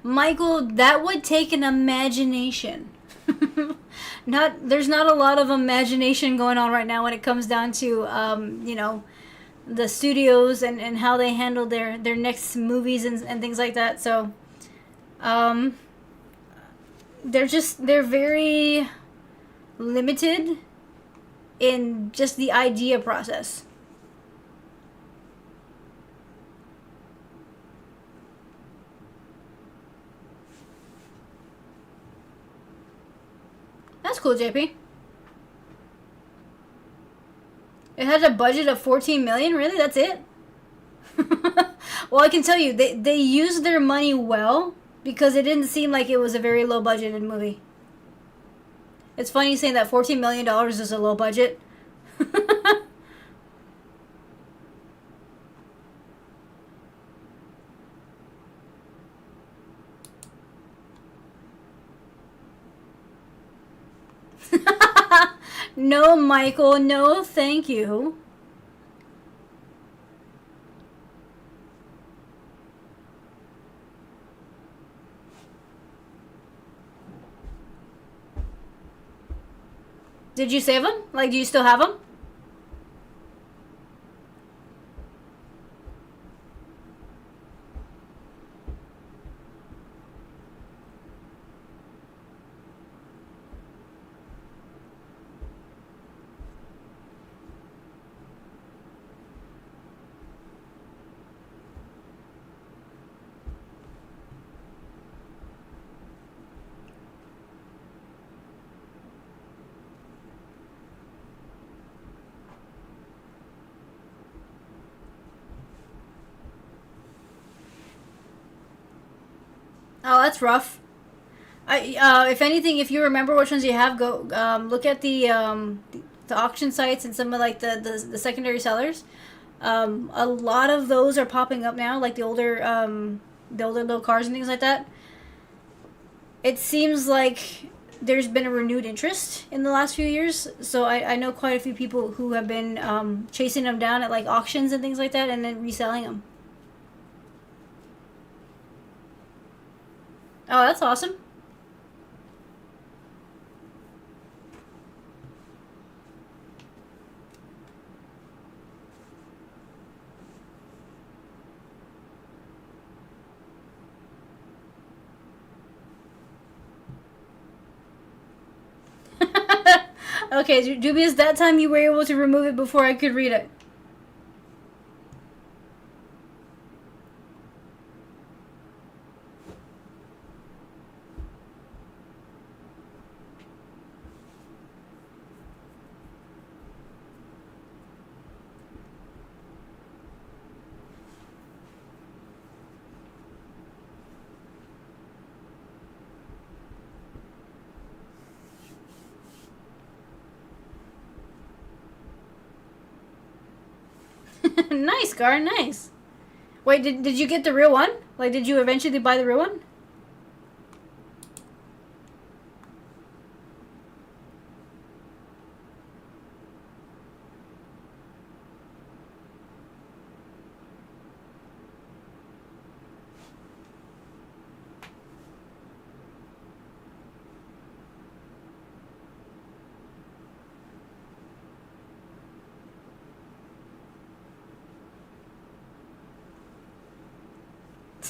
Michael, that would take an imagination. Not there's not a lot of imagination going on right now when it comes down to the studios and how they handle their next movies and things like that. So um, they're very limited in just the idea process. That's cool, JP. It has a budget of 14 million. Really, that's it? Well, I can tell you they used their money well because it didn't seem like it was a very low budgeted movie. It's funny saying that $14 million is a low budget. No, Michael, no, thank you. Did you save them? Like, do you still have them? Oh, that's rough. If anything, if you remember which ones you have, go look at the auction sites and some of like the secondary sellers. A lot of those are popping up now, like the older little cars and things like that. It seems like there's been a renewed interest in the last few years. So I know quite a few people who have been chasing them down at like auctions and things like that, and then reselling them. Oh, that's awesome. Okay, Dubious, that time you were able to remove it before I could read it. Nice, Gar, nice. Wait, did you get the real one? Like, did you eventually buy the real one?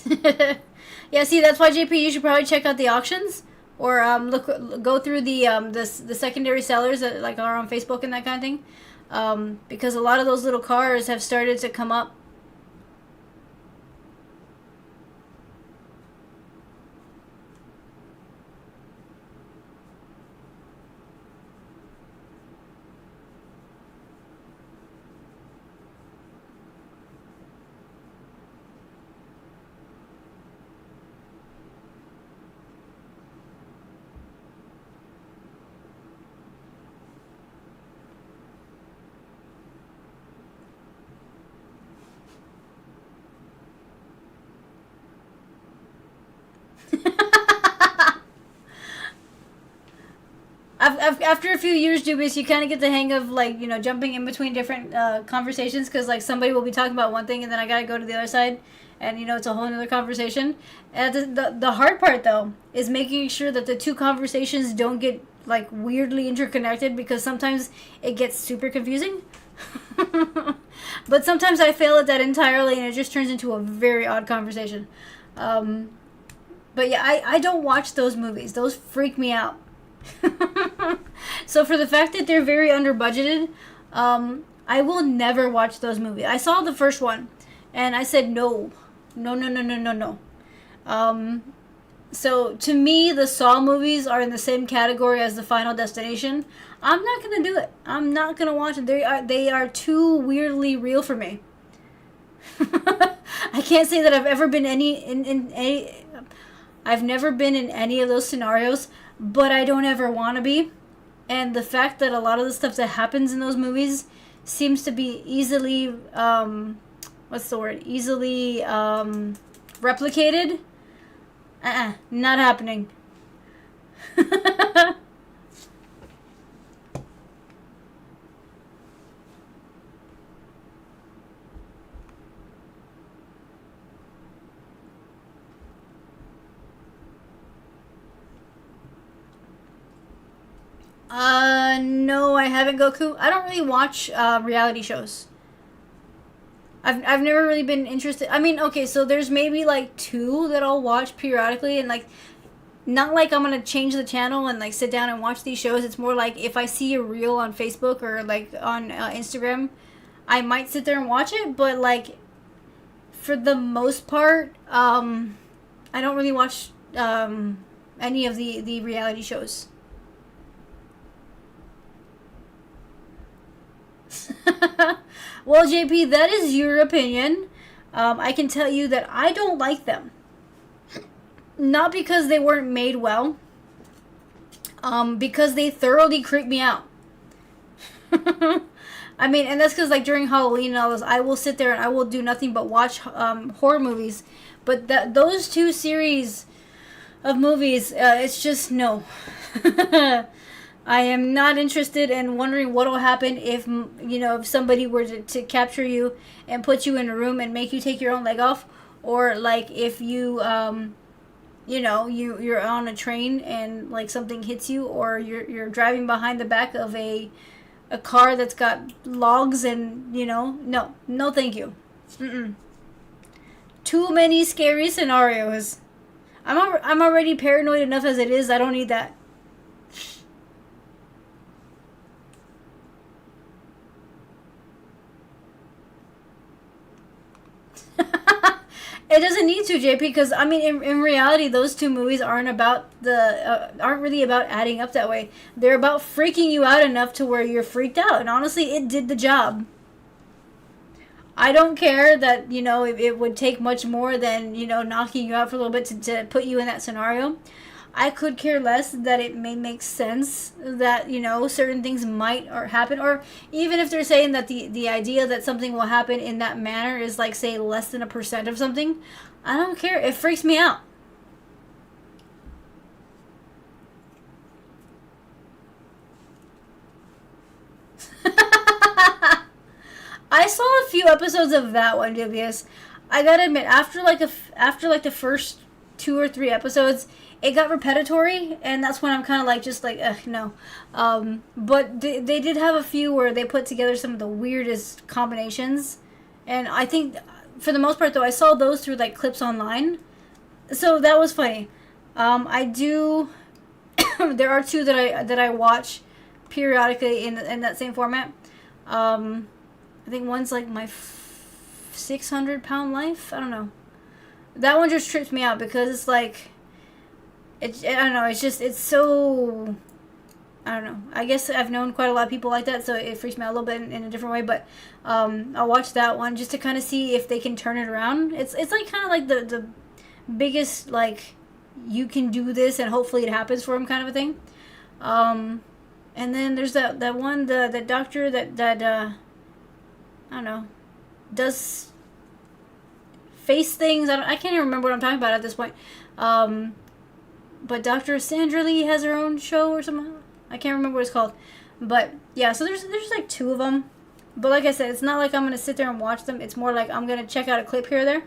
Yeah, see, that's why JP, you should probably check out the auctions, or go through the secondary sellers that like are on Facebook and that kind of thing, because a lot of those little cars have started to come up. After a few years, Dubious, you kind of get the hang of like jumping in between different conversations, because like somebody will be talking about one thing and then I gotta go to the other side, and it's a whole other conversation. And the hard part though is making sure that the two conversations don't get like weirdly interconnected, because sometimes it gets super confusing. But sometimes I fail at that entirely and it just turns into a very odd conversation. But yeah, I don't watch those movies. Those freak me out. So for the fact that they're very under budgeted, I will never watch those movies. I saw the first one and I said no. So to me, the Saw movies are in the same category as the Final Destination. I'm not gonna do it. I'm not gonna watch it. They are too weirdly real for me. I can't say that I've ever been in any. I've never been in any of those scenarios, but I don't ever want to be. And the fact that a lot of the stuff that happens in those movies seems to be easily, easily replicated. Not happening. No, I haven't, Goku. I don't really watch reality shows. I've never really been interested. I mean, okay, so there's maybe like two that I'll watch periodically, and like, not like I'm gonna change the channel and like sit down and watch these shows. It's more like if I see a reel on Facebook or like on Instagram, I might sit there and watch it. But like, for the most part, I don't really watch any of the reality shows. Well, JP, that is your opinion. I can tell you that I don't like them. Not because they weren't made well. Because they thoroughly creep me out. I mean, and that's because like during Halloween and all this, I will sit there and I will do nothing but watch horror movies. But those two series of movies, it's just no. I am not interested in wondering what will happen if somebody were to capture you and put you in a room and make you take your own leg off, or like if you you're on a train and like something hits you, or you're driving behind the back of a car that's got logs and no thank you. Too many scary scenarios. I'm already paranoid enough as it is. I don't need that. It doesn't need to, JP, because I mean, in reality, those two movies aren't really about adding up that way. They're about freaking you out enough to where you're freaked out, and honestly, it did the job. I don't care that it would take much more than knocking you out for a little bit to put you in that scenario. I could care less that it may make sense that certain things might or happen, or even if they're saying that the idea that something will happen in that manner is like, say, less than 1% of something. I don't care. It freaks me out. I saw a few episodes of that one, Dubious. I gotta admit, after the first 2 or 3 episodes, it got repetitory, and that's when I'm kind of like, just like, no. But they did have a few where they put together some of the weirdest combinations, and I think for the most part, though, I saw those through like clips online, so that was funny. I do. There are two that I watch periodically in that same format. I think one's like my 600-pound life. I don't know. That one just trips me out because it's like, I don't know. It's so. I don't know. I guess I've known quite a lot of people like that, so it freaks me out a little bit in a different way. But I'll watch that one just to kind of see if they can turn it around. It's like kind of like the biggest, like, you can do this and hopefully it happens for him kind of a thing. And then there's that one, the doctor that I don't know, does face things. I can't even remember what I'm talking about at this point. But Dr. Sandra Lee has her own show or something. I can't remember what it's called. But yeah, so there's like two of them. But like I said, it's not like I'm going to sit there and watch them. It's more like I'm going to check out a clip here or there.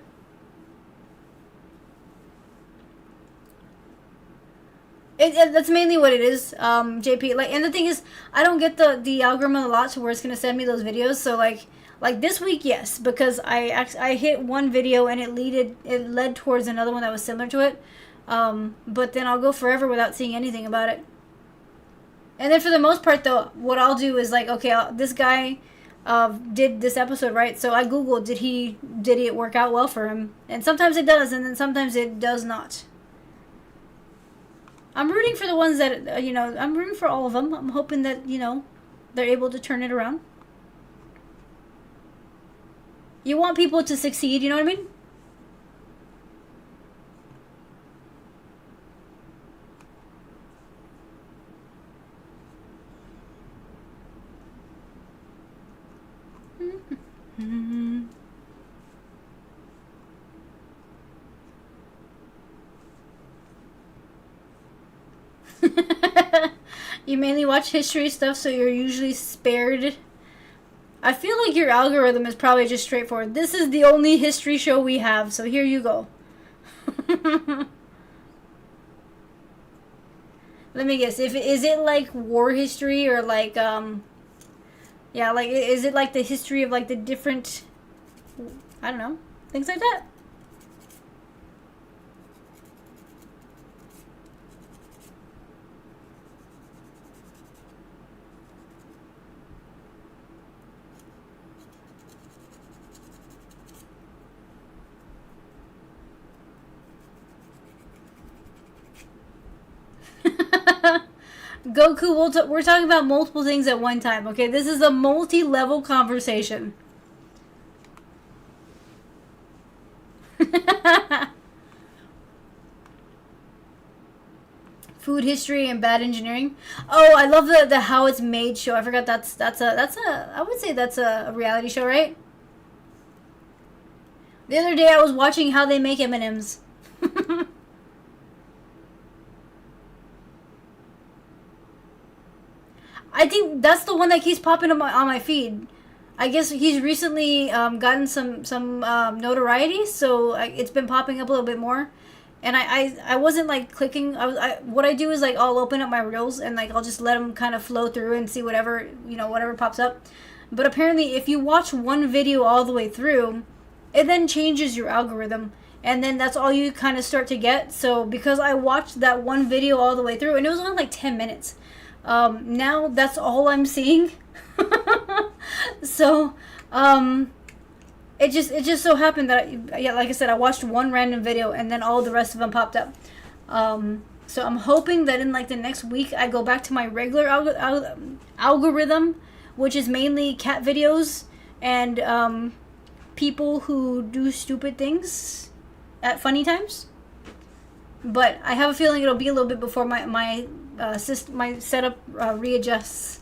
That's mainly what it is, JP. Like, and the thing is, I don't get the algorithm a lot to where it's going to send me those videos. So like this week, yes, because I hit one video and it led towards another one that was similar to it. But then I'll go forever without seeing anything about it. And then for the most part, though, what I'll do is like, okay, this guy did this episode, right? So I Googled, did it work out well for him? And sometimes it does, and then sometimes it does not. I'm rooting for the ones that, I'm rooting for all of them. I'm hoping that, they're able to turn it around. You want people to succeed, you know what I mean? You mainly watch history stuff, so you're usually spared. I feel like your algorithm is probably just straightforward. This is the only history show we have, so here you go. Let me guess. Is it like war history or like yeah, like is it like the history of like the different, I don't know, things like that. Goku, we're talking about multiple things at one time, okay? This is a multi-level conversation. Food history and bad engineering. Oh, I love the How It's Made show. I forgot that's a I would say that's a reality show, right? The other day I was watching how they make M&Ms. I think that's the one that keeps popping up on my feed. I guess he's recently gotten some notoriety, so it's been popping up a little bit more. And I wasn't like clicking. What I do is like I'll open up my reels and like I'll just let them kind of flow through and see whatever whatever pops up. But apparently, if you watch one video all the way through, it then changes your algorithm, and then that's all you kind of start to get. So because I watched that one video all the way through, and it was only like 10 minutes. Now that's all I'm seeing. So, it just so happened that, like I said, I watched one random video and then all the rest of them popped up. So I'm hoping that in like the next week I go back to my regular algorithm, which is mainly cat videos and, people who do stupid things at funny times. But I have a feeling it'll be a little bit before my setup readjusts.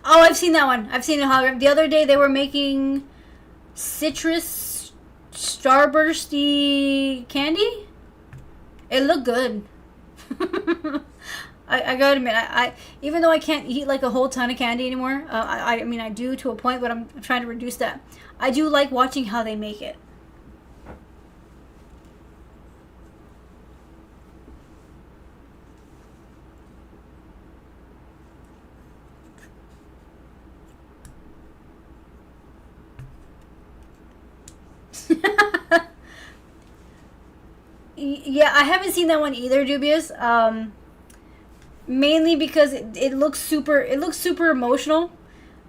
Oh, I've seen that one. I've seen the hologram. The other day they were making citrus starbursty candy. It looked good. I gotta admit, I even though I can't eat like a whole ton of candy anymore, I mean I do to a point, but I'm trying to reduce that. I do like watching how they make it. Yeah, I haven't seen that one either, Dubious. Mainly because it looks super emotional.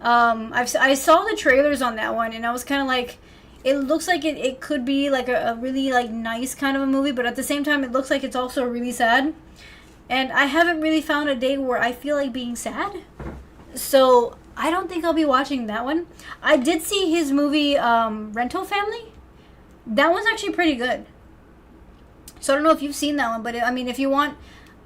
I saw the trailers on that one, and I was kind of like, it looks like it could be like a really like nice kind of a movie, but at the same time, it looks like it's also really sad. And I haven't really found a day where I feel like being sad, so I don't think I'll be watching that one. I did see his movie Rental Family. That one's actually pretty good. So I don't know if you've seen that one, but I mean, if you want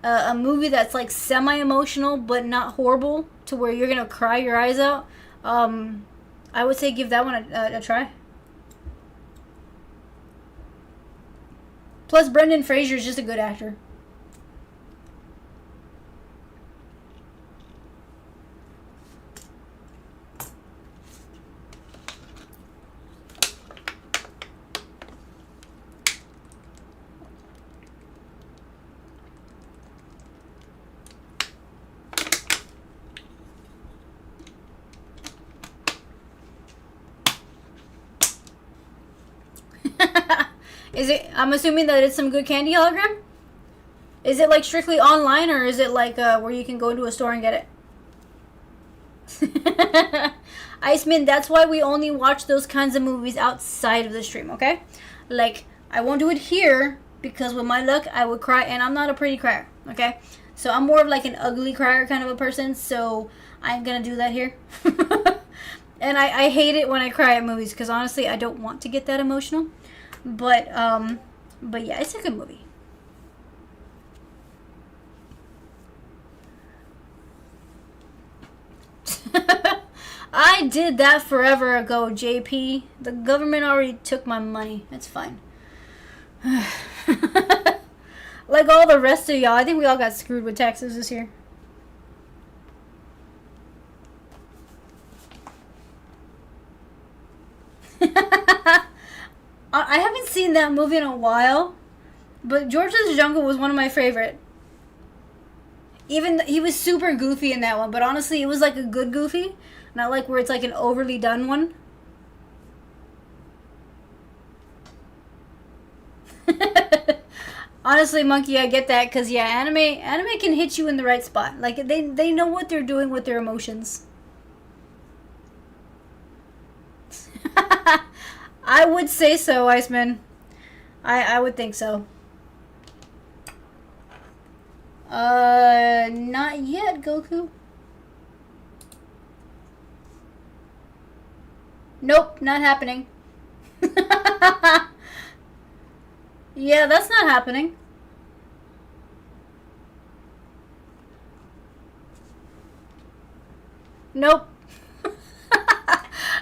a movie that's like semi-emotional but not horrible to where you're gonna cry your eyes out, I would say give that one a try. Plus, Brendan Fraser is just a good actor. Is it? I'm assuming that it's some good candy, hologram. Is it like strictly online, or is it like where you can go to a store and get it? Iceman, that's why we only watch those kinds of movies outside of the stream, okay? Like, I won't do it here because with my luck, I would cry, and I'm not a pretty crier, okay? So I'm more of like an ugly crier kind of a person, so I'm gonna do that here. And I hate it when I cry at movies because honestly, I don't want to get that emotional. But yeah, it's a good movie. I did that forever ago, JP. The government already took my money. It's fine. Like all the rest of y'all, I think we all got screwed with taxes this year. I haven't seen that movie in a while, but George's Jungle was one of my favorite. Even he was super goofy in that one, but honestly, it was like a good goofy, not like where it's like an overly done one. Honestly, Monkey, I get that because yeah, anime can hit you in the right spot. Like they know what they're doing with their emotions. I would say so, Iceman. I would think so. Not yet, Goku. Nope, not happening. Yeah, that's not happening. Nope.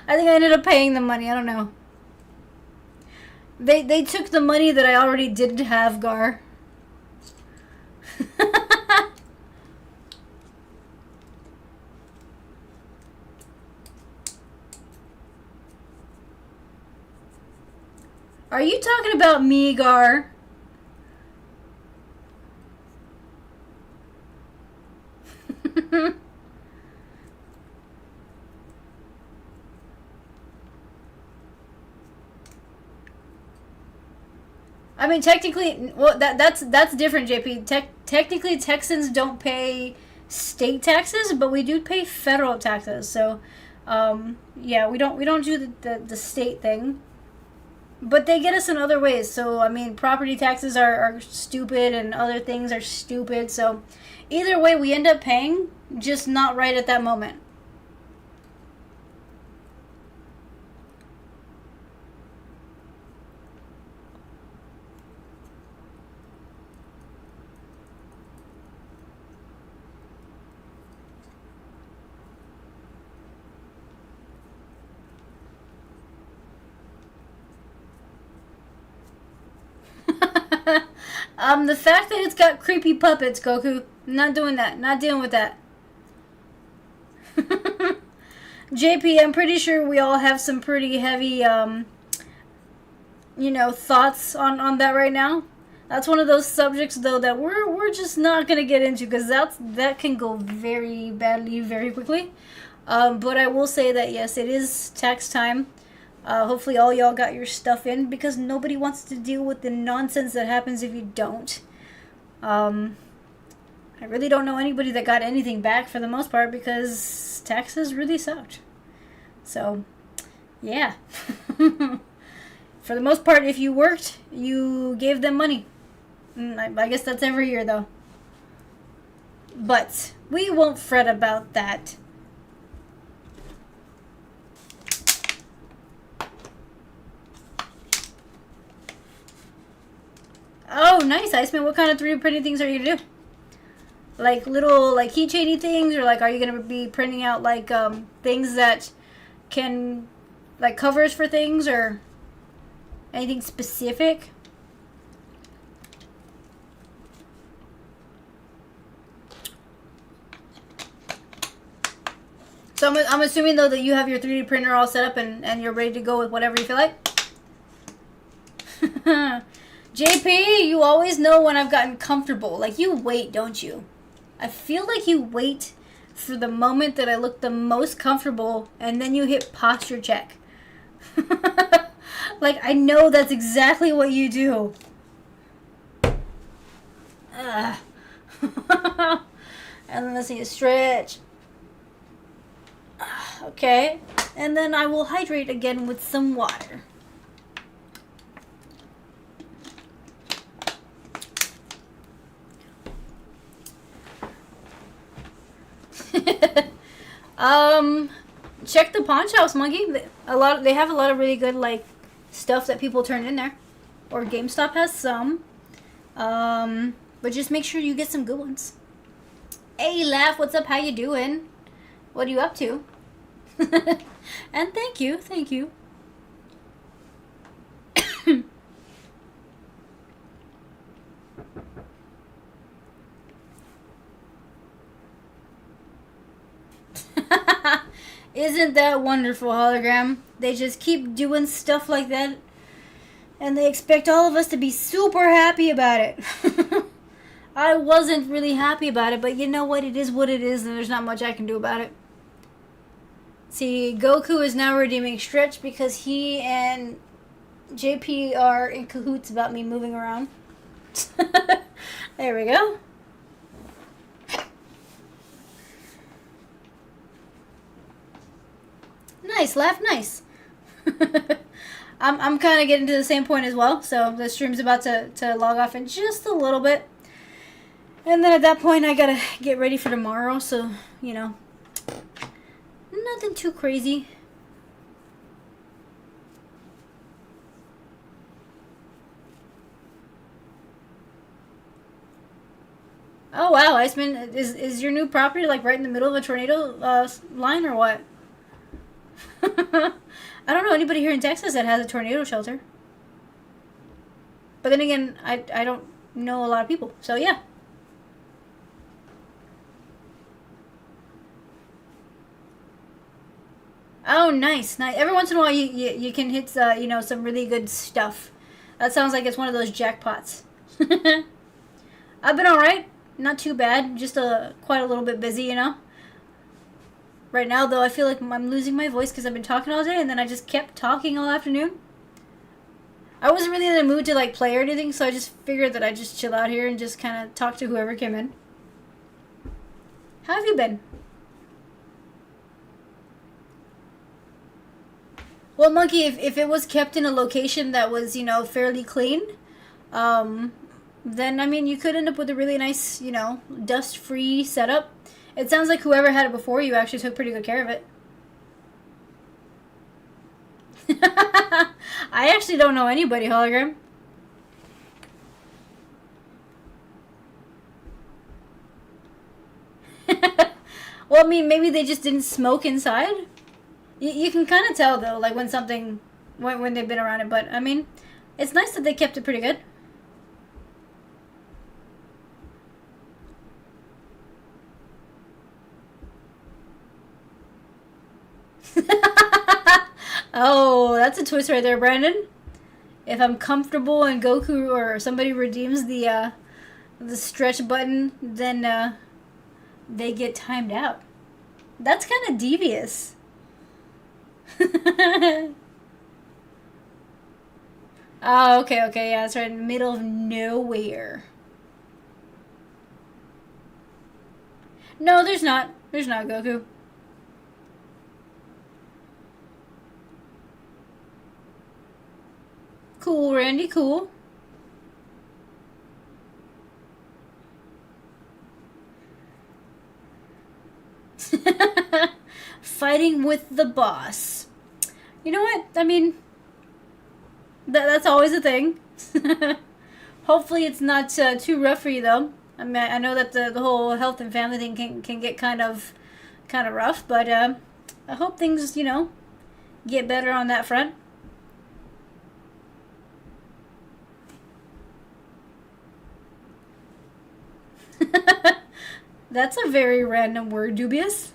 I think I ended up paying the money. I don't know. They took the money that I already did have, Gar. Are you talking about me, Gar? I mean, technically, well, that's different, JP. Technically, Texans don't pay state taxes, but we do pay federal taxes. So, yeah, we don't do the state thing, but they get us in other ways. So, I mean, property taxes are stupid, and other things are stupid. So, either way, we end up paying, just not right at that moment. The fact that it's got creepy puppets, Goku. Not doing that. Not dealing with that. JP, I'm pretty sure we all have some pretty heavy, thoughts on that right now. That's one of those subjects, though, that we're just not gonna get into because that can go very badly very quickly. But I will say that yes, it is tax time. Hopefully all y'all got your stuff in, because nobody wants to deal with the nonsense that happens if you don't. I really don't know anybody that got anything back for the most part, because taxes really sucked. So, yeah. For the most part, if you worked, you gave them money. I guess that's every year, though. But we won't fret about that. Oh, nice, Iceman. What kind of 3D printing things are you going to do? Like little, like, keychainy things? Or, like, are you going to be printing out, like, things that can, like, covers for things? Or anything specific? So I'm assuming, though, that you have your 3D printer all set up and you're ready to go with whatever you feel like? JP, you always know when I've gotten comfortable. Like, you wait, don't you? I feel like you wait for the moment that I look the most comfortable, and then you hit posture check. Like, I know that's exactly what you do. And then let's see, a stretch. Okay. And then I will hydrate again with some water. Check the pawn shops, Monkey. They have a lot of really good, like, stuff that people turn in there. Or GameStop has some. But just make sure you get some good ones. Hey, Laugh, what's up? How you doing? What are you up to? And thank you. Isn't that wonderful, Hologram? They just keep doing stuff like that, and they expect all of us to be super happy about it. I wasn't really happy about it, but you know what? It is what it is, and there's not much I can do about it. See, Goku is now redeeming Stretch because he and JP are in cahoots about me moving around. There we go. Nice, Laugh, nice. I'm kind of getting to the same point as well, so the stream's about to log off in just a little bit. And then at that point, I gotta get ready for tomorrow, so, you know, nothing too crazy. Oh, wow, Iceman, is your new property, like, right in the middle of a tornado line, or what? I don't know anybody here in Texas that has a tornado shelter. But then again, I don't know a lot of people. So, yeah. Oh, nice. Every once in a while, you can hit, you know, some really good stuff. That sounds like it's one of those jackpots. I've been alright. Not too bad. Just quite a little bit busy, you know. Right now, though, I feel like I'm losing my voice because I've been talking all day, and then I just kept talking all afternoon. I wasn't really in the mood to, like, play or anything, so I just figured that I'd just chill out here and just kind of talk to whoever came in. How have you been? Well, Monkey, if it was kept in a location that was, you know, fairly clean, then, I mean, you could end up with a really nice, you know, dust-free setup. It sounds like whoever had it before you actually took pretty good care of it. I actually don't know anybody, Hologram. Well, I mean, maybe they just didn't smoke inside. You can kind of tell, though, like, when something, when they've been around it. But, I mean, it's nice that they kept it pretty good. Oh, that's a twist right there, Brandon. If I'm comfortable and Goku or somebody redeems the stretch button, then they get timed out. That's kind of devious. Oh, okay, okay, yeah, that's right, in the middle of nowhere. No, there's not. There's not, Goku. Cool, Randy, cool. Fighting with the boss. You know what? I mean, that's always a thing. Hopefully, it's not too rough for you, though. I mean, I know that the whole health and family thing can get kind of rough, but I hope things get better on that front. That's a very random word, dubious.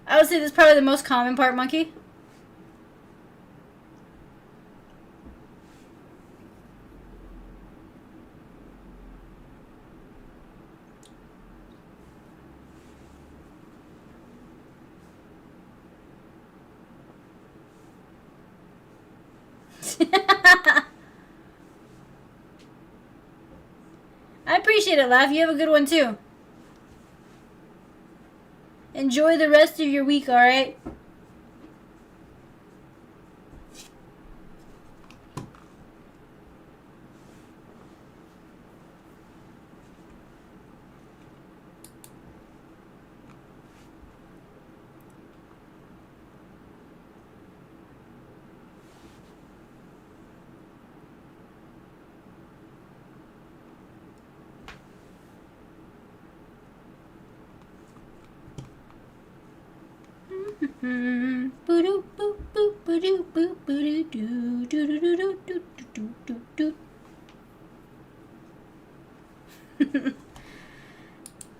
I would say this is probably the most common part, Monkey. I appreciate it, Laugh. You have a good one, too. Enjoy the rest of your week, alright?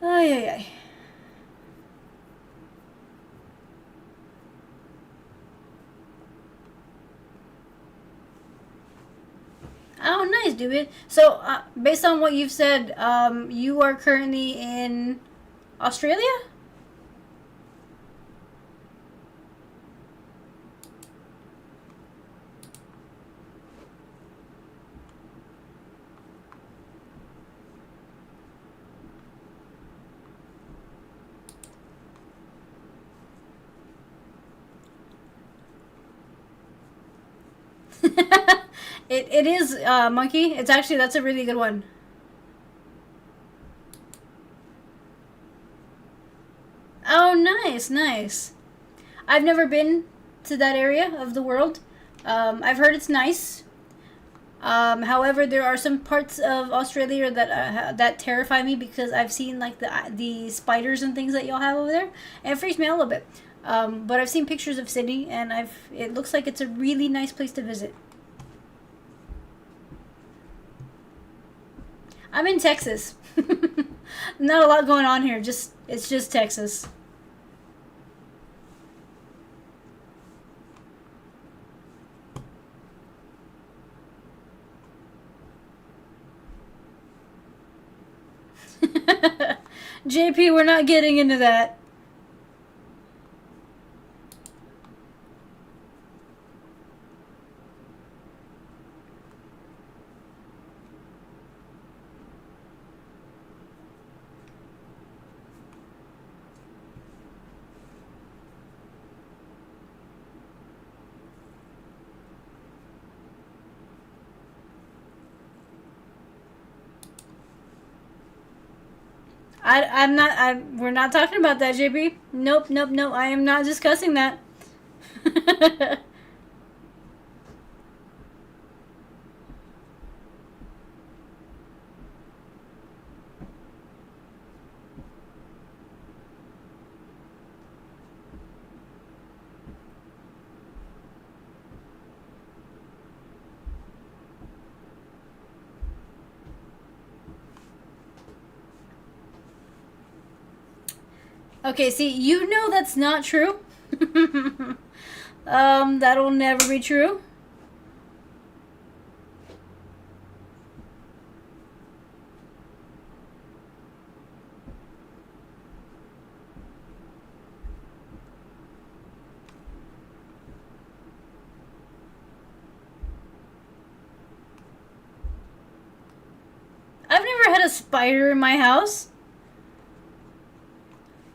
Ay, ay, ay. Oh, nice, dude. So, based on what you've said, you are currently in Australia? It is, Monkey. It's actually, that's a really good one. Oh, nice, nice. I've never been to that area of the world. I've heard it's nice. However, there are some parts of Australia that terrify me because I've seen like the spiders and things that y'all have over there, and it freaks me out a little bit. But I've seen pictures of Sydney, and it looks like it's a really nice place to visit. I'm in Texas. Not a lot going on here. It's just Texas. JP, we're not getting into that. I'm not. We're not talking about that, JP. Nope, nope, nope. I am not discussing that. Okay, see, you know that's not true. That'll never be true. never had a spider in my house.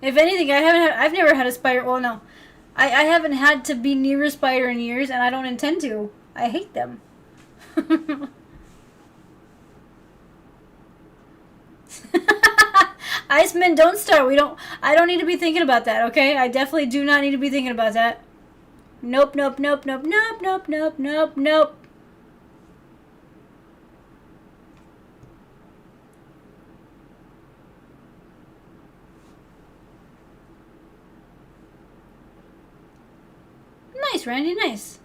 If anything, I've never had a spider. Well, no. I haven't had to be near a spider in years, and I don't intend to. I hate them. Iceman, don't start. I don't need to be thinking about that, okay? I definitely do not need to be thinking about that. Nope, nope, nope, nope, nope, nope, nope, nope, nope. Nice, Randy, nice.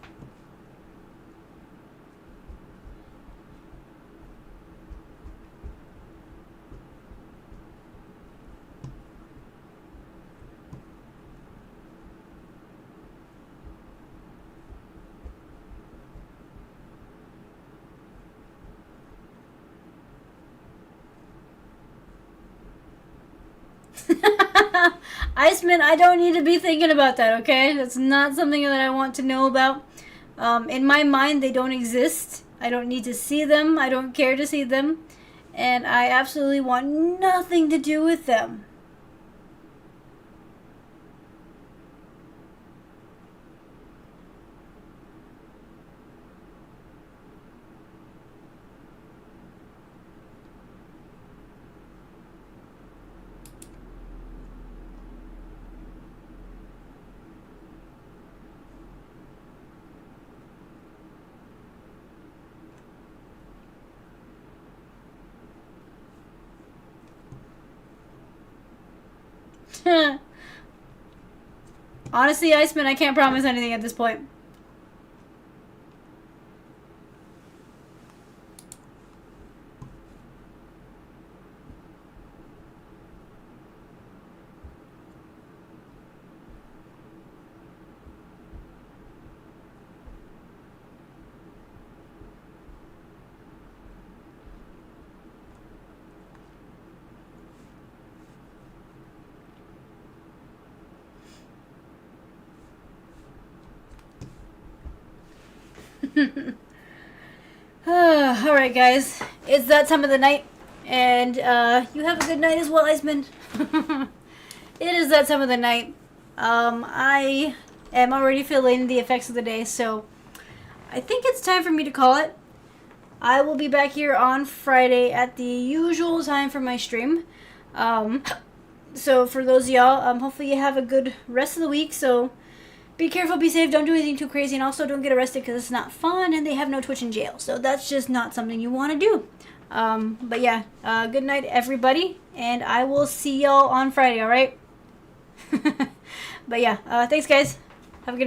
Iceman, I don't need to be thinking about that, okay? That's not something that I want to know about. In my mind, they don't exist. I don't need to see them. I don't care to see them. And I absolutely want nothing to do with them. Honestly, Iceman, I can't promise anything at this point. Alright, guys. It's that time of the night. And you have a good night as well, Iceman. It is that time of the night. I am already feeling the effects of the day, so I think it's time for me to call it. I will be back here on Friday at the usual time for my stream. So for those of y'all, hopefully you have a good rest of the week. So be careful, be safe, don't do anything too crazy, and also don't get arrested because it's not fun and they have no Twitch in jail. So that's just not something you want to do. But yeah, good night, everybody, and I will see y'all on Friday, alright? But yeah, thanks, guys. Have a good night.